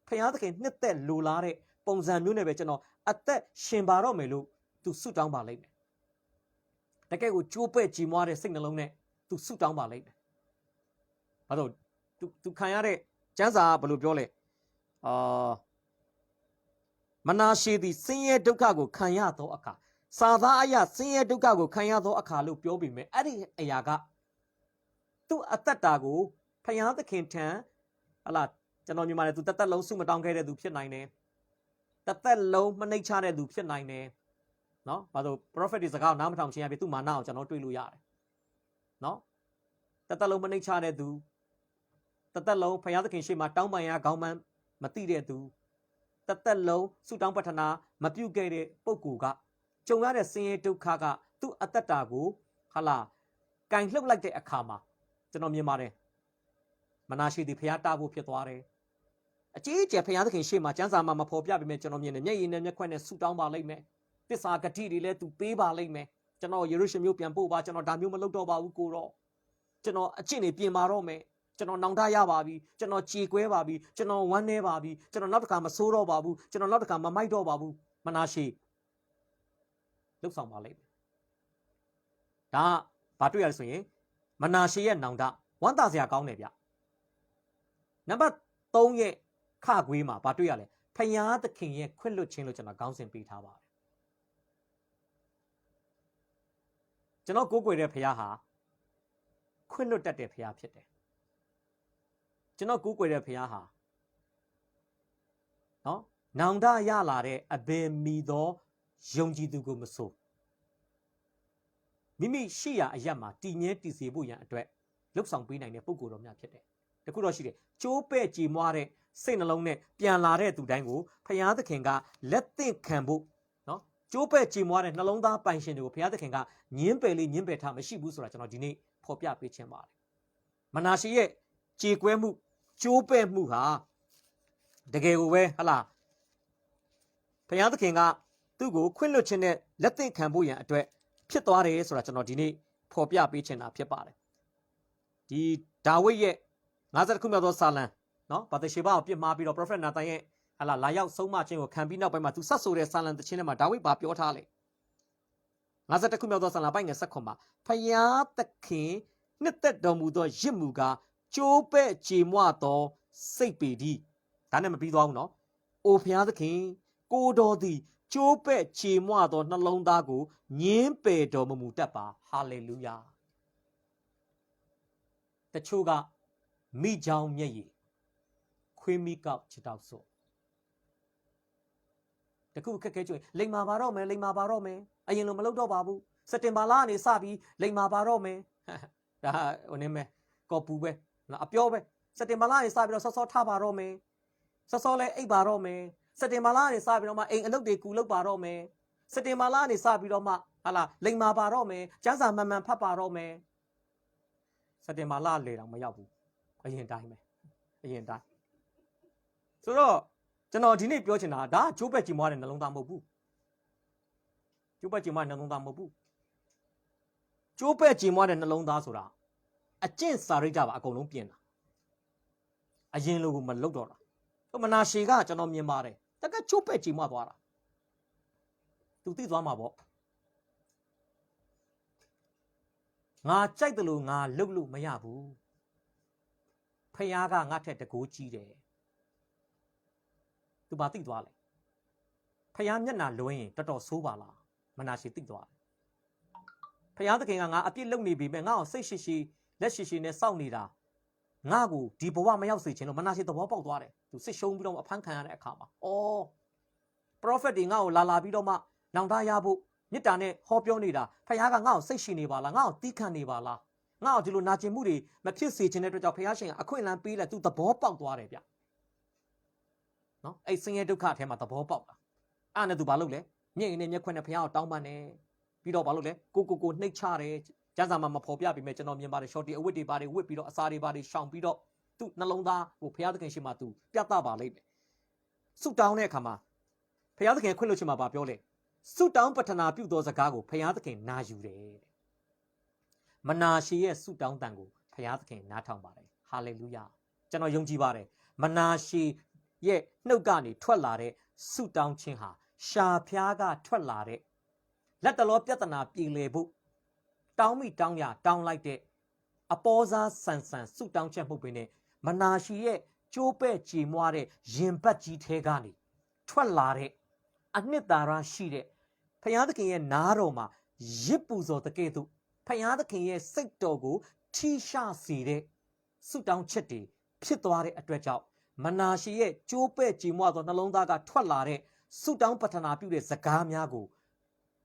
ဖခင်သခင်နှစ်သက်လိုလားတဲ့ပုံစံမျိုးနဲ့ပဲကျွန်တော်အသက်ရှင်ပါတော့မယ်လို့သူဆုတောင်းပါလိမ့်မယ်တကယ်ကိုကြိုးပဲ့ကြည်မွားတဲ့စိတ်နှလုံးနဲ့သူဆုတောင်းပါလိမ့်မယ်ဘာလို့သူခံရတဲ့ကျမ်းစာကဘယ်လိုပြောလဲမနာရှေသည်ဆင်းရဲဒုက္ခကိုခံရသောအခါစာသားအရာဆင်းရဲဒုက္ခကိုခံရသောအခါလို့ပြောပြီးမြဲအဲ့ဒီအရာကသူ့အသက်တာကိုဖခင်သခင်ထံဟလာကျွန်တော်ညီမလေးသူတသက်လုံးဆုမတောင်းခဲ့တဲ့သူဖြစ်နိုင်တယ်တသက်လုံးမနှိမ့်ချတဲ့သူဖြစ်နိုင်တယ်နော်ဘာလို့ prophet တွေစကားကိုနားမထောင်ခြင်းအပြင်သူ့မာနကိုကျွန်တော်တွေ့လို့ရတယ်နော်တသက်လုံးမနှိမ့်ချတဲ့သူတသက်လုံးဖခင်သခင်ရှေ့မှာတောင်းပန်ရခေါင်းမှန်းမသိတဲ့သူတသက်လုံးဆုတောင်းပတနာမပြုတ်ခဲ့တဲ့ပုဂ္ဂိုလ်ကကြုံရတဲ့ဆင်းရဲဒုက္ခကသူ့အသက်တာကိုဟာလာကင်လှုပ်လိုက်တဲ့အခါမှာကျွန်တော်မြင်ပါတယ်မနာရှိသည်ဖခင်တာဖို့ဖြစ်သွားတယ် အကြီးအကျယ်ဖခင်သခင်ရှေ့မှာကျမ်းစာမှာမဖော်ပြပေမဲ့ကျွန်တော်မြင်တယ်မျက်ရည်နဲ့မျက်ခွက်နဲ့ဆူတောင်းပါလိမ့်မယ်တစ္ဆာဂတိတွေလည်းသူပေးပါလိမ့်မယ်ကျွန်တော်ယေရုရှလင်မြို့ပြန်ပို့ပါကျွန်တော်ဒါမျိုးမလုပ်တော့ပါဘူးကိုတော့ကျွန်တော်အကျင့်တွေပြင်ပါတော့မယ်ကျွန်တော်နောင်တရပါပြီကျွန်တော်ကြေကွဲပါပြီကျွန်တော်ဝမ်းနည်းပါပြီကျွန်တော်နောက်တစ်ခါမဆိုးတော့ပါဘူးကျွန်တော်နောက်တစ်ခါမမိုက်တော့ပါဘူးမနာရှိလှုပ်ဆောင်ပါလိမ့်မယ်ဒါဘာတွေ့ရလဲဆိုရင်မနာရှိရဲ့နောင်တဝမ်းသာစရာကောင်းတယ်ဗျနံပါတ်3ရဲ့ခခွေးမှာဘာတွေ့ရလဲဖယားသခင်ရဲ့ခွင့်လွှတ်ခြင်းလို့ကျွန်တော်ခေါင်းစဉ်ပေးထားပါတယ်ကျွန်တော်ကိုးကွယ်တဲ့ဖယားဟာခွင့်လွှတ်တတ်တဲ့ဖယားဖြစ်တယ်ကျွန်တော်ကိုးကွယ်တဲ့ဖယားဟာနော်နောင်တရလာတဲ့အဘယ်မီသောယုံကြည်သူကိုမဆိုမိမိရှိရာအရက်မှာတည်မြဲတည်စေဖို့ရန်အတွက်လှုပ်ဆောင်ပေးနိုင်တဲ့ပုဂ္ဂိုလ်တော်များဖြစ်တယ်တခုတော့ရှိတယ်ကျိုးပဲ့ကြည်မွားတဲ့စိတ်နှလုံးနဲ့ပြန်လာတဲ့သူတိုင်းကိုဖယားသခင်ကလက်သင့်ခံဖို့နော်ကျိုးပဲ့ကြည်မွားတဲ့နှလုံးသားပိုင်ရှင်တွေကိုဖယားသခင်ကညင်းပယ်လေးညင်းပယ်ထားမရှိဘူးဆိုတာကျွန်တော်ဒီနေ့ဖော်ပြပေးခြင်းပါတယ်မနာရှေရဲ့ကြေကွဲမှုကျိုးပဲ့မှုဟာတကယ်ကိုပဲဟလားဖယားသခင်ကသူ့ကိုခွင့်လွှတ်ခြင်းနဲ့လက်သင့်ခံဖို့ရန်အတွက်ဖြစ်သွားတယ်ဆိုတာကျွန်တော်ဒီနေ့ဖော်ပြပေးချင်တာဖြစ်ပါတယ်ဒီဒါဝိဒ်ရဲ့50ခုမြောက်သောစာလံနော်ဘာသရှေဘကိုပြစ်မှားပြီးတော့ prophet နာသန်ရဲ့ဟလာလာရောက်ဆုံးမခြင်းကိုခံပြီးနောက်ပိုင်းမှာသူဆက်ဆိုတဲ့စာလံတခြင်းထဲမှာဒါဝိဒ်ဘာပြောထားလဲ50ခုမြောက်သောစာလံပိုင်းငယ်7မှာဖယားသခင်နှစ်သက်တော်မူသောရစ်မှုကကျိုးပဲ့ကြေမွသောစိတ်ပေသည်ဒါနဲ့မပြီးသွားဘူးနော်အိုဖယားသခင်ကိုတော်သည်ကျိုးပဲ့ကြေမွသောနှလုံးသားကိုညင်းပယ်တော်မမူတတ်ပါဟာလေလုယာတချို့ကမိချောင်းမျက်ရည်ခွေးမိကောက်ချစ်တောက်စို့တခုအခက်ခဲကျွေးလိမ်မာပါတော့မယ်လိမ်မာပါတော့မယ်အရင်လိုမလုပ်တော့ပါဘူးစက်တင်ဘာလကနေစပြီးလိမ်မာပါတော့မယ်ဒါဟိုနေမယ်ကော်ပူပဲနော်အပြောပဲစက်တင်ဘာလကနေစပြီးတော့ဆော့ဆော့ထားပါတော့မယ်ဆော့ဆော့လဲအိပ်ပါတော့မယ်စက်တင်ဘာလကနေစပြီးတော့မှအိမ်အလုပ်တွေကူလုပ်ပါတော့မယ်စက်တင်ဘာလကနေစပြီးတော့မှဟာလာလိမ်မာပါတော့မယ်ကျန်းစာမှန်မှန်ဖတ်ပါတော့မယ်စက်တင်ဘာလလေတော့မရောက်ဘူးအရင်တိုင်းပဲအရင်တိုင်းဆိုတော့ကျွန်တော်ဒီနေ့ပြောချင်တာဒါကျိုးပဲ့ကြည်မွားတဲ့နှလုံးသားမဟုတ်ဘူးကျိုးပဲ့ကြည်မွားတဲ့နှလုံးသားမဟုတ်ဘူးကျိုးပဲ့ကြည်မွားတဲ့နှလုံးသားဆိုတာအကျင့်စာရိတ္တပါအကုန်လုံးပြင်တာအရင်လိုကိုမလုပ်တော့တာဟိုမနာရှေကကျွန်တော်မြင်ပါတယ်တကယ်ကျိုးပဲ့ကြည်မွားသွားတာသူသိသွားမှာပေါ့ငါကြိုက်တယ်လို့ငါလုပ်လို့မရဘူးဖယားကငါထက်တကိုးကြီးတယ်သူဘာသိသွားလဲဖယားမျက်နှာလွှဲရင်တော်တော်ဆိုးပါလားမနာရှေသိသွားတယ်ဖယားသခင်ကငါအပြစ်လုပ်နေပြီမဲ့ငါ့ကိုစိတ်ရှိရှိလက်ရှိရှိနဲ့စောင့်နေတာငါ့ကိုဒီဘဝမရောက်စေချင်လို့မနာရှေသဘောပေါက်သွားတယ်သူစစ်ရှုံးပြီးတော့အဖမ်းခံရတဲ့အခါမှာအော် prophet တွေငါ့ကိုလာပြီးတော့မှနောင်တရဖို့မေတ္တာနဲ့ဟောပြောနေတာဖယားကငါ့ကိုစိတ်ရှိနေပါလားငါ့ကိုတီးခတ်နေပါလားငါ့ကိုဒီလိုနာကျင်မှုတွေမဖြစ်စေချင်တဲ့အတွက်ကြောင့်ဖယားရှင်ကအခွင့်အလမ်းပေးလိုက်သူသဘောပေါက်သွားတယ်ဗျနော်အဲ့ဆင်းရဲဒုက္ခအထဲမှာသဘောပေါက်တာအဲ့နဲ့သူဘာလုပ်လဲမျက်ရည်နဲ့မျက်ခွက်နဲ့ဖယားကိုတောင်းပန်တယ်ပြီးတော့ဘာလုပ်လဲကိုနှိတ်ချတယ်ကျန်းစာမှာမဖော်ပြပေမဲ့ကျွန်တော်မြင်ပါတယ် shorty အဝတ်တွေဘာတွေဝတ်ပြီးတော့အစာတွေဘာတွေရှောင်ပြီးတော့သူ့နှလုံးသားကိုဖယားသခင်ရှိမှသူပြသပါလိမ့်မယ်ဆုတောင်းတဲ့အခါမှာဖယားသခင်ခွင့်လွှတ်ခြင်းမှာပြောလဲဆုတောင်းပတနာပြုသောစကားကိုဖယားသခင်နာယူတယ်တဲ့မနာရှေရဲ့ဆုတောင်းတန်ကိုဖယားသခင်နားထောင်ပါတယ်ဟာလေလုယာကျွန်တော်ယုံကြည်ပါတယ်မနာရှေရဲ့နှုတ်ကနေထွက်လာတဲ့ဆုတောင်းခြင်းဟာရှာဖျားကထွက်လာတဲ့လက်တလောပြဿနာပြည်လေဖို့တောင်းမိတောင်းရတောင်းလိုက်တဲ့အပေါ်စားဆန်ဆန်ဆုတောင်းချက်မှုပဲနဲ့မနာရှေရဲ့ကျိုးပဲ့ကြည်မွားတဲ့ရင်ပတ်ကြီးထဲကနေထွက်လာတဲ့အနှစ်သာရရှိတဲ့ဖယားသခင်ရဲ့နားတော်မှာရစ်ပူဇော်တဲ့ကဲ့သို့ဖယားသခင်ရဲ့စိတ်တော်ကိုထိရှစေတဲ့ဆုတောင်းချက်တွေဖြစ်သွားတဲ့အတွက်ကြောင့်မနာရှေရဲ့ကျိုးပဲ့ကြည်မွားသောနှလုံးသားကထွက်လာတဲ့ဆုတောင်းပတနာပြုတဲ့စကားများကို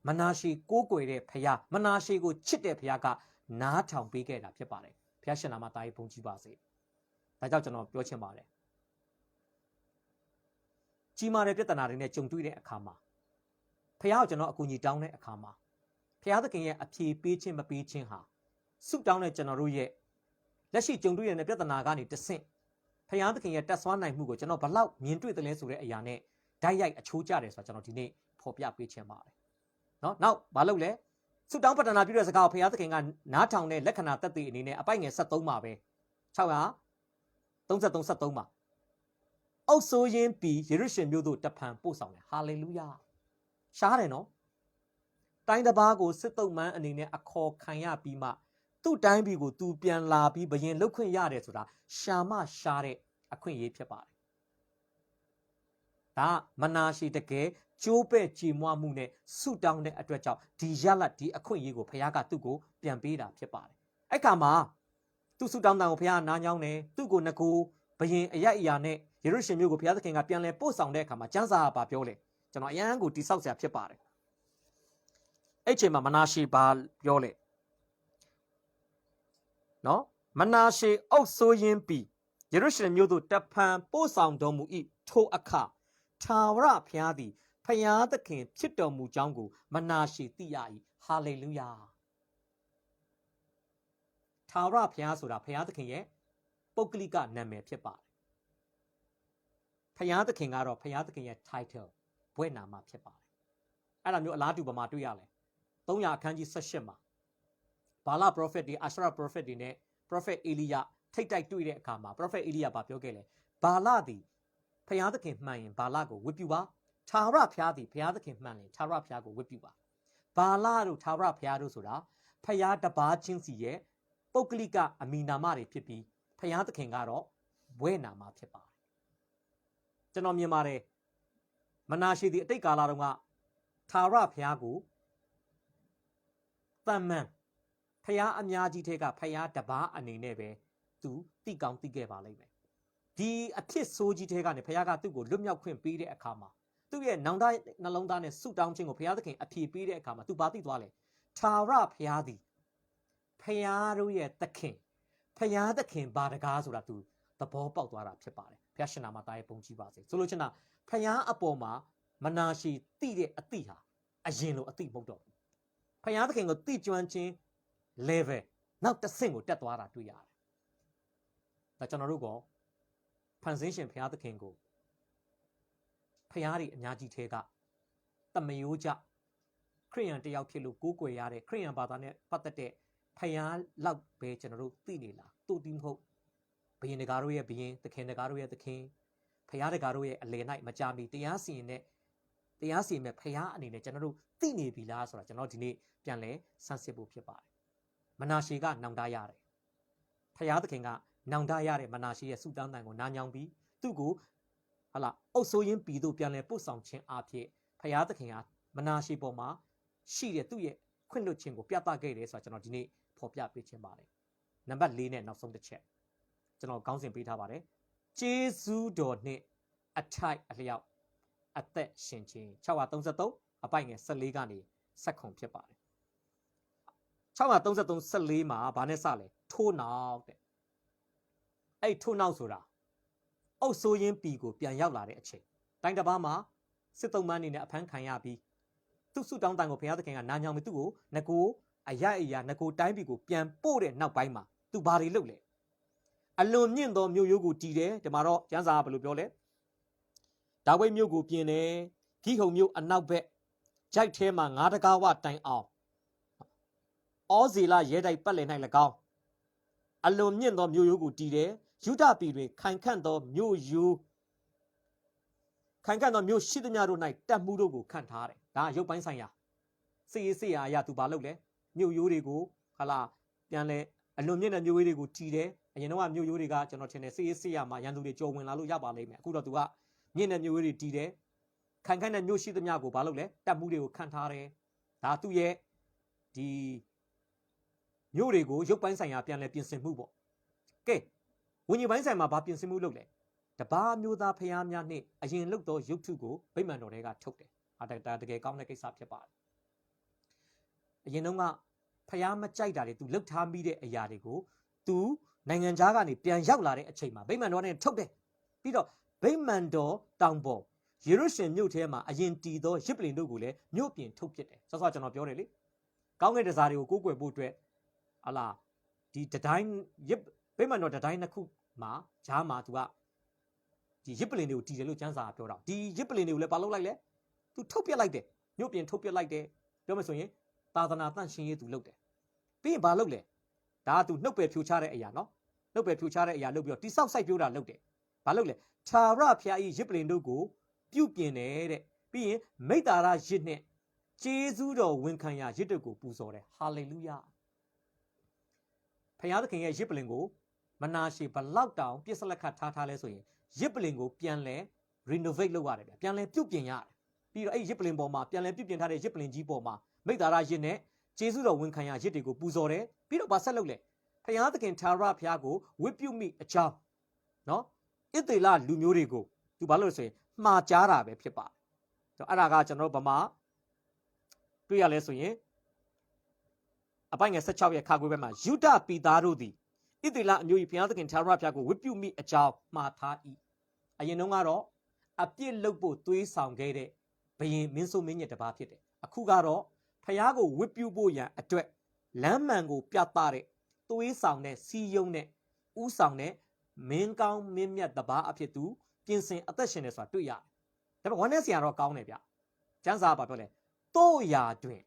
မနာရှေကိုးကွယ်တဲ့ဖယားမနာရှေကိုချစ်တဲ့ဖယားကနားထောင်ပေးခဲ့တာဖြစ်ပါတယ်ဖယားရှင်နာမသားရေးဘုန်းကြီးပါစေဒါကြောင့်ကျွန်တော်ပြောချင်ပါတယ်ကြီးမားတဲ့ပြဿနာတွေနဲ့ကြုံတွေ့တဲ့အခါမှာဖယားကိုကျွန်တော်အကူအညီတောင်းတဲ့အခါမှာဖယားသခင်ရဲ့အဖြေပေးခြင်းမပေးခြင်းဟာဆုတောင်းတဲ့ကျွန်တော်တို့ရဲ့လက်ရှိကြုံတွေ့ရတဲ့ပြဿနာကနေတဆင့် ဖယားသခင်ရဲ့တက်ဆွမ်းနိုင်မှုကိုကျွန်တော်ဘလောက်မြင်တွေ့တယ်လဲဆိုတဲ့အရာနဲ့ဓာတ်ရိုက်အချိုးကျတယ်ဆိုတာကျွန်တော်ဒီနေ့ဖော်ပြပေးချင်ပါတယ်နော်နောက်ဘာလုပ်လဲဆုတောင်းပတ္တနာပြုတဲ့စကားကိုဖယားသခင်ကနားထောင်တဲ့လက္ခဏာသက်သေအနေနဲ့အပိုက်ငယ်73မှာပဲ633မှာအုပ်ဆိုးရင်းပြီးယေရုရှလင်မြို့သို့တဖန်ပို့ဆောင်တယ်ဟာလေလုယာရှားတယ်နော်တိုင်းတစ်ပါးကိုစစ်တုပ်မန်းအနေနဲ့အခေါ်ခံရပြီးမှသူ့တိုင်းပြည်ကိုသူပြန်လာပြီးဘယင်လုတ်ခွင့်ရတယ်ဆိုတာရှာမရှားတဲ့အခွင့်အရေးဖြစ်ပါတယ်ဒါမနာရှိတကယ်ကျိုးပဲ့ကြေမွမှုနဲ့ဆုတောင်းတဲ့အတွက်ကြောင့်ဒီရလတ်ဒီအခွင့်အရေးကိုဘုရားကသူ့ကိုပြန်ပေးတာဖြစ်ပါတယ်အဲ့ခါမှာသူ့ဆုတောင်းတန်ကိုဘုရားနားညောင်းတယ်သူ့ကိုငကိုဘယင်အယက်အရာနဲ့ယေရုရှလင်မြို့ကိုဘုရားသခင်ကပြန်လဲပို့ဆောင်တဲ့အခါမှာကျမ်းစာကပြောလေကျွန်တော်အရန်ကိုတိဆောက်စရာဖြစ်ပါတယ်အဲ့ချိန်မှာမနာရှိဘာပြောလေနော်မနာရှေအုပ်ဆိုးရင်းပြီးယေရုရှလင်မြို့သို့တဖန်ပို့ဆောင်တော်မူ၏ထိုအခါထာဝရဘုရားသည်ဖျားသခင်ဖြစ်တော်မူကြောင်းကိုမနာရှေသိရ၏ဟာလေလုယာထာဝရဘုရားဆိုတာဘုရားသခင်ရဲ့ပုဂ္ဂလိကနာမည်ဖြစ်ပါတယ်ဘုရားသခင်ကတော့ဘုရားသခင်ရဲ့ title ဘွဲ့နာမဖြစ်ပါတယ်အဲ့ဒါမျိုးအလားတူပါမှာတွေ့ရလဲ300အခန်းကြီး18မှာဘာလ prophet တွေအာရှရ prophet တွေနဲ့ prophet အေလိယထိတ်တိုက်တွေ့တဲ့အခါမှာ prophet အေလိယပြောခဲ့လေဘာလသည်ဖျားသခင်မှန်ရင်ဘာလကိုဝတ်ပြုပါထာဝရဘုရားသည်ဖျားသခင်မှန်ရင်ထာဝရဘုရားကိုဝတ်ပြုပါဘာလတို့ထာဝရဘုရားတို့ဆိုတာဖျားတပါးချင်းစီရဲ့ပုဂ္ဂလိကအမည်နာမတွေဖြစ်ပြီးဖျားသခင်ကတော့ဘွဲ့နာမဖြစ်ပါတယ်ကျွန်တော်မြင်ပါတယ်မနာရှိသည့်အတိတ်ကာလတုန်းကထာဝရဘုရားကိုတမန်ဖျားအများကြီးထဲကဖျားတပါးအနေနဲ့ပဲသူတိကောင်းတိခဲ့ပါလိမ့်မယ်ဒီအဖြစ်ဆိုးကြီးထဲကနေဖျားကသူ့ကိုလွတ်မြောက်ခွင့်ပေးတဲ့အခါမှာသူ့ရဲ့နောင်တနှလုံးသားနဲ့ဆုတောင်းခြင်းကိုဖျားသခင်အဖြေပေးတဲ့အခါမှာသူဘာသိသွားလဲထာဝရဘုရားသည်ဖျားတို့ရဲ့သခင်ဖျားသခင်ဘာတကားဆိုတာသူသဘောပေါက်သွားတာဖြစ်ပါတယ်ဖျားရှင်နာမသားရဲ့ပုံကြည့်ပါစေဆိုလို့ချင်းတာဖျားအပေါ်မှာမနာရှိတိတဲ့အသည့်ဟာအရင်လိုအသည့်မဟုတ်တော့ဘူးဖျားသခင်ကိုတိကျွမ်းခြင်း level နောက်တစ်ဆင့်ကိုတက်သွားတာတွေ့ရတယ်။ဒါကျွန်တော်တို့ကဖန်ဆင်းရှင်ဘုရားသခင်ကိုဖျားတွေအများကြီးထဲကတမယိုးကြခရိယန်တယောက်ဖြစ်လို့ကိုးကွယ်ရတဲ့ခရိယန်ဘာသာနဲ့ပတ်သက်တဲ့ဖျားလောက်ပဲကျွန်တော်တို့သိနေလားတူတီးမဟုတ်ဘယင်တကာတို့ရဲ့ဘယင်သခင်တကာတို့ရဲ့သခင်ဖျားတကာတို့ရဲ့အလယ်၌မကြမီတရားစီရင်မဲ့ဖျားအနေနဲ့ကျွန်တော်တို့သိနေပြီလားဆိုတာကျွန်တော်ဒီနေ့ပြန်လဲဆန်းစစ်ဖို့ဖြစ်ပါတယ်မနာရှေကနောင်တရတယ်ဖျားသခင်ကနောင်တရတဲ့မနာရှေရဲ့ဆုတောင်းတန်ကိုနားညောင်းပြီးသူ့ကိုဟာလာအုပ်ဆိုးရင်းပြည်သို့ပြန်လဲပို့ဆောင်ခြင်းအဖြစ်ဖျားသခင်ကမနာရှေပေါ်မှာရှိတဲ့သူ့ရဲ့ခွင့်လွှတ်ခြင်းကိုပြသခဲ့တယ်ဆိုတာကျွန်တော်ဒီနေ့ဖော်ပြပေးခြင်းပါတယ်နံပါတ်4နဲ့နောက်ဆုံးတစ်ချက်ကျွန်တော်ခေါင်းစဉ်ပေးထားပါတယ်ကျေးဇူးတော်နှင့်အထိုက်အလျောက်အသက်ရှင်ခြင်း633အပိုက်ငယ်14ကနေဆက်ခုံဖြစ်ပါတယ်633 14မှာဘာနဲ့စလဲထိုးနောက်တဲ့အဲ့ထိုးနောက်ဆိုတာအုပ်ဆိုးရင်းပြည်ကိုပြန်ရောက်လာတဲ့အချိန်တိုင်းတစ်ပါးမှာစစ်တုံးမန်းအနေနဲ့အဖမ်းခံရပြီးသူ့ဆုတောင်းတန်ကိုဘုရားသခင်ကနားညောင်းပြီးသူ့ကိုငကိုအယအရာငကိုတိုင်းပြည်ကိုပြန်ပို့တဲ့နောက်ပိုင်းမှာသူဘာတွေလုပ်လဲအလွန်မြင့်သောမြို့ရိုးကိုတည်တယ်ဒီမှာတော့ကျမ်းစာကဘယ်လိုပြောလဲဒါဝိဒ်မြို့ကိုပြင်တယ်ဂိဟုန်မြို့အနောက်ဘက်ဂျိုက်ထဲမှာ9တကားဝတိုင်အောင်ဩဇေလရဲတိုက်ပတ်လည်၌၎င်းအလွန်မြင့်သောမြို့ရိုးကိုတည်တယ်ယုဒပြည်တွင်ခိုင်ခန့်သောမြို့ရိုးခိုင်ခန့်သောမြို့ရှိသမျှတို့၌တပ်မှုတို့ကိုခန့်ထားတယ်ဒါရုပ်ပိုင်းဆိုင်ရာစေရေးစေရာအရာသူဘာလုပ်လဲမြို့ရိုးတွေကိုဟာလာပြန်လဲအလွန်မြင့်တဲ့မြို့ရိုးတွေကိုတည်တယ်အရင်တော့မြို့ရိုးတွေကကျွန်တော်ထင်တယ်စေရေးစေရာမှာရန်သူတွေကြော်ဝင်လာလို့ရပါလိမ့်မယ်အခုတော့သူကမြင့်တဲ့မြို့ရိုးတွေတည်တယ်ခိုင်ခန့်တဲ့မြို့ရှိသမျှကိုဘာလုပ်လဲတပ်မှုတွေကိုခန့်ထားတယ်ဒါသူ့ရဲ့ဒီမြို့တွေကိုရုပ်ပိုင်းဆိုင်ရာပြန်လဲပြင်ဆင်မှုပေါ့ကဲဝိညာဉ်ပိုင်းဆိုင်မှာဘာပြင်ဆင်မှုလုပ်လဲတပါးမျိုးသားဖျားများနှင့်အရင်လုတ်သောရုပ်ထုကိုဗိမာန်တော်တွေကထုတ်တယ်တကယ်ကောင်းတဲ့ကိစ္စဖြစ်ပါတယ်အရင်တော့ကဖျားမကြိုက်တာတွေသူလှုပ်ထားမိတဲ့အရာတွေကိုသူနိုင်ငံခြားကနေပြန်ရောက်လာတဲ့အချိန်မှာဗိမာန်တော်နဲ့ထုတ်တယ်ပြီးတော့ဗိမာန်တော်တောင်ပေါ်ယေရုရှလင်မြို့ထဲမှာအရင်တည်သောရစ်ပလင်တို့ကိုလည်းမြို့ပြင်ထုတ်ပစ်တယ်ဆော့ကျွန်တော်ပြောတယ်လေကောင်းကင်တစားတွေကိုကိုးကွယ်ဖို့အတွက်ဟာလာဒီတတိုင်းဗိမာန်တော်တတိုင်းနှစ်ခု嘛加嘛对吧？ဒီရစ်ပလင်တွေကိုတီတယ်လို့ကျန်းစာပြောတာဒီရစ်ပလင်တွေကိုလည်းပါလို့လိုက်လဲသူထုတ်ပြလိုက်တယ်မြို့ပြင်ထုတ်ပြလိုက်တယ်ပြောမယ်ဆိုရင်သာသနာတန့်ရှင်းရေးသူလုပ်တယ်ပြီးရင်ဘာလုပ်လဲဒါကသူနှုတ်ပယ်ဖြိုချတဲ့အရာနော်နှုတ်ပယ်ဖြိုချတဲ့အရာလုပ်ပြီးတော့တိဆောက်စိုက်ပျိုးတာလုပ်တယ်ဘာလုပ်လဲခြာရဖျားကြီးရစ်ပလင်တို့ကိုပြုတ်ပြင်တယ်တဲ့ပြီးရင်မိတ္တာရရစ်နဲ့ကျေးဇူးတော်ဝန်ခံရာရစ်တို့ကိုပူဇော်တယ်ဟာလေလုယာဖျားသခင်ရဲ့ရစ်ပလင်ကိုမနာရှေဘလောက်တောင်ပြစ်စလက်ခတ်ထားလဲဆိုရင်ရစ်ပလင်ကိုပြန်လဲ renovate လုပ်ရတယ်ဗျပြန်လဲပြုတ်ပြင်ရတယ်ပြီးတော့အဲ့ရစ်ပလင်ပေါ်မှာပြန်လဲပြုတ်ပြင်ထားတဲ့ရစ်ပလင်ကြီးပေါ်မှာမိတ္တာရရစ်နဲ့ကျေးဇူးတော်ဝန်ခံရာရစ်တွေကိုပူဇော်တယ်ပြီးတော့ဗာဆက်လုပ်လဲဖျားသခင်ထာဝရဘုရားကိုဝတ်ပြုမိအကြောင်းနော်ဣသေလလူမျိုးတွေကိုသူဘာလို့လဲဆိုရင်မှားကြားတာပဲဖြစ်ပါတယ်အဲ့ဒါကကျွန်တော်တို့ဗမာတွေ့ရလဲဆိုရင်အပိုင်ငယ်16ရဲ့ခါခွေးဘက်မှာယုဒပြည်သားတို့သည်ဣသေလအမျိုး၏ဘုရားသခင်ထာဝရဘုရားကိုဝတ်ပြုမိအကြောင်းမှားထား၏အရင်တုန်းကတော့အပြစ်လုပ်ဖို့သွေးဆောင်ခဲ့တဲ့ဘုရင်မင်းဆိုးမင်းညက်တစ်ပါးဖြစ်တယ်အခုကတော့ဘုရားကိုဝတ်ပြုဖို့ရန်အတွက်လမ်းမှန်ကိုပြသတဲ့သွေးဆောင်တဲ့စီယုံနဲ့ဥဆောင်တဲ့မင်းကောင်းမင်းမြတ်တစ်ပါးအဖြစ်သူပြင်ဆင်အသက်ရှင်နေဆိုတာတွေ့ရတယ်ဒါပေမဲ့ဝမ်းနဲ့ဆရာတော့ကောင်းတယ်ဗျကျမ်းစာကပြောလဲတို့ရာတွင်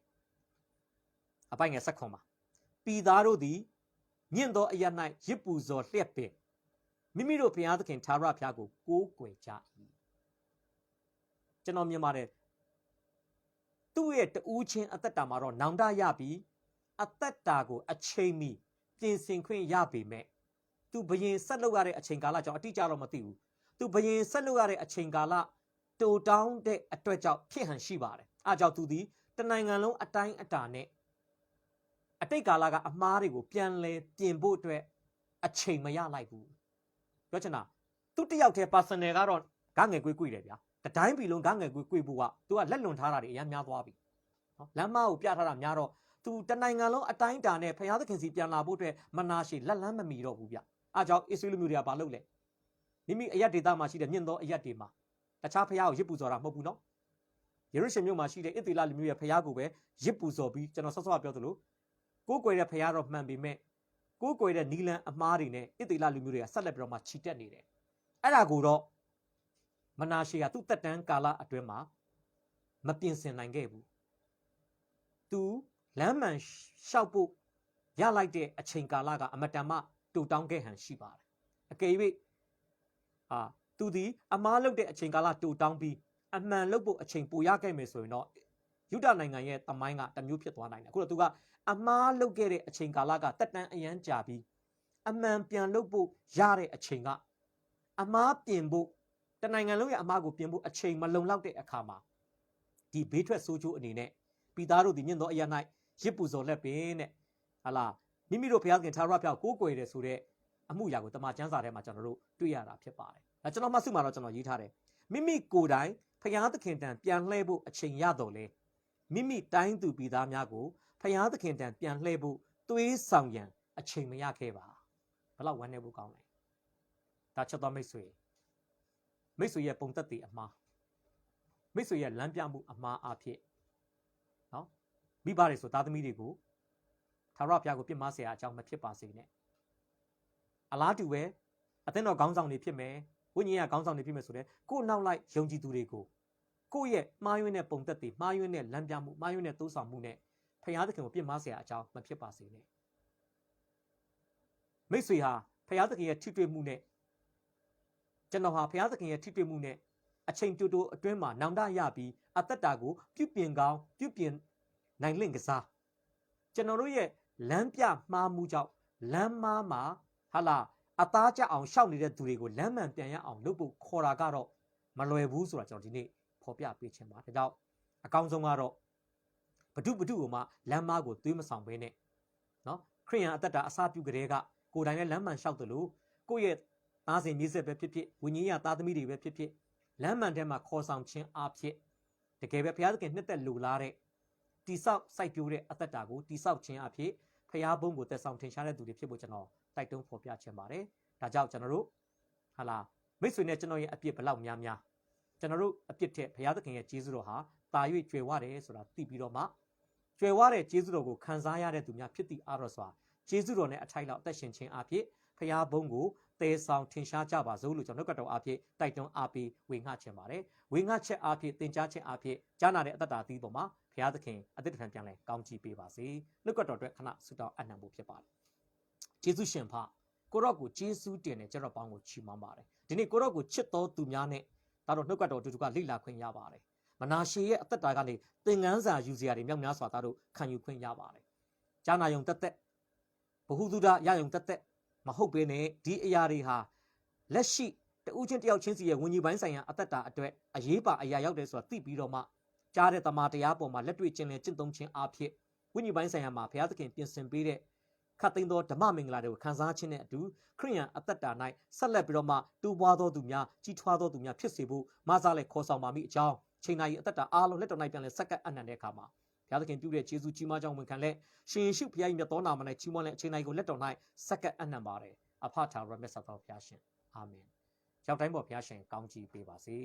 အပိုင်ငယ်ဆက်ခွန်ပါပြည်သားတို့သည်မြင့်သောအရ၌ရစ်ပူဇော်လျက်ပင်မိမိတို့ဘုရားသခင်ထာဝရဘုရားကိုကိုးကွယ်ကြ၏ကျွန်တော်မြင်ပါတယ်သူ့ရဲ့တူးချင်းအသက်တာမှာတော့နောင်တရပြီးအသက်တာကိုအချိန်မီပြင်ဆင်ခွင့်ရပေမဲ့သူဘယင်ဆက်လုပ်ရတဲ့အချိန်ကာလကြောင့်အတိအကျတော့မသိဘူးသူဘယင်ဆက်လုပ်ရတဲ့အချိန်ကာလတိုတောင်းတဲ့အတွက်ကြောင့်ဖြစ်ဟန်ရှိပါတယ်အားကြောင့်သူသည်တနိုင်ငံလုံးအတိုင်းအတာနဲ့အတိတ်ကာလကအမားတွေကိုပြန်လဲပြင်ဖို့အတွက်အချိန်မရလိုက်ဘူးပြောချင်တာသူတယောက်တည်း personal ကတော့ဂငယ်ကွေးကွေးတယ်ဗျာတတိုင်းပြည်လုံးဂငယ်ကွေးကွေးဖို့ကသူကလက်လွန်ထားတာတွေအများများသွားပြီနော်လမ်းမကိုပြထားတာများတော့သူတနိုင်ငံလုံးအတိုင်းအတာနဲ့ဘုရားသခင်စီပြန်လာဖို့အတွက်မနာရှည်လက်လန်းမမီတော့ဘူးဗျအားကြောင့်အစ္စရေးလူမျိုးတွေကဘာလုပ်လဲမိမိအရက်ဒေသမှာရှိတဲ့မြင့်သောအရက်တွေမှာတခြားဘုရားကိုရစ်ပူဇော်တာမဟုတ်ဘူးနော်ယေရုရှလင်မြို့မှာရှိတဲ့ဣသေလလူမျိုးရဲ့ဘုရားကိုပဲရစ်ပူဇော်ပြီးကျွန်တော်ဆော့ဆော့ပြောသလိုကိုးကွယ်တဲ့ဘုရားတော့မှန်ပေမဲ့ကိုးကွယ်တဲ့နီလန်အမားတွေနဲ့ဣသေလလူမျိုးတွေကဆက်လက်ပြီးတော့မှခြိတက်နေတယ်အဲ့ဒါကိုတော့မနာရှေကသူ့တက်တန်းကာလအတွင်းမှာမပြင်ဆင်နိုင်ခဲ့ဘူးသူလမ်းမှန်လျှောက်ဖို့ရလိုက်တဲ့အချိန်ကာလကအမတန်မှတူတောင်းခဲ့ဟန်ရှိပါတယ်အကယ်၍သူဒီအမားလုပ်တဲ့အချိန်ကာလတူတောင်းပြီးအမှန်လုပ်ဖို့အချိန်ပိုရခဲ့မယ်ဆိုရင်တော့ယုဒနိုင်ငံရဲ့တမိုင်းကတမျိုးဖြစ်သွားနိုင်တယ်အခုတော့သူကအမားလုပ်ခဲ့တဲ့အချိန်ကာလကတက်တန်းအရန်ကြာပြီးအမှန်ပြန်လုပ်ဖို့ရတဲ့အချိန်ကအမားပြင်ဖို့တနိုင်ငံလုံးရဲ့အမားကိုပြင်ဖို့အချိန်မလုံလောက်တဲ့အခါမှာဒီဘေးထွက်ဆိုးချိုးအနေနဲ့ပြည်သားတို့ဒီမြင့်သောအရာ၌ရစ်ပူဇော်လက်ပင်တဲ့ဟာလားမိမိတို့ဘုရားသခင်ထာဝရဘုရားကိုးကွယ်တယ်ဆိုတဲ့အမှုရာကိုတမန်ကျမ်းစာထဲမှာကျွန်တော်တို့တွေ့ရတာဖြစ်ပါတယ်။ဒါကျွန်တော်မှတ်စုမှာတော့ကျွန်တော်ရေးထားတယ်။မိမိကိုယ်တိုင်ဘုရားသခင်တန်ပြန်လှည့်ဖို့အချိန်ရတော့လေမိမိတိုင်းသူပြည်သားများကိုဘုရားသခင်တန်ပြန်လှည့်ဖို့သွေးဆောင်ရန်အချိန်မရခဲ့ပါ။ဘယ်လောက်ဝမ်းနည်းဖို့ကောင်းလဲ။ဒါချက်တော်မိတ်ဆွေရဲ့ပုံသက်တည်အမှားမိတ်ဆွေရဲ့လမ်းပြမှုအမှားအဖြစ်နော်မိဘတွေဆိုသားသမီးတွေကိုထာဝရဘုရားကိုပြစ်မှားเสียအကြောင်းမဖြစ်ပါစေနဲ့အလားတူပဲအသင်းတော်ခေါင်းဆောင်တွေဖြစ်မယ်ဝိညာဉ်ရေးခေါင်းဆောင်တွေဖြစ်မယ်ဆိုတဲ့ကိုယ်နောက်လိုက်ယုံကြည်သူတွေကိုကိုယ့်ရဲ့မှားယွင်းတဲ့ပုံသက်တည်မှားယွင်းတဲ့လမ်းပြမှုမှားယွင်းတဲ့တိုးဆောင်မှုနဲ့ဘုရားသခင်ကိုပြစ်မှားเสียအကြောင်းမဖြစ်ပါစေနဲ့မိတ်ဆွေဟာဘုရားသခင်ရဲ့ထိတွေ့မှုနဲ့ကျွန်တော်ဟာဘုရားသခင်ရဲ့ထိတွေ့မှုနဲ့အချိန်တိုတိုအတွင်းမှာနောင်တရပြီးအသက်တာကိုပြုပြင်ကောင်းပြုပြင်နိုင်လင့်ကစားကျွန်တော်တို့ရဲ့လမ်းပြမှားမှုကြောင့်လမ်းမားမှာဟာလာအသားကျအောင်ရှောက်နေတဲ့သူတွေကိုလမ်းမှန်ပြန်ရအောင်လုပ်ဖို့ခေါ်တာကတော့မလွယ်ဘူးဆိုတာကျွန်တော်ဒီနေ့ဖော်ပြပေးချင်ပါတယ်ဒါကြောင့်အကောင်းဆုံးကတော့ဘဒုကိုမှလမ်းမားကိုသွေးမဆောင်ဘဲနဲ့နော်ခရိယန်အသက်တာအစာပြုကြတဲ့ကကိုယ်တိုင်လည်းလမ်းမှန်လျှောက်တယ်လို့ကိုယ့်ရဲ့သားစဉ်မြေးဆက်ပဲဖြစ်ဖြစ်ဝိညာဉ်ရေးသားသမီးတွေပဲဖြစ်ဖြစ်လမ်းမှန်ထဲမှာခေါ်ဆောင်ခြင်းအဖြစ်တကယ်ပဲဘုရားသခင်နှစ်သက်လိုလားတဲ့တိဆောက်စိုက်ပျိုးတဲ့အသက်တာကိုတိဆောက်ခြင်းအဖြစ်ဖျားဘုံကိုသက်ဆောင်ထင်ရှားတဲ့သူတွေဖြစ်ဖို့ကျွန်တော်တိုက်တွန်းဖော်ပြချင်ပါတယ်။ဒါကြောင့်ကျွန်တော်တို့ဟာလာမိတ်ဆွေနဲ့ကျွန်တော်ရဲ့အပြစ်ဘလောက်များများကျွန်တော်တို့အပြစ်ထက်ဘုရားသခင်ရဲ့ကျေးဇူးတော်ဟာတာ၍ကြွယ်ဝတယ်ဆိုတာသိပြီးတော့မှကြွယ်ဝတဲ့ကျေးဇူးတော်ကိုခံစားရတဲ့သူများဖြစ်သည့်အားတော်စွာကျေးဇူးတော်နဲ့အထိုက်လောက်အသက်ရှင်ခြင်းအဖြစ် ဖျားဘုံကိုတဲဆောင်ထင်ရှားကြပါစို့လို့ကျွန်တော်နှုတ်ကတော်အားဖြင့်တိုက်တွန်းအားပေးဝေငှချင်ပါတယ်ဝေငှချက်အားဖြင့်သင်ကြားခြင်းအားဖြင့်ကြားနာတဲ့အသက်တာသီးပေါ်မှာဘုရားသခင်အသက်တဖန်ပြန်လဲကောင်းချီးပေးပါစေနှုတ်ကတော်အတွက်ခဏဆုတောင်းအပ်နှံဖို့ဖြစ်ပါတယ်ယေရှုရှင်ဖကိုရော့ကိုယေရှုတင်တဲ့ကျတော့ပေါင်းကိုချီးမွမ်းပါတယ်ဒီနေ့ကိုရော့ကိုချစ်တော်သူများနဲ့ဒါတော့နှုတ်ကတော်တူတူကလိလာခွင့်ရပါတယ်မနာရှေရဲ့အသက်တာကနေသင်ခန်းစာယူစရာတွေမြောက်များစွာသားတို့ခံယူခွင့်ရပါတယ်ကြားနာယုံတက်ဘဟုသုဒရယုံတက်မဟုတ်ဘဲနဲ့ဒီအရာတွေဟာလက်ရှိတဦးချင်းတယောက်ချင်းစီရဲ့ဝิญဉ်ပိုင်းဆိုင်ရာအသက်တာအတွက်အရေးပါအရာရောက်တယ်ဆိုတာသိပြီးတော့မှကြားတဲ့တမန်တရားပေါ်မှာလက်တွေ့ကျင့်လည်ကျင့်သုံးခြင်းအဖြစ်ဝิญဉ်ပိုင်းဆိုင်ရာမှာဘုရားသခင်ပြင်ဆင်ပေးတဲ့ခတ်သိမ်းသောဓမ္မမင်္ဂလာတွေကိုခံစားခြင်းနဲ့အတူခရိယန်အသက်တာ၌ဆက်လက်ပြီးတော့မှတူပွားသောသူများကြီးထွားသောသူများဖြစ်စေဖို့မဆားလဲခေါ်ဆောင်ပါမိအကြောင်းချိန်နာရီအသက်တာအားလုံးလက်တော်၌ပြန်လဲစက္ကပ်အနှံတဲ့အခါမှာဘုရားသခင်ပြုတဲ့ယေရှုကြီးမားကြောင်းဝန်ခံလဲရှင်ယေရှုဘုရား၏မြတ်သောနာမ၌ချီးမွမ်းလဲအချိန်တိုင်းကိုလက်တော်၌စက္ကပ်အနှံပါတယ်အဖထာရမက်ဆာသောဘုရားရှင်အာမင်ရောက်တိုင်းပေါ်ဘုရားရှင်ကောင်းချီးပေးပါစေ